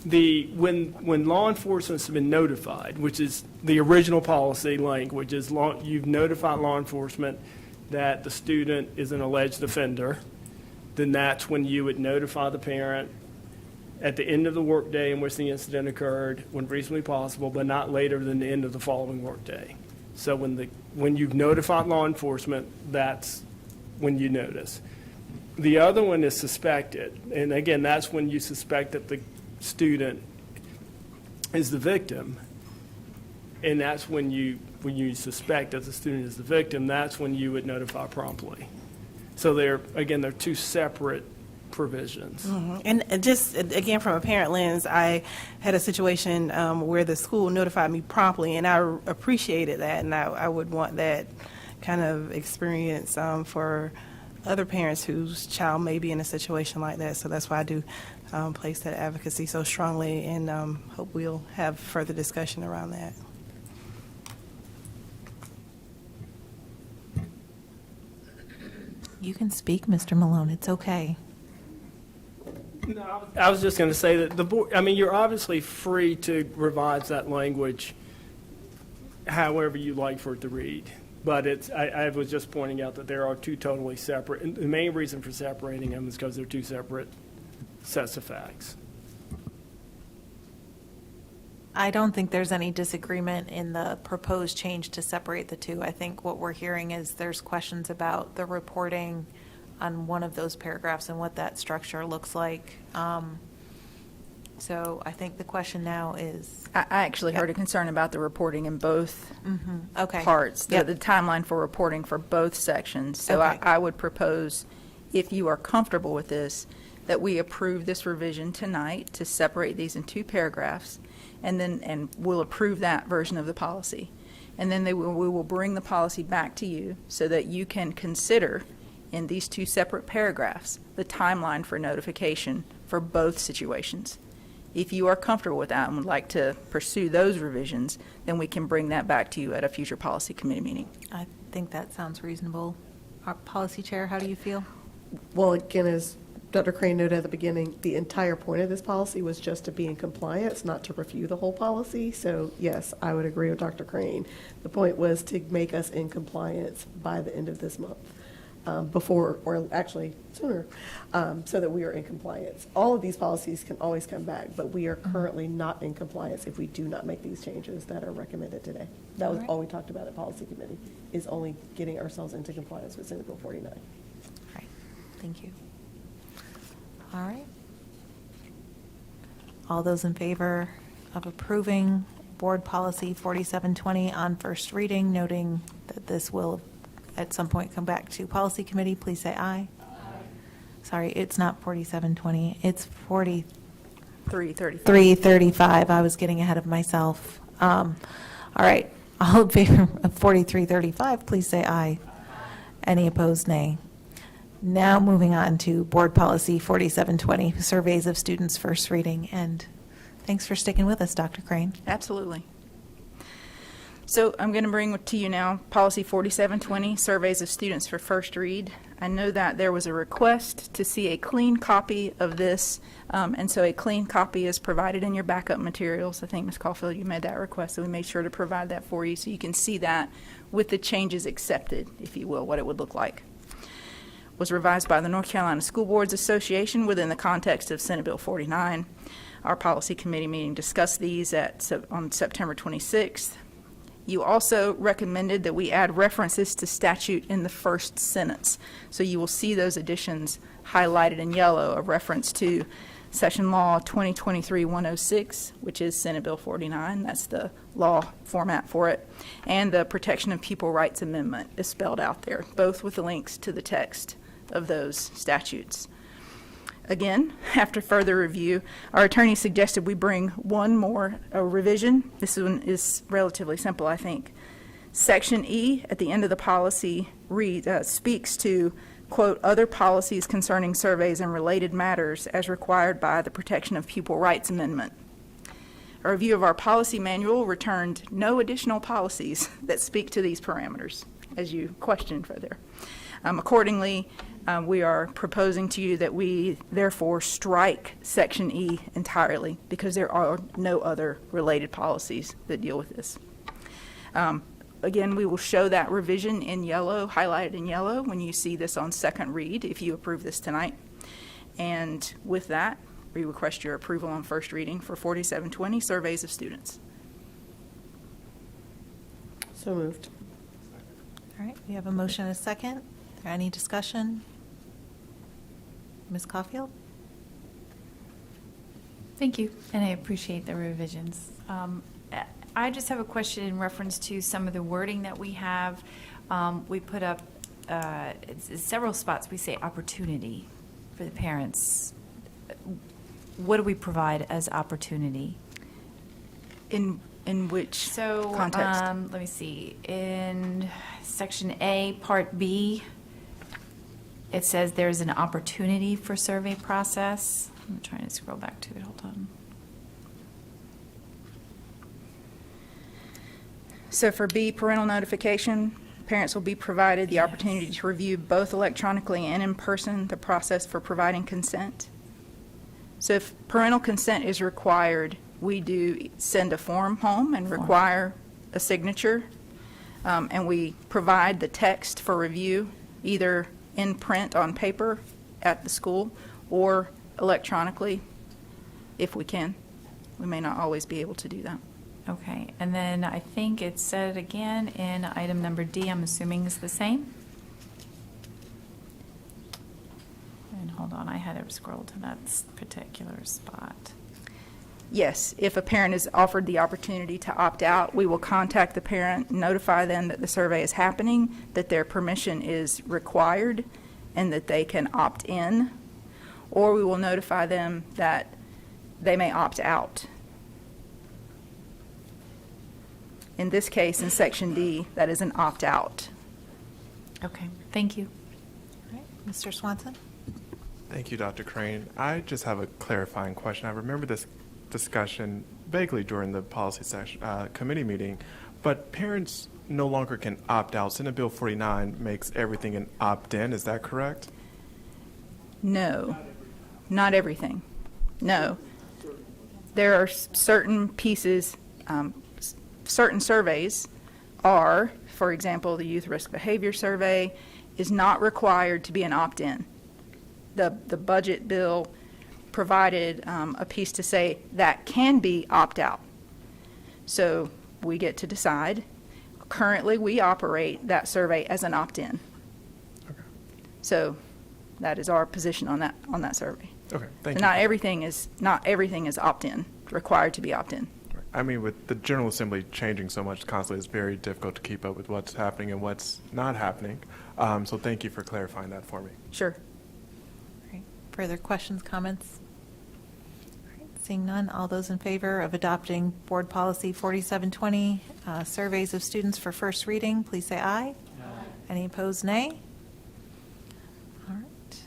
when law enforcement's been notified, which is the original policy language, is you've notified law enforcement that the student is an alleged offender, then that's when you would notify the parent at the end of the workday in which the incident occurred, when reasonably possible, but not later than the end of the following workday. So when you've notified law enforcement, that's when you notice. The other one is suspected, and again, that's when you suspect that the student is the victim, and that's when you suspect that the student is the victim, that's when you would notify promptly. So they're two separate provisions. And just, again, from a parent lens, I had a situation where the school notified me promptly, and I appreciated that, and I would want that kind of experience for other parents whose child may be in a situation like that. So that's why I do place that advocacy so strongly, and hope we'll have further discussion around that. You can speak, Mr. Malone. It's okay. No, I was just going to say that the board, you're obviously free to revise that language however you like for it to read. But I was just pointing out that there are two totally separate, and the main reason for separating them is because they're two separate sets of facts. I don't think there's any disagreement in the proposed change to separate the two. I think what we're hearing is there's questions about the reporting on one of those paragraphs and what that structure looks like. So I think the question now is. I actually heard a concern about the reporting in both Okay. parts, Yep. the timeline for reporting for both sections. So Okay. I would propose, if you are comfortable with this, that we approve this revision tonight to separate these in two paragraphs, and we'll approve that version of the policy. And then we will bring the policy back to you so that you can consider in these two separate paragraphs the timeline for notification for both situations. If you are comfortable with that and would like to pursue those revisions, then we can bring that back to you at a future policy committee meeting. I think that sounds reasonable. Our policy chair, how do you feel? Well, again, as Dr. Crane noted at the beginning, the entire point of this policy was just to be in compliance, not to review the whole policy. So yes, I would agree with Dr. Crane. The point was to make us in compliance by the end of this month, before, or actually sooner, so that we are in compliance. All of these policies can always come back, but we are currently not in compliance if we do not make these changes that are recommended today. That was all we talked about at policy committee, is only getting ourselves into compliance with Senate Bill 49. Right, thank you. All right. All those in favor of approving Board Policy 4720 on first reading, noting that this will at some point come back to Policy Committee, please say aye. Sorry, it's not 4720, it's 4335. I was getting ahead of myself. All right, all in favor of 4335, please say aye. Any opposed, nay. Now moving on to Board Policy 4720, surveys of students first reading. And thanks for sticking with us, Dr. Crane. Absolutely. So I'm going to bring to you now Policy 4720, surveys of students for first read. I know that there was a request to see a clean copy of this, and so a clean copy is provided in your backup materials. I think, Ms. Caulfield, you made that request, so we made sure to provide that for you so you can see that with the changes accepted, if you will, what it would look like. Was revised by the North Carolina School Boards Association within the context of Senate Bill 49. Our policy committee meeting discussed these on September 26th. You also recommended that we add references to statute in the first sentence. So you will see those additions highlighted in yellow, a reference to Session Law 2023-106, which is Senate Bill 49. That's the law format for it. And the Protection of Pupil Rights Amendment is spelled out there, both with the links to the text of those statutes. Again, after further review, our attorney suggested we bring one more revision. This one is relatively simple, I think. Section E at the end of the policy speaks to, quote, other policies concerning surveys and related matters as required by the Protection of Pupil Rights Amendment. A review of our policy manual returned no additional policies that speak to these parameters, as you questioned further. Accordingly, we are proposing to you that we therefore strike Section E entirely because there are no other related policies that deal with this. Again, we will show that revision in yellow, highlighted in yellow, when you see this on second read, if you approve this tonight. And with that, we request your approval on first reading for 4720, surveys of students. So moved. All right, we have a motion and a second. Is there any discussion? Ms. Caulfield? Thank you, and I appreciate the revisions. I just have a question in reference to some of the wording that we have. We put up several spots, we say opportunity for the parents. What do we provide as opportunity? In which context? Let me see. In Section A, Part B, it says there's an opportunity for survey process. I'm trying to scroll back to it. Hold on. So for B, parental notification, parents will be provided the opportunity to review both electronically and in person the process for providing consent. So if parental consent is required, we do send a form home and require a signature, and we provide the text for review, either in print on paper at the school or electronically if we can. We may not always be able to do that. Okay, and then I think it said again in item number D, I'm assuming is the same? And hold on, I had it scrolled to that particular spot. Yes, if a parent is offered the opportunity to opt out, we will contact the parent, notify them that the survey is happening, that their permission is required, and that they can opt in, or we will notify them that they may opt out. In this case, in Section D, that is an opt-out. Okay, thank you. All right, Mr. Swanson? Thank you, Dr. Crane. I just have a clarifying question. I remember this discussion vaguely during the policy session, committee meeting, but parents no longer can opt out. Senate Bill 49 makes everything an opt-in. Is that correct? No, not everything. No. There are certain pieces, certain surveys are, for example, the Youth Risk Behavior Survey is not required to be an opt-in. The budget bill provided a piece to say that can be opt-out. So we get to decide. Currently, we operate that survey as an opt-in. Okay. So that is our position on that survey. Okay, thank So you. not everything is opt-in, required to be opt-in. I mean, with the General Assembly changing so much constantly, it's very difficult to keep up with what's happening and what's not happening. So thank you for clarifying that for me. Sure. All right, further questions, comments? All right, seeing none, all those in favor of adopting Board Policy 4720, surveys of students for first reading, please say aye. Any opposed, nay? All right,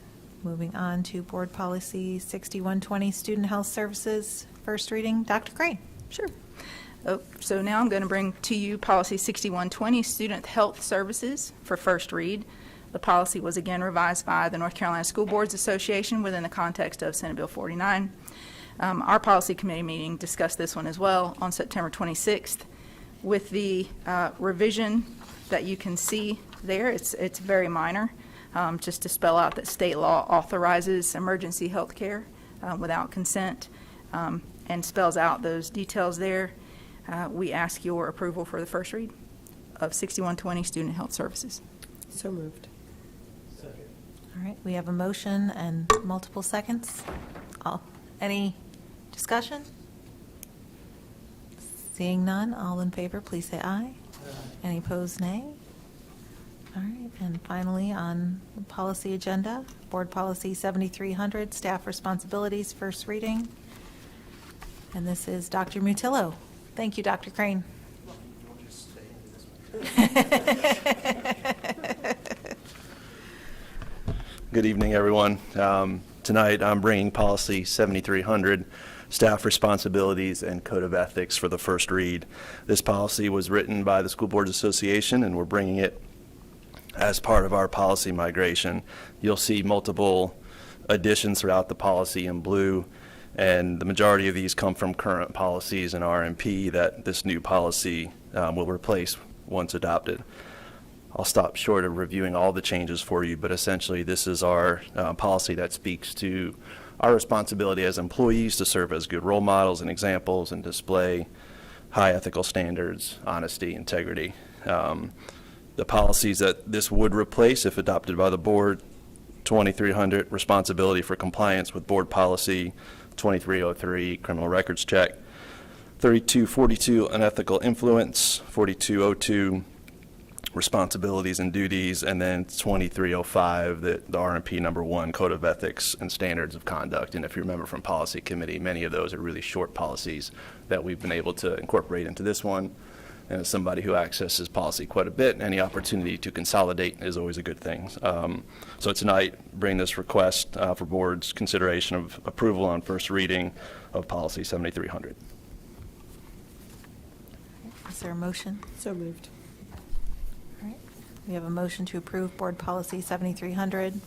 moving on to Board Policy 6120, Student Health Services, first reading. Dr. Crane? Sure. So now I'm going to bring to you Policy 6120, Student Health Services, for first read. The policy was again revised by the North Carolina School Boards Association within the context of Senate Bill 49. Our policy committee meeting discussed this one as well on September 26th. With the revision that you can see there, it's very minor, just to spell out that state law authorizes emergency health care without consent, and spells out those details there. We ask your approval for the first read of 6120 Student Health Services. So moved. All right, we have a motion and multiple seconds. Any discussion? Seeing none, all in favor, please say aye. Any opposed, nay? All right, and finally, on the policy agenda, Board Policy 7300, Staff Responsibilities, first reading. And this is Dr. Mutillo. Thank you, Dr. Crane. Good evening, everyone. Tonight, I'm bringing Policy 7300, Staff Responsibilities and Code of Ethics for the first read. This policy was written by the School Boards Association, and we're bringing it as part of our policy migration. You'll see multiple additions throughout the policy in blue, and the majority of these come from current policies and RMP that this new policy will replace once adopted. I'll stop short of reviewing all the changes for you, but essentially this is our policy that speaks to our responsibility as employees to serve as good role models and examples and display high ethical standards, honesty, integrity. The policies that this would replace, if adopted by the board: 2300, responsibility for compliance with board policy; 2303, criminal records check; 3242, unethical influence; 4202, responsibilities and duties; and then 2305, the RMP number 1, Code of Ethics and Standards of Conduct. And if you remember from policy committee, many of those are really short policies that we've been able to incorporate into this one. And as somebody who accesses policy quite a bit, any opportunity to consolidate is always a good thing. So tonight, bring this request for board's consideration of approval on first reading of Policy 7300. Is there a motion? So moved. All right, we have a motion to approve Board Policy 7300.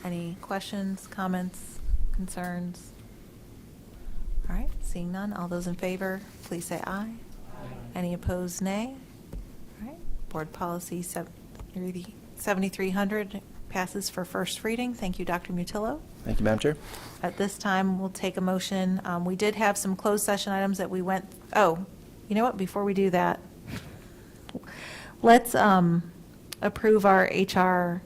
Any questions, comments, concerns? All right, seeing none, all those in favor, please say aye. Any opposed, nay? All right, Board Policy 7300 passes for first reading. Thank you, Dr. Mutillo. Thank you, Madam Chair. At this time, we'll take a motion. We did have some closed session items that we went, You know what, before we do that, let's approve our HR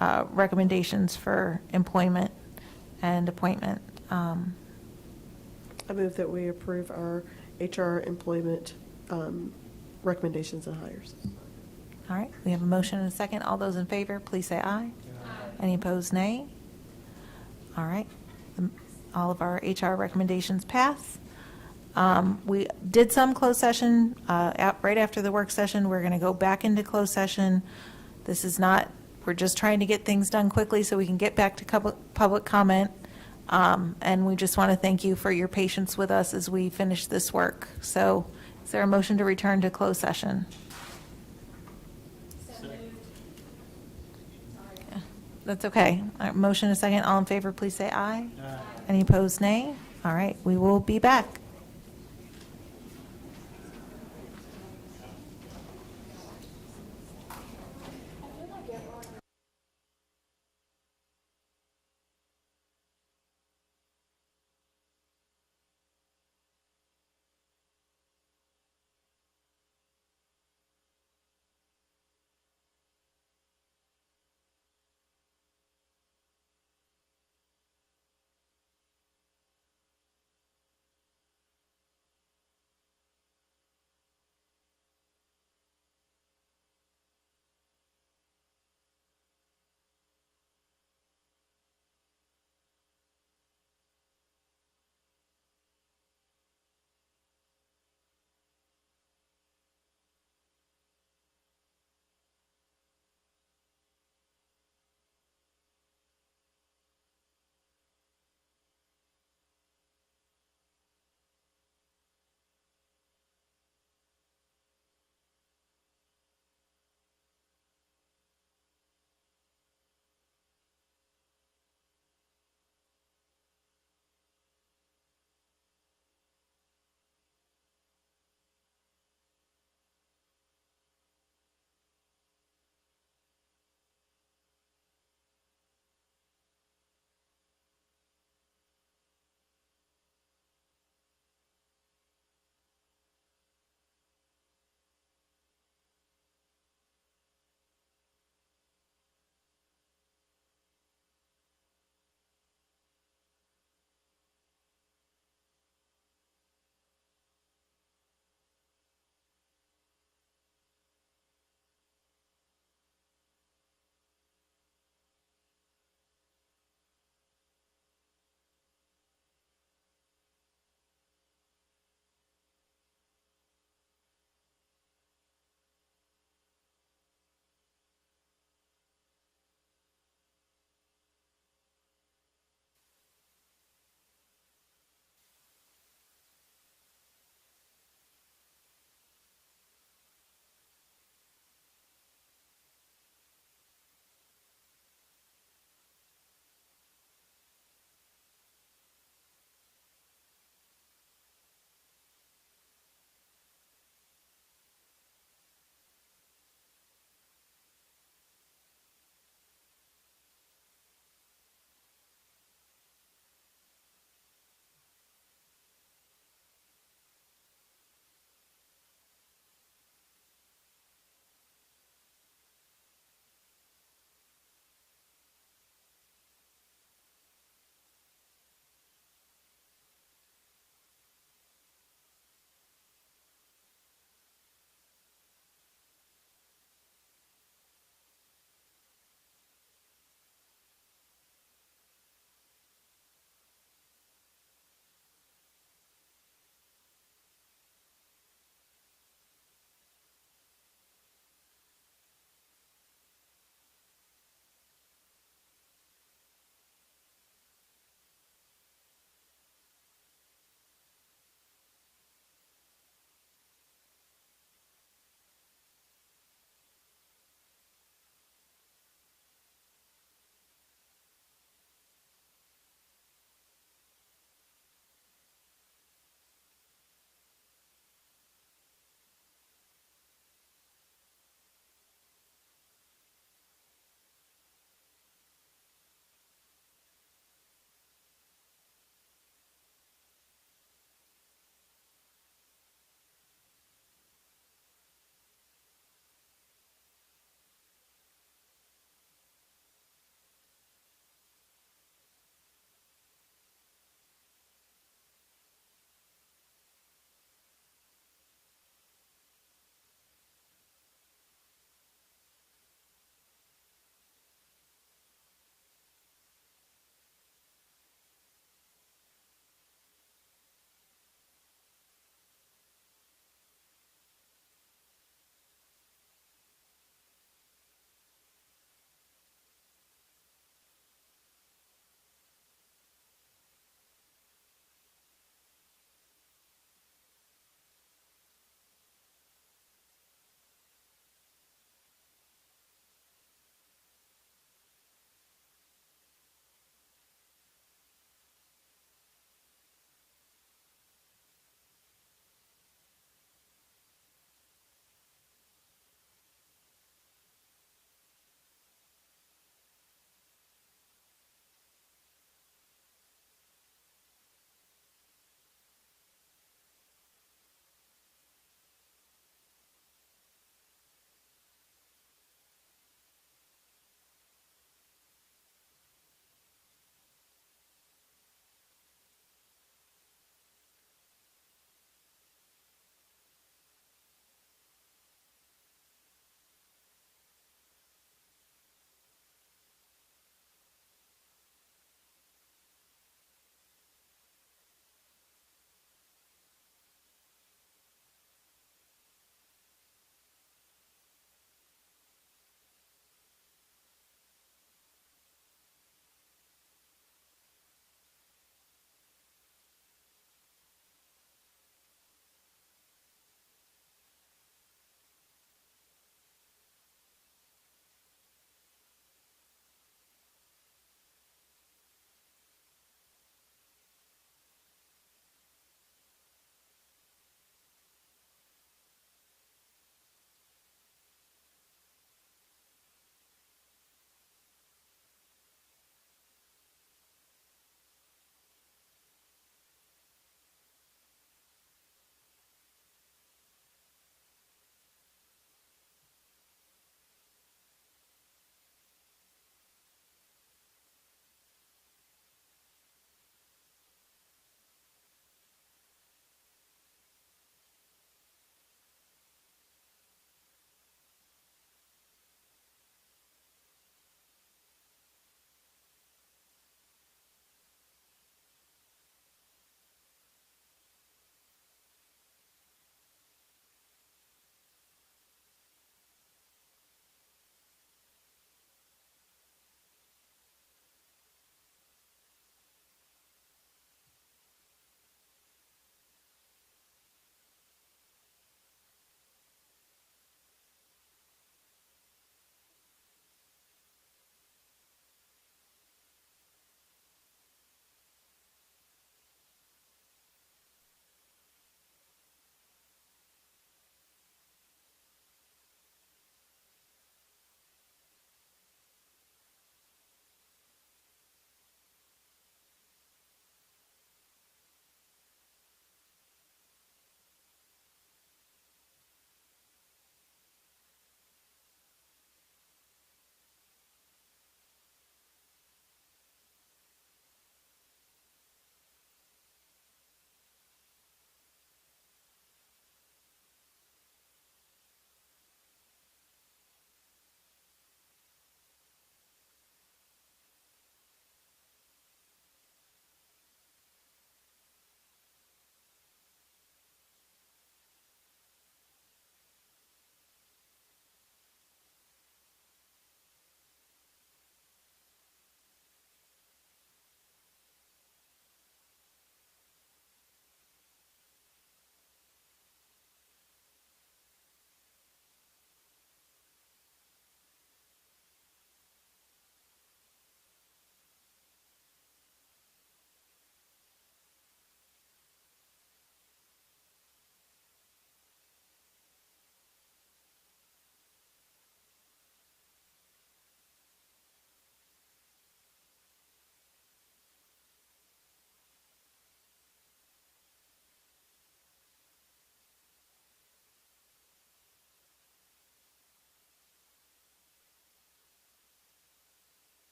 recommendations for employment and appointment. I move that we approve our HR employment recommendations and hires. All right, we have a motion and a second. All those in favor, please say aye. Any opposed, nay? All right, all of our HR recommendations pass. We did some closed session right after the work session. We're going to go back into closed session. This is not, we're just trying to get things done quickly so we can get back to public comment. And we just want to thank you for your patience with us as we finish this work. So is there a motion to return to closed session? Yeah, that's okay. All right, motion and a second. All in favor, please say aye. Any opposed, nay? All right, we will be back.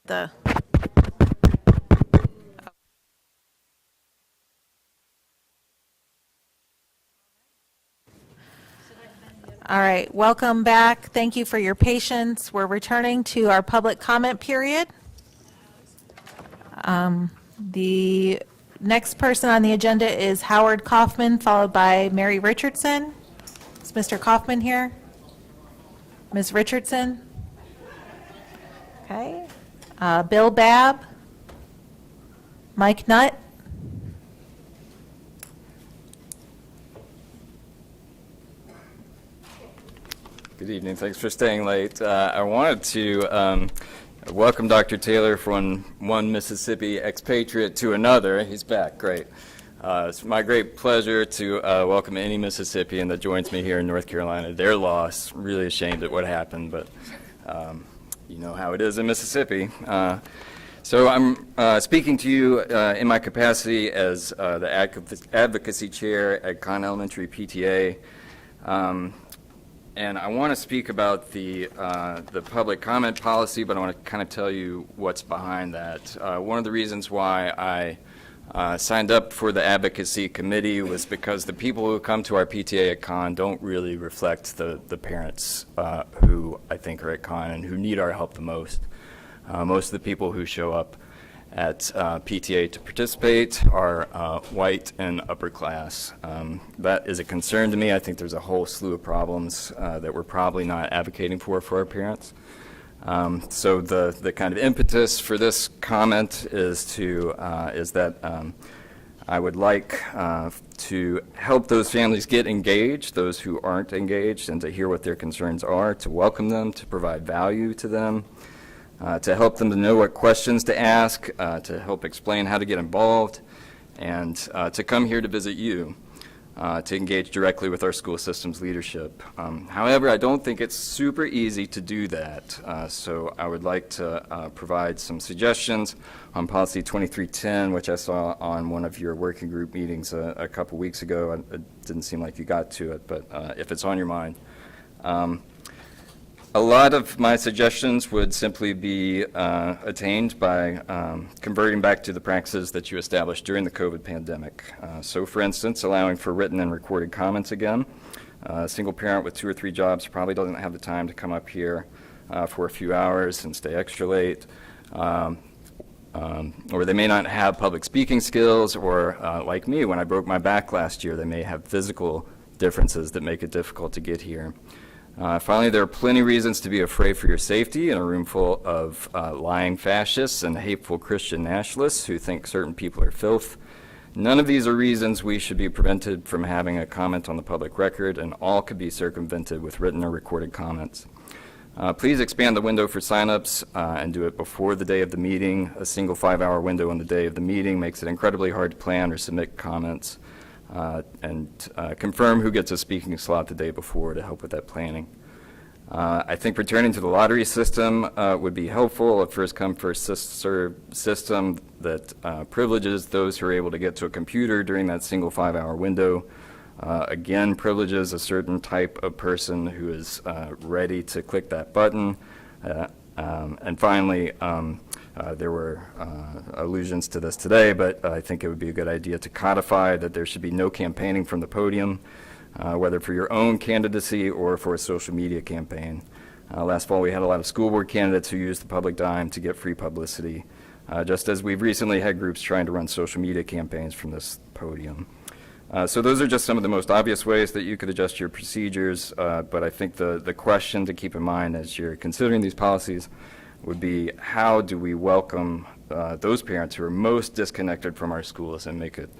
the. All right, welcome back. Thank you for your patience. We're returning to our public comment period. The next person on the agenda is Howard Kaufman, followed by Mary Richardson. Is Mr. Kaufman here? Ms. Richardson? Okay. Bill Babb? Mike Nutt? Good evening. Thanks for staying late. I wanted to welcome Dr. Taylor from one Mississippi expatriate to another. He's back. Great. It's my great pleasure to welcome any Mississippian that joins me here in North Carolina. Their loss. Really ashamed at what happened, but you know how it is in Mississippi. So I'm speaking to you in my capacity as the Advocacy Chair at Conn Elementary PTA. And I want to speak about the public comment policy, but I want to kind of tell you what's behind that. One of the reasons why I signed up for the advocacy committee was because the people who come to our PTA at Conn don't really reflect the parents who I think are at Conn and who need our help the most. Most of the people who show up at PTA to participate are white and upper class. That is a concern to me. I think there's a whole slew of problems that we're probably not advocating for our parents. So the kind of impetus for this comment is that I would like to help those families get engaged, those who aren't engaged, and to hear what their concerns are, to welcome them, to provide value to them, to help them to know what questions to ask, to help explain how to get involved, and to come here to visit you, to engage directly with our school system's leadership. However, I don't think it's super easy to do that, so I would like to provide some suggestions on Policy 2310, which I saw on one of your working group meetings a couple weeks ago. It didn't seem like you got to it, but if it's on your mind. A lot of my suggestions would simply be attained by converting back to the practices that you established during the COVID pandemic. So, for instance, allowing for written and recorded comments again. A single parent with 2 or 3 jobs probably doesn't have the time to come up here for a few hours and stay extra late. Or they may not have public speaking skills, or like me, when I broke my back last year, they may have physical differences that make it difficult to get here. Finally, there are plenty of reasons to be afraid for your safety in a room full of lying fascists and hateful Christian nationalists who think certain people are filth. None of these are reasons we should be prevented from having a comment on the public record, and all could be circumvented with written or recorded comments. Please expand the window for signups and do it before the day of the meeting. A single 5-hour window on the day of the meeting makes it incredibly hard to plan or submit comments. And confirm who gets a speaking slot the day before to help with that planning. I think returning to the lottery system would be helpful, a first-come, first-served system that privileges those who are able to get to a computer during that single 5-hour window. Again, privileges a certain type of person who is ready to click that button. And finally, there were allusions to this today, but I think it would be a good idea to codify that there should be no campaigning from the podium, whether for your own candidacy or for a social media campaign. Last fall, we had a lot of school board candidates who used the public dime to get free publicity, just as we've recently had groups trying to run social media campaigns from this podium. So those are just some of the most obvious ways that you could adjust your procedures, but I think the question to keep in mind as you're considering these policies would be, how do we welcome those parents who are most disconnected from our schools and make it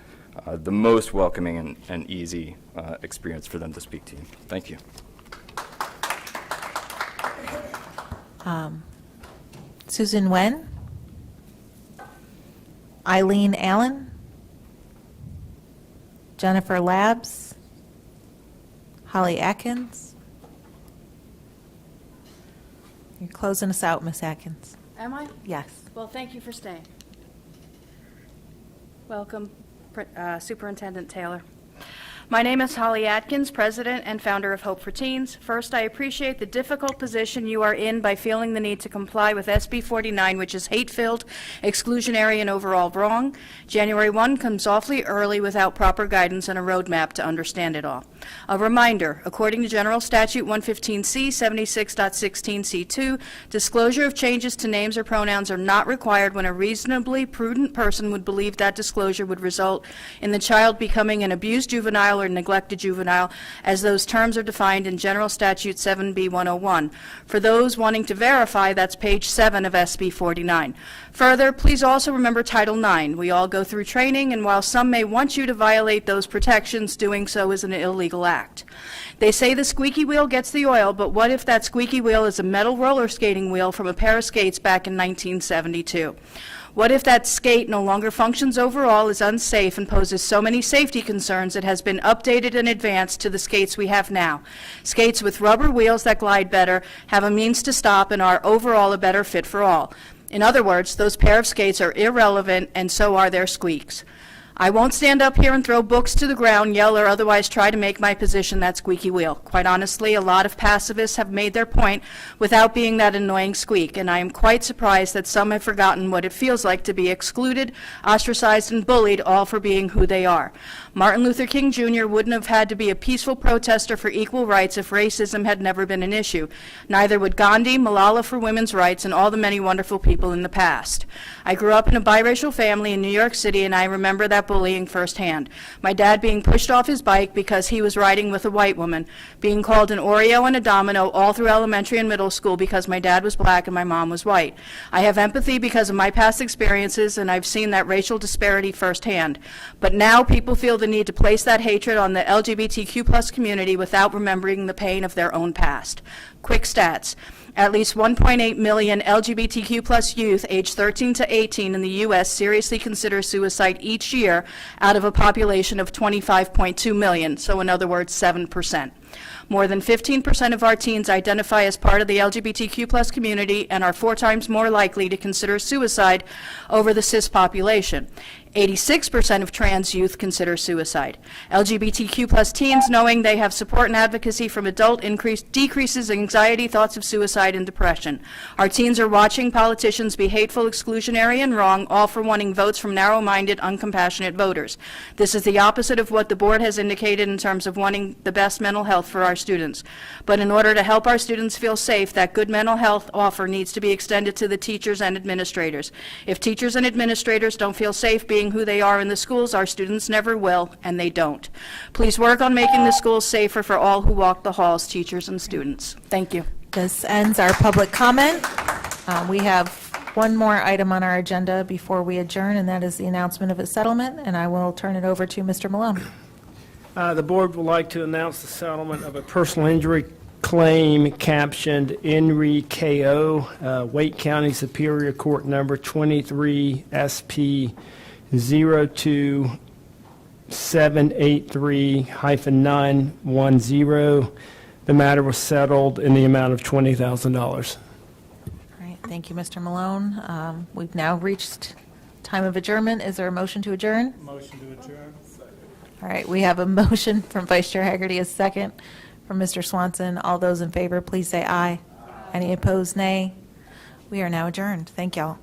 the most welcoming and easy experience for them to speak to you. Thank you. Susan Wen? Eileen Allen? Jennifer Labs? Holly Atkins? You're closing us out, Miss Atkins. Am I? Yes. Well, thank you for staying. Welcome, Superintendent Taylor. My name is Holly Atkins, President and founder of Hope for Teens. First, I appreciate the difficult position you are in by feeling the need to comply with SB 49, which is hate-filled, exclusionary, and overall wrong. January 1 comes awfully early without proper guidance and a roadmap to understand it all. A reminder, according to General Statute 115C 76.16C2, disclosure of changes to names or pronouns are not required when a reasonably prudent person would believe that disclosure would result in the child becoming an abused juvenile or neglected juvenile, as those terms are defined in General Statute 7B101. For those wanting to verify, that's page 7 of SB 49. Further, please also remember Title IX. We all go through training, and while some may want you to violate those protections, doing so is an illegal act. They say the squeaky wheel gets the oil, but what if that squeaky wheel is a metal roller skating wheel from a pair of skates back in 1972? What if that skate no longer functions overall, is unsafe, and poses so many safety concerns it has been updated in advance to the skates we have now? Skates with rubber wheels that glide better, have a means to stop, and are overall a better fit for all. In other words, those pair of skates are irrelevant, and so are their squeaks. I won't stand up here and throw books to the ground, yell, or otherwise try to make my position that squeaky wheel. Quite honestly, a lot of pacifists have made their point without being that annoying squeak, and I am quite surprised that some have forgotten what it feels like to be excluded, ostracized, and bullied, all for being who they are. Martin Luther King Jr. wouldn't have had to be a peaceful protester for equal rights if racism had never been an issue. Neither would Gandhi, Malala for women's rights, and all the many wonderful people in the past. I grew up in a biracial family in New York City, and I remember that bullying firsthand. My dad being pushed off his bike because he was riding with a white woman, being called an Oreo and a domino all through elementary and middle school because my dad was black and my mom was white. I have empathy because of my past experiences, and I've seen that racial disparity firsthand. But now people feel the need to place that hatred on the LGBTQ+ community without remembering the pain of their own past. Quick stats. At least 1.8 million LGBTQ+ youth aged 13 to 18 in the U.S. seriously consider suicide each year out of a population of 25.2 million, so in other words, 7%. More than 15% of our teens identify as part of the LGBTQ+ community and are 4 times more likely to consider suicide over the cis population. 86% of trans youth consider suicide. LGBTQ+ teens, knowing they have support and advocacy from adult, decreases anxiety, thoughts of suicide, and depression. Our teens are watching politicians be hateful, exclusionary, and wrong, all for wanting votes from narrow-minded, uncompassionate voters. This is the opposite of what the board has indicated in terms of wanting the best mental health for our students. But in order to help our students feel safe, that good mental health offer needs to be extended to the teachers and administrators. If teachers and administrators don't feel safe being who they are in the schools, our students never will, and they don't. Please work on making the schools safer for all who walk the halls, teachers and students. Thank you. This ends our public comment. We have one more item on our agenda before we adjourn, and that is the announcement of a settlement, and I will turn it over to Mr. Malone. The board would like to announce the settlement of a personal injury claim captioned Enri KO, Wake County Superior Court number 23 SP 02783-910. The matter was settled in the amount of $20,000. All right, thank you, Mr. Malone. We've now reached time of adjournment. Is there a motion to adjourn? Motion to adjourn. All right, we have a motion from Vice Chair Hagerty, a second from Mr. Swanson. All those in favor, please say aye. Any opposed, nay. We are now adjourned. Thank y'all.